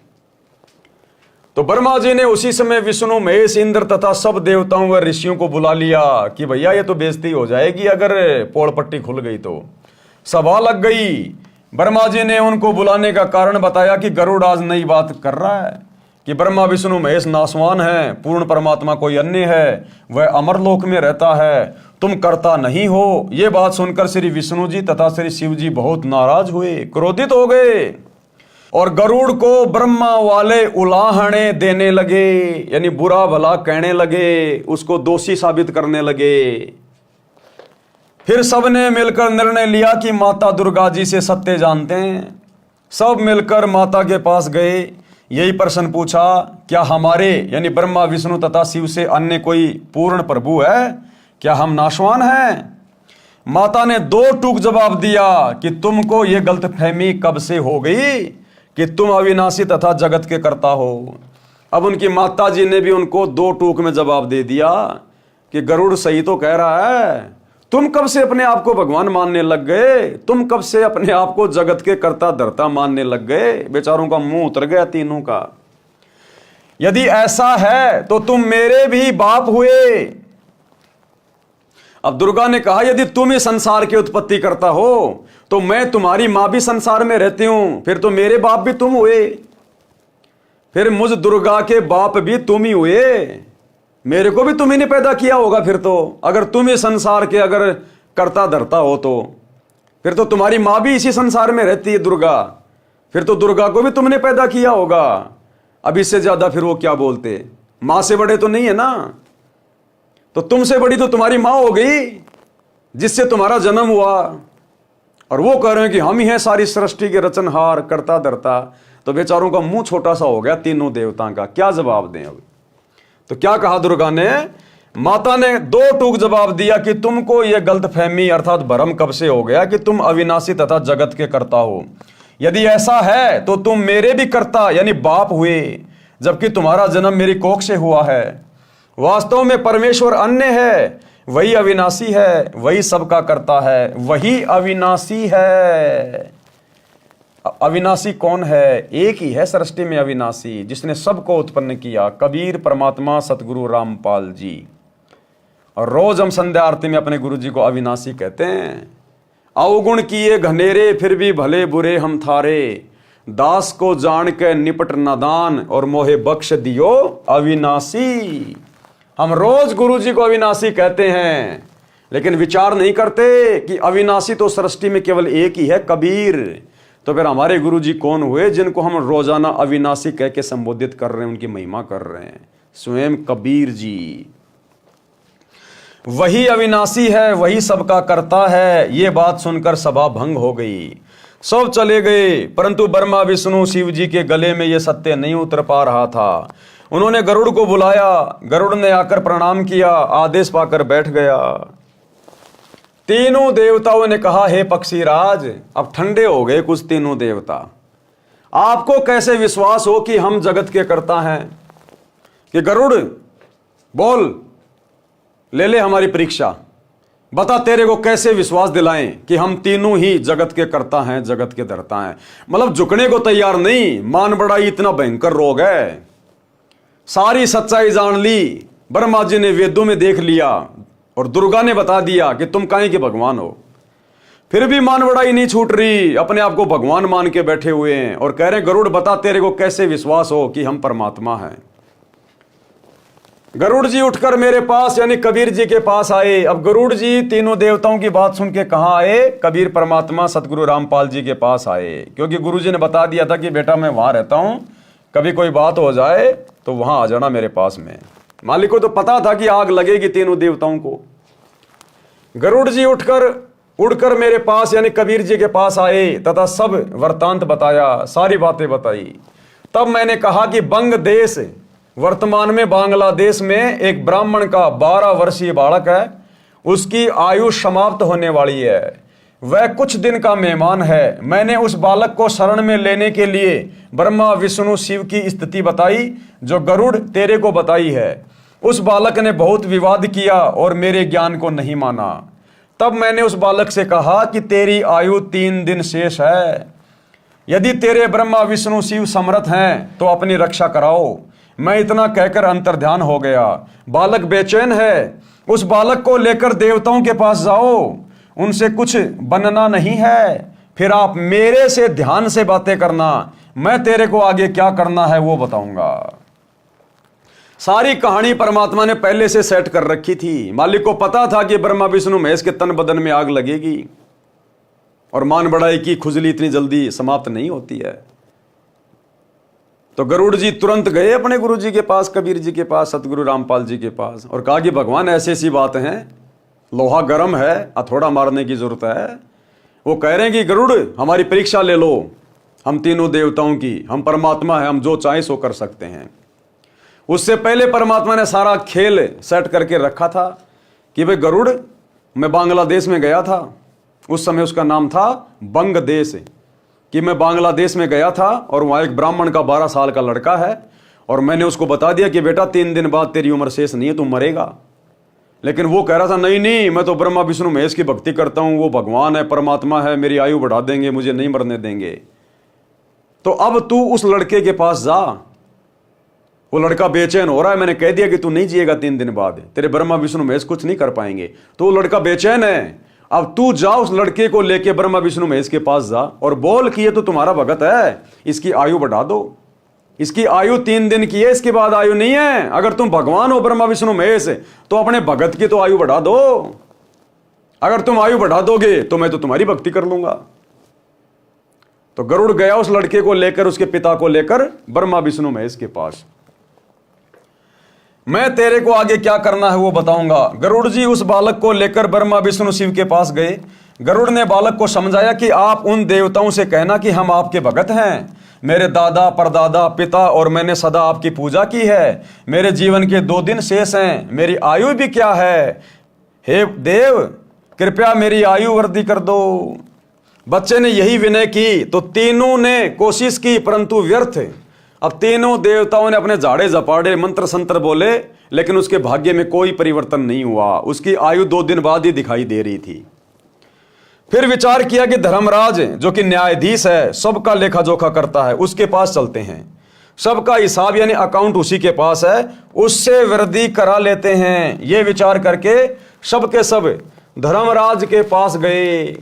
तो ब्रह्मा जी ने उसी समय विष्णु, महेश, इंद्र तथा सब देवताओं व ऋषियों को बुला लिया कि भैया ये तो बेइज्जती हो जाएगी अगर पोल पट्टी खुल गई तो। सभा लग गई। ब्रह्मा जी ने उनको बुलाने का कारण बताया कि गरुड़ आज नई बात कर रहा है कि ब्रह्मा, विष्णु, महेश नासवान है, पूर्ण परमात्मा कोई अन्य है, वह अमरलोक में रहता है, तुम करता नहीं हो। ये बात सुनकर श्री विष्णु जी तथा श्री शिव जी बहुत नाराज हुए, क्रोधित हो गए, और गरुड़ को ब्रह्मा वाले उलाहने देने लगे, यानी बुरा भला कहने लगे, उसको दोषी साबित करने लगे। फिर सबने मिलकर निर्णय लिया कि माता दुर्गा जी से सत्य जानते हैं। सब मिलकर माता के पास गए, यही प्रश्न पूछा, क्या हमारे यानी ब्रह्मा, विष्णु तथा शिव से अन्य कोई पूर्ण प्रभु है? क्या हम नाशवान हैं? माता ने 2 टूक जवाब दिया कि तुमको यह गलतफहमी कब से हो गई कि तुम अविनाशी तथा जगत के कर्ता हो। अब उनकी माता जी ने भी उनको 2 टूक में जवाब दे दिया कि गरुड़ सही तो कह रहा है, तुम कब से अपने आप को भगवान मानने लग गए? तुम कब से अपने आप को जगत के कर्ता धर्ता मानने लग गए? बेचारों का मुंह उतर गया तीनों का। यदि ऐसा है तो तुम मेरे भी बाप हुए। अब दुर्गा ने कहा, यदि तुम ही संसार की उत्पत्ति करता हो तो मैं तुम्हारी मां भी संसार में रहती हूं, फिर तो मेरे बाप भी तुम हुए, फिर मुझ दुर्गा के बाप भी तुम ही हुए, मेरे को भी तुम ही ने पैदा किया होगा। फिर तो अगर तुम ही संसार के अगर कर्ता धरता हो तो फिर तो तुम्हारी मां भी इसी संसार में रहती है दुर्गा, फिर तो दुर्गा को भी तुमने पैदा किया होगा। अब इससे ज्यादा फिर वो क्या बोलते? मां से बड़े तो नहीं है ना, तो तुमसे बड़ी तो तुम्हारी मां हो गई जिससे तुम्हारा जन्म हुआ, और वो कह रहे हैं कि हम ही हैं सारी सृष्टि के रचनहार, कर्ता धर्ता। तो बेचारों का मुंह छोटा सा हो गया तीनों देवताओं का, क्या जवाब दें अब? तो क्या कहा दुर्गा ने? माता ने 2 टूक जवाब दिया कि तुमको यह गलतफहमी अर्थात भ्रम कब से हो गया कि तुम अविनाशी तथा जगत के कर्ता हो। यदि ऐसा है तो तुम मेरे भी कर्ता यानी बाप हुए, जबकि तुम्हारा जन्म मेरी कोख से हुआ है। वास्तव में परमेश्वर अन्य है, वही अविनाशी है, वही सबका करता है, वही अविनाशी है। अविनाशी कौन है? एक ही है सृष्टि में अविनाशी, जिसने सबको उत्पन्न किया, कबीर परमात्मा सतगुरु रामपाल जी। और रोज हम संध्या आरती में अपने गुरु जी को अविनाशी कहते हैं। अवगुण किए घनेरे फिर भी भले बुरे हम थारे, दास को जान के निपट नादान और मोहे बख्श दियो अविनाशी। हम रोज गुरु जी को अविनाशी कहते हैं, लेकिन विचार नहीं करते कि अविनाशी तो सृष्टि में केवल एक ही है, कबीर। तो फिर हमारे गुरु जी कौन हुए जिनको हम रोजाना अविनाशी कह के संबोधित कर रहे हैं, उनकी महिमा कर रहे हैं? स्वयं कबीर जी। वही अविनाशी है, वही सबका करता है। ये बात सुनकर सभा भंग हो गई, सब चले गए, परंतु ब्रह्मा विष्णु शिव जी के गले में यह सत्य नहीं उतर पा रहा था। उन्होंने गरुड़ को बुलाया, गरुड़ ने आकर प्रणाम किया, आदेश पाकर बैठ गया। तीनों देवताओं ने कहा, हे पक्षीराज, अब ठंडे हो गए कुछ तीनों देवता, आपको कैसे विश्वास हो कि हम जगत के कर्ता हैं? कि गरुड़ बोल, ले ले हमारी परीक्षा, बता तेरे को कैसे विश्वास दिलाएं कि हम तीनों ही जगत के कर्ता हैं, जगत के धर्ता हैं। मतलब झुकने को तैयार नहीं। मान बड़ाई इतना भयंकर रोग है। सारी सच्चाई जान ली, ब्रह्मा जी ने वेदों में देख लिया और दुर्गा ने बता दिया कि तुम काहे के भगवान हो, फिर भी मान बड़ाई नहीं छूट रही। अपने आप को भगवान मान के बैठे हुए हैं और कह रहे हैं, गरुड़ बता तेरे को कैसे विश्वास हो कि हम परमात्मा हैं। गरुड़ जी उठकर मेरे पास यानी कबीर जी के पास आए। अब गरुड़ जी तीनों देवताओं की बात सुन के कहां आए? कबीर परमात्मा सतगुरु रामपाल जी के पास आए, क्योंकि गुरु जी ने बता दिया था कि बेटा मैं वहां रहता हूं, कभी कोई बात हो जाए तो वहां आ जाना मेरे पास में। मालिक को तो पता था कि आग लगेगी तीनों देवताओं को। गरुड़ जी उड़कर मेरे पास यानी कबीर जी के पास आए तथा सब वृत्तांत बताया, सारी बातें बताई। तब मैंने कहा कि बंग देश, वर्तमान में बांग्लादेश में एक ब्राह्मण का 12 वर्षीय बालक है, उसकी आयु समाप्त होने वाली है, वह कुछ दिन का मेहमान है। मैंने उस बालक को शरण में लेने के लिए ब्रह्मा विष्णु शिव की स्थिति बताई जो गरुड़ तेरे को बताई है। उस बालक ने बहुत विवाद किया और मेरे ज्ञान को नहीं माना। तब मैंने उस बालक से कहा कि तेरी आयु 3 दिन शेष है, यदि तेरे ब्रह्मा विष्णु शिव समर्थ हैं तो अपनी रक्षा कराओ। मैं इतना कहकर अंतर्ध्यान हो गया। बालक बेचैन है, उस बालक को लेकर देवताओं के पास जाओ, उनसे कुछ बनना नहीं है, फिर आप मेरे से ध्यान से बातें करना, मैं तेरे को आगे क्या करना है वो बताऊंगा। सारी कहानी परमात्मा ने पहले से सेट कर रखी थी। मालिक को पता था कि ब्रह्मा विष्णु महेश के तन बदन में आग लगेगी और मान बढ़ाई की खुजली इतनी जल्दी समाप्त नहीं होती है। तो गरुड़ जी तुरंत गए अपने गुरु जी के पास, कबीर जी के पास, सतगुरु रामपाल जी के पास, और कहा कि भगवान ऐसी ऐसी बात है, लोहा गर्म है, हथौड़ा मारने की जरूरत है। वो कह रहे हैं कि गरुड़ हमारी परीक्षा ले लो, हम तीनों देवताओं की, हम परमात्मा है, हम जो चाहे सो कर सकते हैं। उससे पहले परमात्मा ने सारा खेल सेट करके रखा था कि भाई गरुड़, मैं बांग्लादेश में गया था, उस समय उसका नाम था बंग देश, कि मैं बांग्लादेश में गया था और वहाँ एक ब्राह्मण का 12 साल का लड़का है, और मैंने उसको बता दिया कि बेटा 3 दिन बाद तेरी उम्र शेष नहीं है, तू मरेगा। लेकिन वो कह रहा था नहीं नहीं, मैं तो ब्रह्मा विष्णु महेश की भक्ति करता हूँ, वो भगवान है, परमात्मा है, मेरी आयु बढ़ा देंगे, मुझे नहीं मरने देंगे। तो अब तू उस लड़के के पास जा, वो लड़का बेचैन हो रहा है, मैंने कह दिया कि तू नहीं जिएगा 3 दिन बाद, तेरे ब्रह्मा विष्णु महेश कुछ नहीं कर पाएंगे। तो वो लड़का बेचैन है, अब तू जा उस लड़के को लेके ब्रह्मा विष्णु महेश के पास जा और बोल कि ये तो तुम्हारा भगत है, इसकी आयु बढ़ा दो, इसकी आयु 3 दिन की है, इसके बाद आयु नहीं है। अगर तुम भगवान हो ब्रह्मा विष्णु महेश तो अपने भगत की तो आयु बढ़ा दो, अगर तुम आयु बढ़ा दोगे तो मैं तो तुम्हारी भक्ति कर लूंगा। तो गरुड़ गया उस लड़के को लेकर, उसके पिता को लेकर ब्रह्मा विष्णु महेश के पास। मैं तेरे को आगे क्या करना है वो बताऊंगा। गरुड़ जी उस बालक को लेकर ब्रह्मा विष्णु शिव के पास गए। गरुड़ ने बालक को समझाया कि आप उन देवताओं से कहना कि हम आपके भगत हैं, मेरे दादा परदादा पिता और मैंने सदा आपकी पूजा की है, मेरे जीवन के 2 दिन शेष हैं, मेरी आयु भी क्या है, हे देव कृपया मेरी आयु वृद्धि कर दो। बच्चे ने यही विनय की तो तीनों ने कोशिश की परंतु व्यर्थ। अब तीनों देवताओं ने अपने झाड़े झपाड़े मंत्र संत्र बोले, लेकिन उसके भाग्य में कोई परिवर्तन नहीं हुआ, उसकी आयु 2 दिन बाद ही दिखाई दे रही थी। फिर विचार किया कि धर्मराज जो कि न्यायाधीश है, सबका लेखा जोखा करता है, उसके पास चलते हैं, सबका हिसाब यानी अकाउंट उसी के पास है, उससे वृद्धि करा लेते हैं। ये विचार करके सब के सब धर्मराज के पास गए।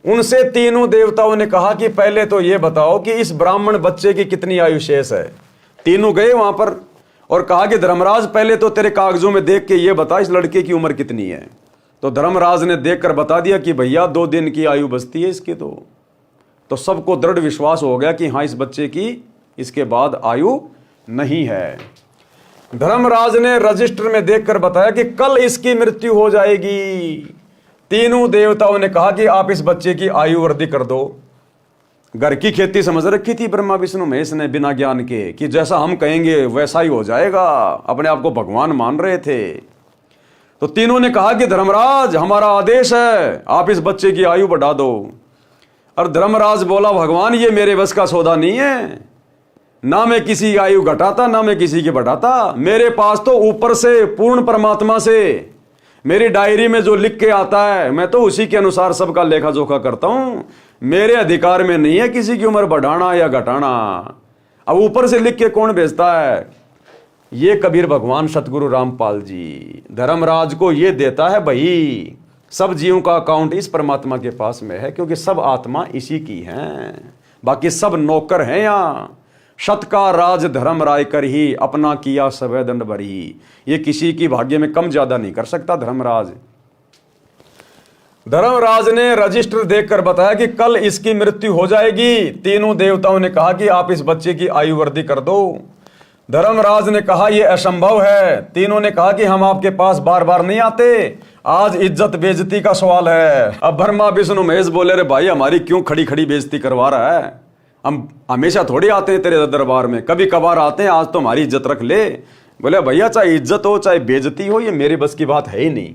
उनसे तीनों देवताओं ने कहा कि पहले तो ये बताओ कि इस ब्राह्मण बच्चे की कितनी आयु शेष है। तीनों गए वहां पर और कहा कि धर्मराज पहले तो तेरे कागजों में देख के ये बता इस लड़के की उम्र कितनी है। तो धर्मराज ने देखकर बता दिया कि भैया 2 दिन की आयु बचती है इसकी। तो सबको दृढ़ विश्वास हो गया कि हाँ, इस बच्चे की इसके बाद आयु नहीं है। धर्मराज ने रजिस्टर में देखकर बताया कि कल इसकी मृत्यु हो जाएगी। तीनों देवताओं ने कहा कि आप इस बच्चे की आयु वृद्धि कर दो। घर की खेती समझ रखी थी ब्रह्मा विष्णु महेश ने बिना ज्ञान के कि जैसा हम कहेंगे वैसा ही हो जाएगा। अपने आप को भगवान मान रहे थे। तो तीनों ने कहा कि धर्मराज, हमारा आदेश है, आप इस बच्चे की आयु बढ़ा दो। और धर्मराज बोला, भगवान ये मेरे बस का सौदा नहीं है, ना मैं किसी की आयु घटाता ना मैं किसी की बढ़ाता। मेरे पास तो ऊपर से पूर्ण परमात्मा से मेरी डायरी में जो लिख के आता है मैं तो उसी के अनुसार सबका लेखा जोखा करता हूं। मेरे अधिकार में नहीं है किसी की उम्र बढ़ाना या घटाना। अब ऊपर से लिख के कौन भेजता है? ये कबीर भगवान सतगुरु रामपाल जी धर्मराज को ये देता है। भाई सब जीवों का अकाउंट इस परमात्मा के पास में है, क्योंकि सब आत्मा इसी की हैं, बाकी सब नौकर हैं। यहाँ सत का राज धर्म राय कर ही अपना किया सवै दंड भरी। ये किसी की भाग्य में कम ज्यादा नहीं कर सकता धर्मराज। धर्मराज ने रजिस्टर देखकर बताया कि कल इसकी मृत्यु हो जाएगी। तीनों देवताओं ने कहा कि आप इस बच्चे की आयु वृद्धि कर दो। धर्मराज ने कहा यह असंभव है। तीनों ने कहा कि हम आपके पास बार बार नहीं आते, आज इज्जत बेइज्जती का सवाल है। अब ब्रह्मा विष्णु महेश बोले, रे भाई हमारी क्यों खड़ी खड़ी बेइज्जती करवा रहा है? हम हमेशा थोड़ी आते हैं तेरे दरबार में, कभी कभार आते हैं, आज तो हमारी इज्जत रख ले। बोले भैया चाहे इज्जत हो चाहे बेइज्जती हो, ये मेरे बस की बात है ही नहीं।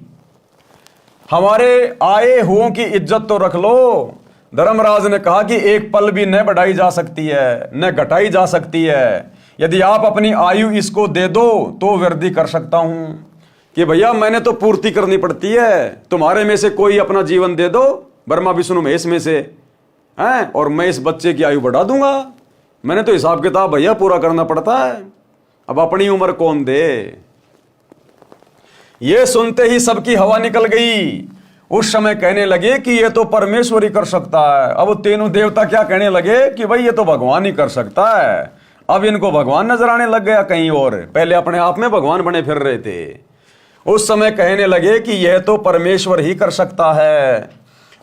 हमारे आए हुओं की इज्जत तो रख लो। धर्मराज ने कहा कि एक पल भी न बढ़ाई जा सकती है न घटाई जा सकती है। यदि आप अपनी आयु इसको दे दो तो वृद्धि कर सकता हूं। कि भैया मैंने तो पूर्ति करनी पड़ती है, तुम्हारे में से कोई अपना जीवन दे दो, ब्रह्मा विष्णु महेश में से हैं, और मैं इस बच्चे की आयु बढ़ा दूंगा। मैंने तो हिसाब किताब भैया पूरा करना पड़ता है। अब अपनी उम्र कौन दे? ये सुनते ही सबकी हवा निकल गई। उस समय कहने लगे कि ये तो परमेश्वर ही कर सकता है। अब तीनों देवता क्या कहने लगे कि भाई ये तो भगवान ही कर सकता है। अब इनको भगवान नजर आने लग गया कहीं और, पहले अपने आप में भगवान बने फिर रहे थे। उस समय कहने लगे कि यह तो परमेश्वर ही कर सकता है।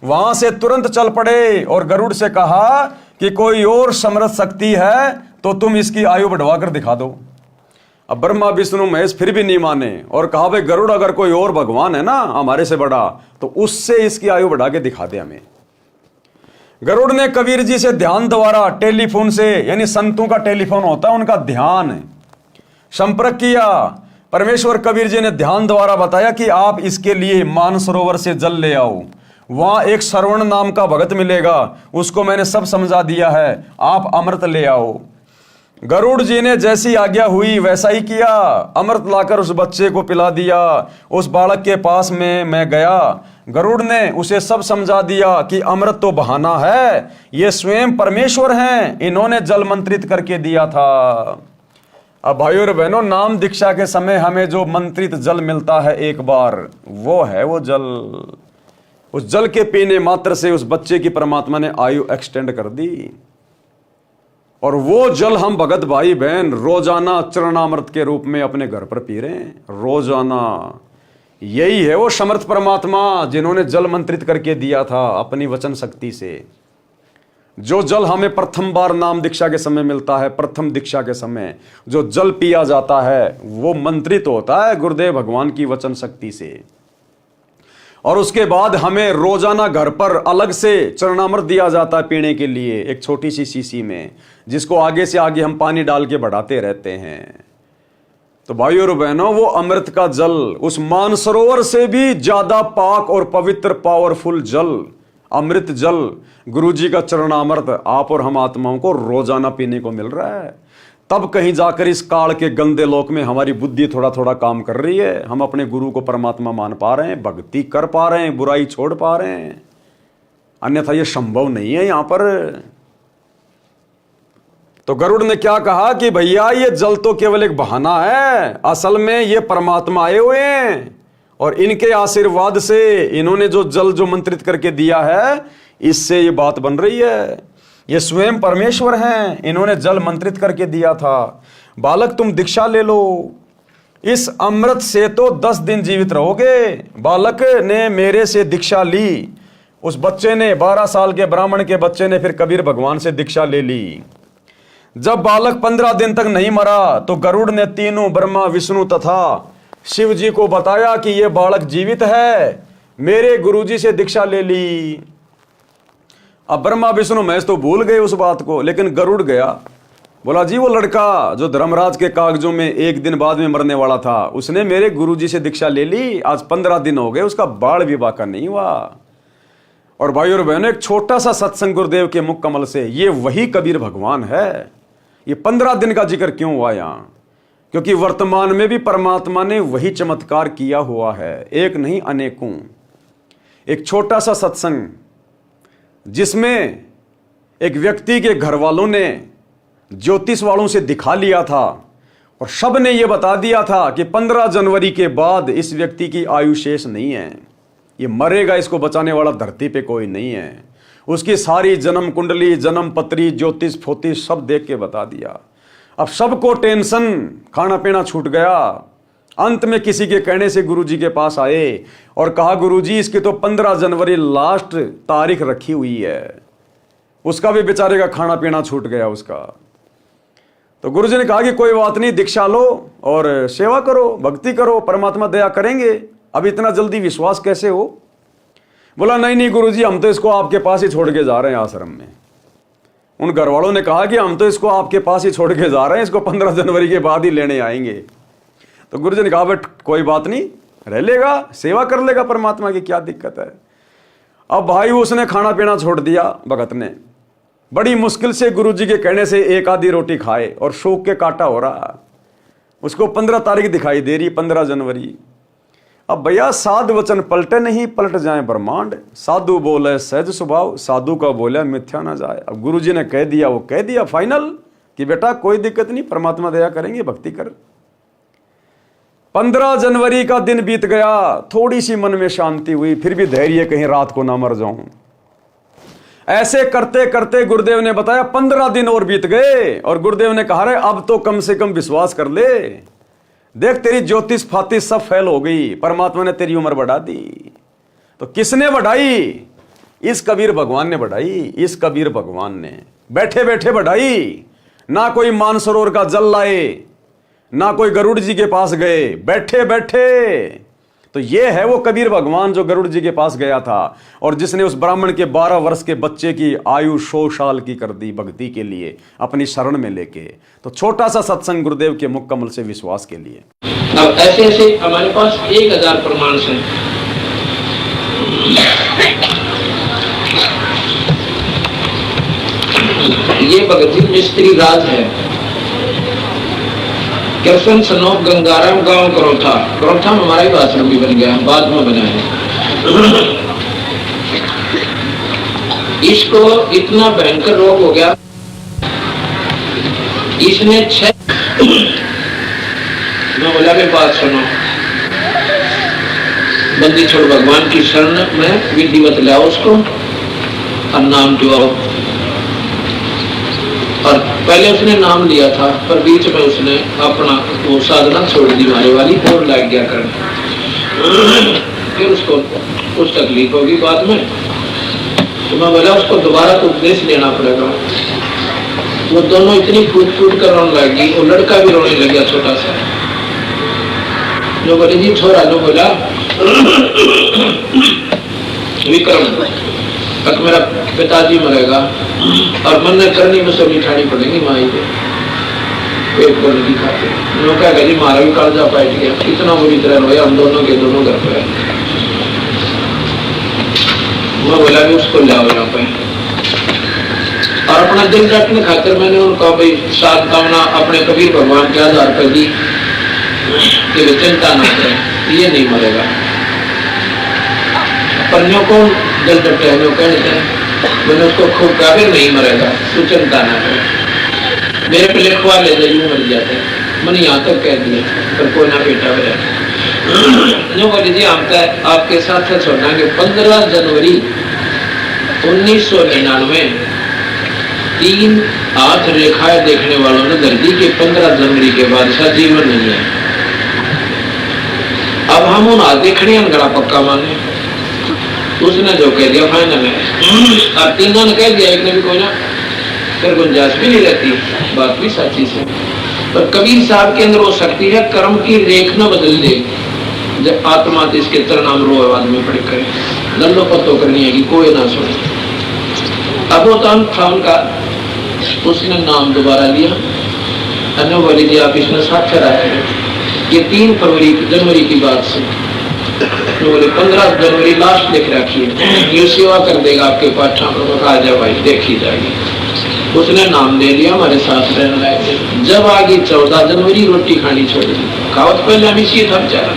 वहां से तुरंत चल पड़े और गरुड़ से कहा कि कोई और समर्थ शक्ति है तो तुम इसकी आयु बढ़वा कर दिखा दो। अब ब्रह्मा विष्णु महेश फिर भी नहीं माने और कहा भाई गरुड़, अगर कोई और भगवान है ना हमारे से बड़ा तो उससे इसकी आयु बढ़ा के दिखा दे हमें। गरुड़ ने कबीर जी से ध्यान द्वारा टेलीफोन से, यानी संतों का टेलीफोन होता है उनका ध्यान, संपर्क किया। परमेश्वर कबीर जी ने ध्यान द्वारा बताया कि आप इसके लिए मानसरोवर से जल ले आओ, वहां एक श्रवण नाम का भगत मिलेगा, उसको मैंने सब समझा दिया है, आप अमृत ले आओ। गरुड़ जी ने जैसी आज्ञा हुई वैसा ही किया। अमृत लाकर उस बच्चे को पिला दिया। उस बालक के पास में मैं गया, गरुड़ ने उसे सब समझा दिया कि अमृत तो बहाना है, ये स्वयं परमेश्वर हैं, इन्होंने जल मंत्रित करके दिया था। अब भाइयों और बहनों, नाम दीक्षा के समय हमें जो मंत्रित जल मिलता है एक बार, वो है वो जल। उस जल के पीने मात्र से उस बच्चे की परमात्मा ने आयु एक्सटेंड कर दी। और वो जल हम भगत भाई बहन रोजाना चरणामृत के रूप में अपने घर पर पी रहे हैं रोजाना। यही है वो समर्थ परमात्मा जिन्होंने जल मंत्रित करके दिया था अपनी वचन शक्ति से। जो जल हमें प्रथम बार नाम दीक्षा के समय मिलता है, प्रथम दीक्षा के समय जो जल पिया जाता है वो मंत्रित होता है गुरुदेव भगवान की वचन शक्ति से। और उसके बाद हमें रोजाना घर पर अलग से चरणामृत दिया जाता है पीने के लिए, एक छोटी सी शीशी में, जिसको आगे से आगे हम पानी डाल के बढ़ाते रहते हैं। तो भाइयों और बहनों, वो अमृत का जल उस मानसरोवर से भी ज्यादा पाक और पवित्र पावरफुल जल, अमृत जल, गुरुजी का चरणामृत आप और हम आत्माओं को रोजाना पीने को मिल रहा है। तब कहीं जाकर इस काल के गंदे लोक में हमारी बुद्धि थोड़ा थोड़ा काम कर रही है, हम अपने गुरु को परमात्मा मान पा रहे हैं, भक्ति कर पा रहे हैं, बुराई छोड़ पा रहे हैं। अन्यथा यह संभव नहीं है यहां पर। तो गरुड़ ने क्या कहा कि भैया ये जल तो केवल एक बहाना है, असल में ये परमात्मा आए हुए हैं और इनके आशीर्वाद से इन्होंने जो जल जो मंत्रित करके दिया है इससे ये बात बन रही है। ये स्वयं परमेश्वर हैं, इन्होंने जल मंत्रित करके दिया था। बालक तुम दीक्षा ले लो, इस अमृत से तो 10 दिन जीवित रहोगे। बालक ने मेरे से दीक्षा ली। उस बच्चे ने, 12 साल के ब्राह्मण के बच्चे ने फिर कबीर भगवान से दीक्षा ले ली। जब बालक 15 दिन तक नहीं मरा तो गरुड़ ने तीनों ब्रह्मा विष्णु तथा शिव जी को बताया कि यह बालक जीवित है, मेरे गुरुजी से दीक्षा ले ली। अब ब्रह्मा विष्णु महेश तो भूल गए उस बात को, लेकिन गरुड़ गया, बोला जी वो लड़का जो धर्मराज के कागजों में 1 दिन बाद में मरने वाला था, उसने मेरे गुरुजी से दीक्षा ले ली। आज 15 दिन हो गए, उसका बाल विवाह का नहीं हुआ। और भाई और बहनों, एक छोटा सा सत्संग गुरुदेव के मुख कमल से, ये वही कबीर भगवान है। ये 15 दिन का जिक्र क्यों हुआ यहां? क्योंकि वर्तमान में भी परमात्मा ने वही चमत्कार किया हुआ है, एक नहीं अनेकों। एक छोटा सा सत्संग जिसमें एक व्यक्ति के घर वालों ने ज्योतिष वालों से दिखा लिया था और सब ने यह बता दिया था कि 15 जनवरी के बाद इस व्यक्ति की आयु शेष नहीं है, ये मरेगा, इसको बचाने वाला धरती पे कोई नहीं है। उसकी सारी जन्म कुंडली, जन्म पत्री, ज्योतिष फोतिष सब देख के बता दिया। अब सबको टेंशन, खाना पीना छूट गया। अंत में किसी के कहने से गुरुजी के पास आए और कहा गुरुजी इसकी तो 15 जनवरी लास्ट तारीख रखी हुई है। उसका भी बेचारे का खाना पीना छूट गया उसका। तो गुरुजी ने कहा कि कोई बात नहीं, दीक्षा लो और सेवा करो, भक्ति करो, परमात्मा दया करेंगे। अब इतना जल्दी विश्वास कैसे हो? बोला नहीं नहीं गुरुजी, हम तो इसको आपके पास ही छोड़ के जा रहे हैं आश्रम में। उन घर वालों ने कहा कि हम तो इसको आपके पास ही छोड़ के जा रहे हैं, इसको 15 जनवरी के बाद ही लेने आएंगे। तो गुरुजी ने कहा बट कोई बात नहीं, रह लेगा, सेवा कर लेगा परमात्मा की, क्या दिक्कत है। अब भाई उसने खाना पीना छोड़ दिया। भगत ने बड़ी मुश्किल से गुरुजी के कहने से एक आधी रोटी खाए और शोक के काटा हो रहा। उसको 15 तारीख दिखाई दे रही, 15 जनवरी। अब भैया साध वचन पलटे नहीं, पलट जाए ब्रह्मांड। साधु बोले सहज स्वभाव, साधु का बोले मिथ्या ना जाए। अब गुरुजी ने कह दिया, वो कह दिया फाइनल कि बेटा कोई दिक्कत नहीं, परमात्मा दया करेंगे, भक्ति कर। 15 जनवरी का दिन बीत गया, थोड़ी सी मन में शांति हुई, फिर भी धैर्य, कहीं रात को ना मर जाऊं। ऐसे करते करते गुरुदेव ने बताया 15 दिन और बीत गए और गुरुदेव ने कहा रे अब तो कम से कम विश्वास कर ले, देख तेरी ज्योतिष फातिश सब फेल हो गई, परमात्मा ने तेरी उम्र बढ़ा दी। तो किसने बढ़ाई? इस कबीर भगवान ने बढ़ाई। इस कबीर भगवान ने बैठे बैठे बढ़ाई। ना कोई मानसरोवर का जल लाए, ना कोई गरुड़ जी के पास गए, बैठे बैठे। तो ये है वो कबीर भगवान जो गरुड़ जी के पास गया था और जिसने उस ब्राह्मण के 12 वर्ष के बच्चे की आयु 100 साल की कर दी भक्ति के लिए, अपनी शरण में लेके। तो छोटा सा सत्संग गुरुदेव के मुख कमल से विश्वास के लिए। अब ऐसे ऐसे हमारे पास 1000 प्रमाण हैं। ये भगत जी मिस्त्री राज है। कृष्ण सनोप गंगाराम गांव करोथा में हमारा ही आश्रम भी बन गया, बाद में बना है। इसको इतना भयंकर रोग हो गया, इसने 6 मैं बोला भी बात सुनो, बंदी छोड़ भगवान की शरण में विधिवत लाओ उसको और नाम जुआओ। और पहले उसने नाम लिया था पर बीच में उसने अपना वो साधना छोड़ दी मारे वाली और लग गया करने। फिर उसको कुछ तकलीफ होगी बाद में, तो मैं बोला उसको दोबारा तो उपदेश लेना पड़ेगा। वो दोनों इतनी फूट फूट कर रोने लगी, वो लड़का भी रोने लग गया छोटा सा। जो बोले जी छोरा, जो बोला विक्रम तक मेरा पिताजी मरेगा और मन ने करनी में सब मिठानी पड़ेगी माई को, पेट को नहीं खाते। कहा जी मारा भी कालजा बैठ गया, इतना बुरी तरह रोया, हम दोनों के दोनों घर पे। मैं बोला भी उसको लाओ यहाँ पे और अपना दिल रखने खातिर मैंने उनको भाई 7 कामना अपने कबीर भगवान के आधार पर दी कि वे चिंता ना करें, ये नहीं मरेगा। पर न्यों कौन दिल डटे है, कहते हैं मैंने उसको खूब कहा नहीं मरेगा, तू चिंता ना करे, मेरे पे लिखवा ले जाइए मर जाते। मैंने यहाँ तक कह दिया पर कोई ना बेटा मेरा। जो बोली जी हम तो आपके साथ छोड़ना कि 15 जनवरी 1999 3 हाथ रेखाएं देखने वालों ने धरती के 15 जनवरी के बाद ऐसा जीवन नहीं है। अब हम उन आधे खड़े अंगड़ा पक्का माने, उसने जो कह दिया फाइनल है। और तीनों ने कह दिया, एक ने भी कोई ना, फिर गुंजाइश भी नहीं रहती। बात भी सच्ची से। पर कबीर साहब के अंदर वो शक्ति है, कर्म की रेख न बदल दे। जब आत्मा तो इसके तरनाम रो आदमी पड़े करे, लल्लो पत्तो करनी है कि कोई ना सुने। अब वो था उनका, उसने नाम दोबारा लिया, अन्य बोले जी आप इसमें साक्षर आए। ये 3 जनवरी की बात से, तो बोले 15 जनवरी लास्ट लिख रखी है, ये सेवा कर देगा आपके पास। ठाकुर कहा जा भाई देखी जाएगी। उसने नाम ले लिया, हमारे साथ रहने लगे। जब आ गई 14 जनवरी, रोटी खानी छोड़ दी। खावत पहले हम इसी था बेचारा,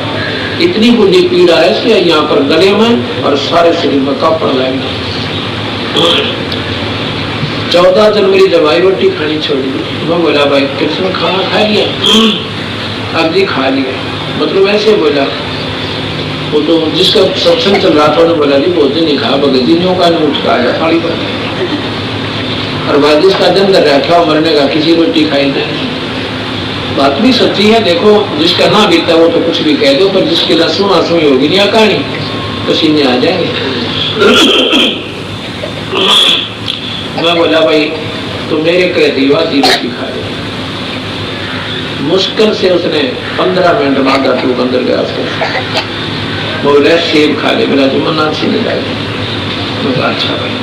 इतनी बुरी पीड़ा है इसलिए यहाँ पर गले में और सारे शरीर में कापड़ लगना। 14 जनवरी जब आई, रोटी खानी छोड़ दी। मैं बोला भाई कृष्ण खाना खा लिया? अब जी खा लिया। मतलब ऐसे बोला, वो तो जिसका सत्संग चल रहा था उन्होंने बोला जी बहुत नहीं खा, भगत जी ने का उठ का आया थाली पर। और बाद जिसका दिन कर रखा मरने का, किसी रोटी खाई नहीं। बात भी सच्ची है। देखो जिसका ना बीता वो तो कुछ भी कह दो, पर जिसकी लहसुन आंसू होगी नहीं कहानी, पसीने आ जाएंगे। मैं बोला भाई तो मेरे कह दी वादी रोटी खा ले। मुश्किल से उसने 15 मिनट बाद टूक अंदर गया। बोले सेब खा ले। बोला जो मना अच्छी नहीं जाएगी। अच्छा भाई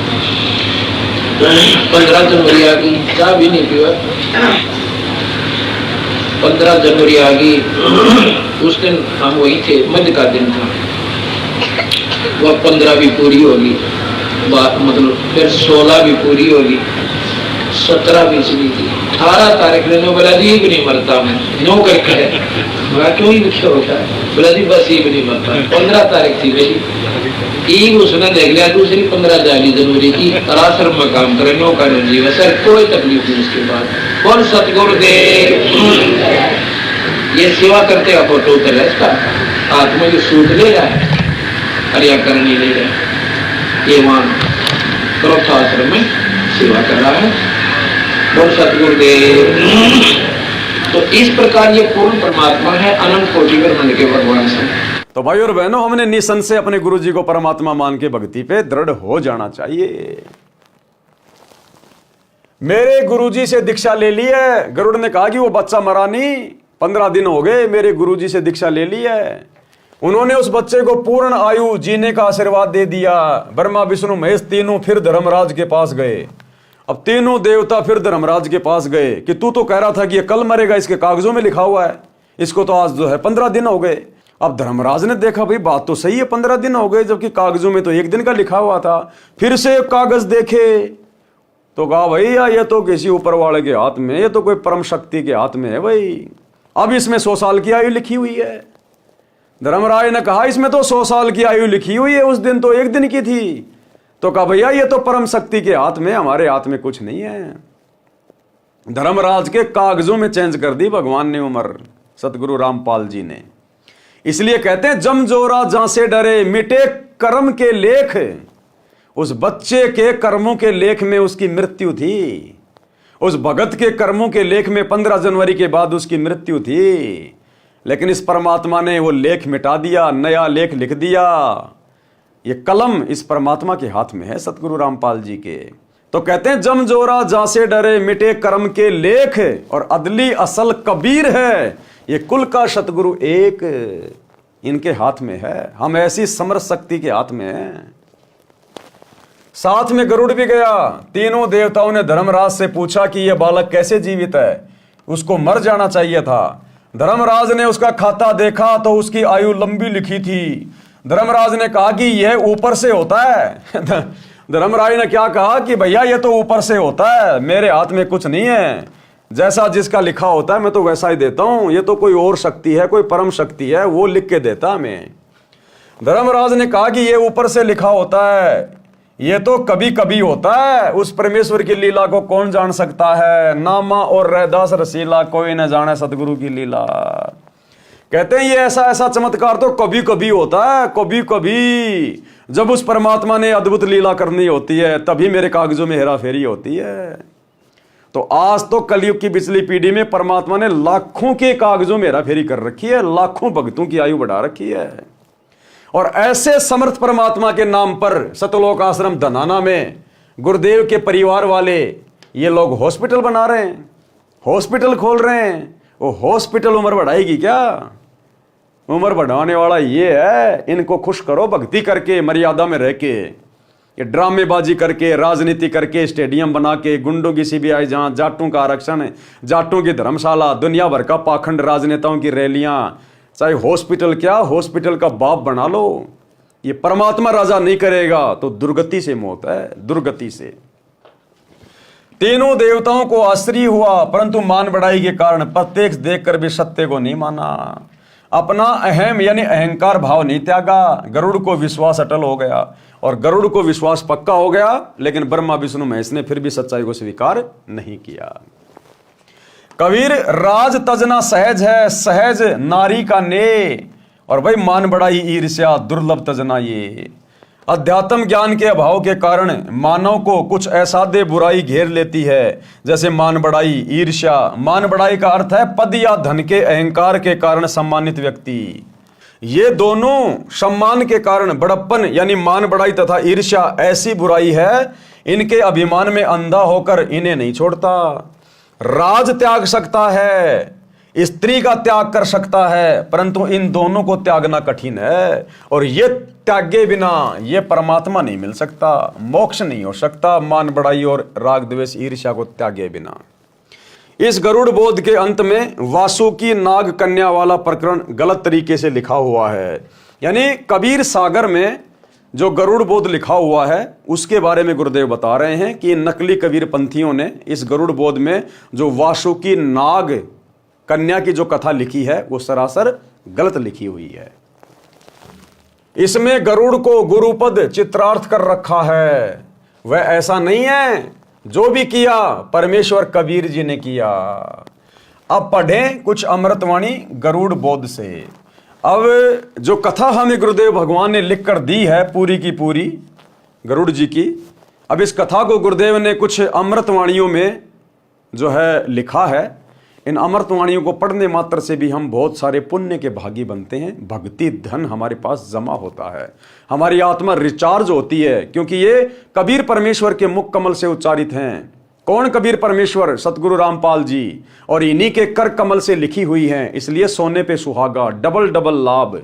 15 जनवरी आ गई, चाह भी नहीं पिया। 15 जनवरी आ गई, उस दिन हम वही थे, मध्य का दिन था। वह 15 भी पूरी होगी, मतलब फिर 16 भी पूरी होगी, 17 भी चली थी। 18 तारीख ने बोला जी भी नहीं मरता मैं, नो करके है क्यों ही लिखे होता है। बोला जी बस ये भी नहीं मरता। 15 तारीख थी मेरी, एक उसने देख लिया। दूसरी 15 जनवरी की आश्रम में काम करे, नो कर जीव सर, कोई तकलीफ नहीं। उसके बाद और सतगुरुदेव ये सेवा करते का फोटो उतर है इसका, आत्मा की सूट ले रहा है, हरिया करनी ले रहा है। ये वहां क्रोध आश्रम में सेवा कर रहा है। बोल सतगुरुदेव। तो इस प्रकार ये पूर्ण परमात्मा है, अनंत कोटि ब्रह्मांड के भगवान से। तो भाई और बहनों, हमने निसंशय अपने गुरु जी को परमात्मा मान के भक्ति पे दृढ़ हो जाना चाहिए। मेरे गुरुजी से दीक्षा ले ली है। गरुड़ ने कहा कि वो बच्चा मरा नहीं, 15 दिन हो गए मेरे गुरुजी से दीक्षा ले ली है। उन्होंने उस बच्चे को पूर्ण आयु जीने का आशीर्वाद दे दिया। ब्रह्मा विष्णु महेश तीनों फिर धर्मराज के पास गए। अब तीनों देवता फिर धर्मराज के पास गए कि तू तो कह रहा था कि ये कल मरेगा, इसके कागजों में लिखा हुआ है, इसको तो आज जो है 15 दिन हो गए। अब धर्मराज ने देखा भाई बात तो सही है, 15 दिन हो गए, जबकि कागजों में तो 1 दिन का लिखा हुआ था। फिर से कागज देखे तो कहा भैया ये तो किसी ऊपर वाले के हाथ में, ये तो कोई परम शक्ति के हाथ में है भाई। अब इसमें 100 साल की आयु लिखी हुई है। धर्मराज ने कहा इसमें तो 100 साल की आयु लिखी हुई है, उस दिन तो 1 दिन की थी। तो कहा भैया ये तो परम शक्ति के हाथ में, हमारे हाथ में कुछ नहीं है। धर्मराज के कागजों में चेंज कर दी भगवान ने उम्र, सतगुरु रामपाल जी ने। इसलिए कहते हैं जम जोरा जहां से डरे, मिटे कर्म के लेख। उस बच्चे के कर्मों के लेख में उसकी मृत्यु थी। उस भगत के कर्मों के लेख में 15 जनवरी के बाद उसकी मृत्यु थी। लेकिन इस परमात्मा ने वो लेख मिटा दिया, नया लेख लिख दिया। ये कलम इस परमात्मा के हाथ में है, सतगुरु रामपाल जी के। तो कहते हैं जम जोरा जहां से डरे, मिटे कर्म के लेख, और अदली असल कबीर है, ये कुल का सतगुरु एक इनके हाथ में है। हम ऐसी समर्थ शक्ति के हाथ में हैं। साथ में गरुड़ भी गया। तीनों देवताओं ने धर्मराज से पूछा कि यह बालक कैसे जीवित है, उसको मर जाना चाहिए था। धर्मराज ने उसका खाता देखा तो उसकी आयु लंबी लिखी थी। धर्मराज ने कहा कि यह ऊपर से होता है। धर्मराज ने क्या कहा कि भैया ये तो ऊपर से होता है, मेरे हाथ में कुछ नहीं है, जैसा जिसका लिखा होता है मैं तो वैसा ही देता हूं। ये तो कोई और शक्ति है, कोई परम शक्ति है, वो लिख के देता हमें। धर्मराज ने कहा कि ये ऊपर से लिखा होता है, ये तो कभी कभी होता है, उस परमेश्वर की लीला को कौन जान सकता है। नामा और रैदास रसीला, कोई न जाने सतगुरु की लीला। कहते हैं ये ऐसा ऐसा चमत्कार तो कभी कभी होता है, कभी कभी जब उस परमात्मा ने अद्भुत लीला करनी होती है तभी मेरे कागजों में हेरा फेरी होती है। तो आज तो कलयुग की पिछली पीढ़ी में परमात्मा ने लाखों के कागजों में हेरा फेरी कर रखी है, लाखों भक्तों की आयु बढ़ा रखी है। और ऐसे समर्थ परमात्मा के नाम पर सतलोक आश्रम धनाना में गुरुदेव के परिवार वाले ये लोग हॉस्पिटल बना रहे हैं, हॉस्पिटल खोल रहे हैं। वो हॉस्पिटल उम्र बढ़ाएगी क्या? उम्र बढ़ाने वाला ये है, इनको खुश करो भक्ति करके, मर्यादा में रह के। ये ड्रामेबाजी करके, राजनीति करके, स्टेडियम बना के, गुंडों की सीबीआई जांच, जाटों का आरक्षण, जाटों की धर्मशाला, दुनिया भर का पाखंड, राजनेताओं की रैलियां, चाहे हॉस्पिटल क्या, हॉस्पिटल का बाप बना लो। ये परमात्मा राजा नहीं करेगा तो दुर्गति से मौत है, दुर्गति से। तीनों देवताओं को आश्चर्य हुआ, परंतु मान बढ़ाई के कारण प्रत्यक्ष देखकर भी सत्य को नहीं माना। अपना अहम यानी अहंकार भाव नहीं त्यागा। गरुड़ को विश्वास अटल हो गया, और गरुड़ को विश्वास पक्का हो गया, लेकिन ब्रह्मा विष्णु महेश ने फिर भी सच्चाई को स्वीकार नहीं किया। कबीर राज तजना सहज है, सहज नारी का ने, और भाई मान बढ़ाई ईर्ष्या दुर्लभ तजना ये। अध्यात्म ज्ञान के अभाव के कारण मानव को कुछ असाध्य बुराई घेर लेती है, जैसे मान बढ़ाई, ईर्ष्या। मान बढ़ाई का अर्थ है पद या धन के अहंकार के कारण सम्मानित व्यक्ति। ये दोनों सम्मान के कारण बड़प्पन यानी मान बढ़ाई तथा ईर्ष्या ऐसी बुराई है, इनके अभिमान में अंधा होकर इन्हें नहीं छोड़ता। राज त्याग सकता है, स्त्री का त्याग कर सकता है, परंतु इन दोनों को त्यागना कठिन है, और ये त्यागे बिना ये परमात्मा नहीं मिल सकता, मोक्ष नहीं हो सकता। मान बढ़ाई और राग द्वेष ईर्ष्या को त्यागे बिना। इस गरुड़ बोध के अंत में वासुकी नाग कन्या वाला प्रकरण गलत तरीके से लिखा हुआ है। यानी कबीर सागर में जो गरुड़ बोध लिखा हुआ है उसके बारे में गुरुदेव बता रहे हैं कि नकली कबीर पंथियों ने इस गरुड़ बोध में जो वासुकी नाग कन्या की जो कथा लिखी है वो सरासर गलत लिखी हुई है। इसमें गरुड़ को गुरुपद चित्रार्थ कर रखा है, वह ऐसा नहीं है। जो भी किया परमेश्वर कबीर जी ने किया। अब पढ़ें कुछ अमृतवाणी गरुड़ बोध से। अब जो कथा हमें गुरुदेव भगवान ने लिख कर दी है पूरी की पूरी गरुड़ जी की, अब इस कथा को गुरुदेव ने कुछ अमृतवाणियों में जो है लिखा है। इन अमृतवाणियों को पढ़ने मात्र से भी हम बहुत सारे पुण्य के भागी बनते हैं, भक्ति धन हमारे पास जमा होता है, हमारी आत्मा रिचार्ज होती है, क्योंकि ये कबीर परमेश्वर के मुख कमल से उच्चारित हैं। कौन कबीर परमेश्वर? सतगुरु रामपाल जी, और इन्हीं के कर कमल से लिखी हुई हैं, इसलिए सोने पे सुहागा, डबल डबल लाभ।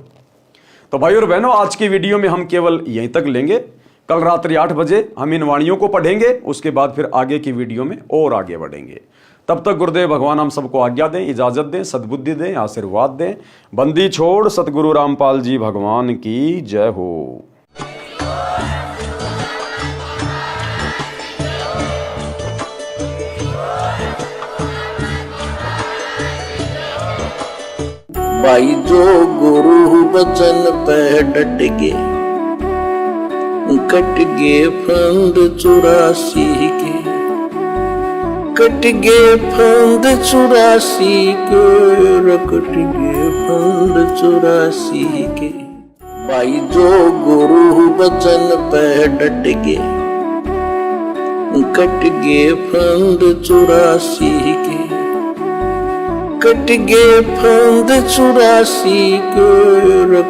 तो भाई और बहनों, आज की वीडियो में हम केवल यहीं तक लेंगे। कल रात्रि 8 बजे हम इन वाणियों को पढ़ेंगे, उसके बाद फिर आगे की वीडियो में और आगे बढ़ेंगे। तब तक गुरुदेव भगवान हम सबको आज्ञा दें, इजाजत दें, सद्बुद्धि दें, आशीर्वाद दें। बंदी छोड़ सतगुरु रामपाल जी भगवान की जय हो। भाई जो गुरु बचन पे डट गे, कट गे फंद 84 के, कट गे फंद 84 के, कट गे फंद 84 के। भाई जो गुरु बचन पे डट गे, कट गे फंद 84 के, कट गे फंद 84 के,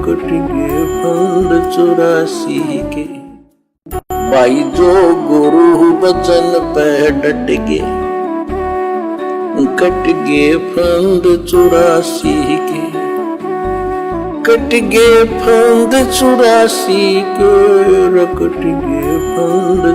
कट गे फंद 84 के। भाई जो गुरु बचन पे डट गे, कट गे फंद 84 के, कट गे फंद 84 के, कट गे फंद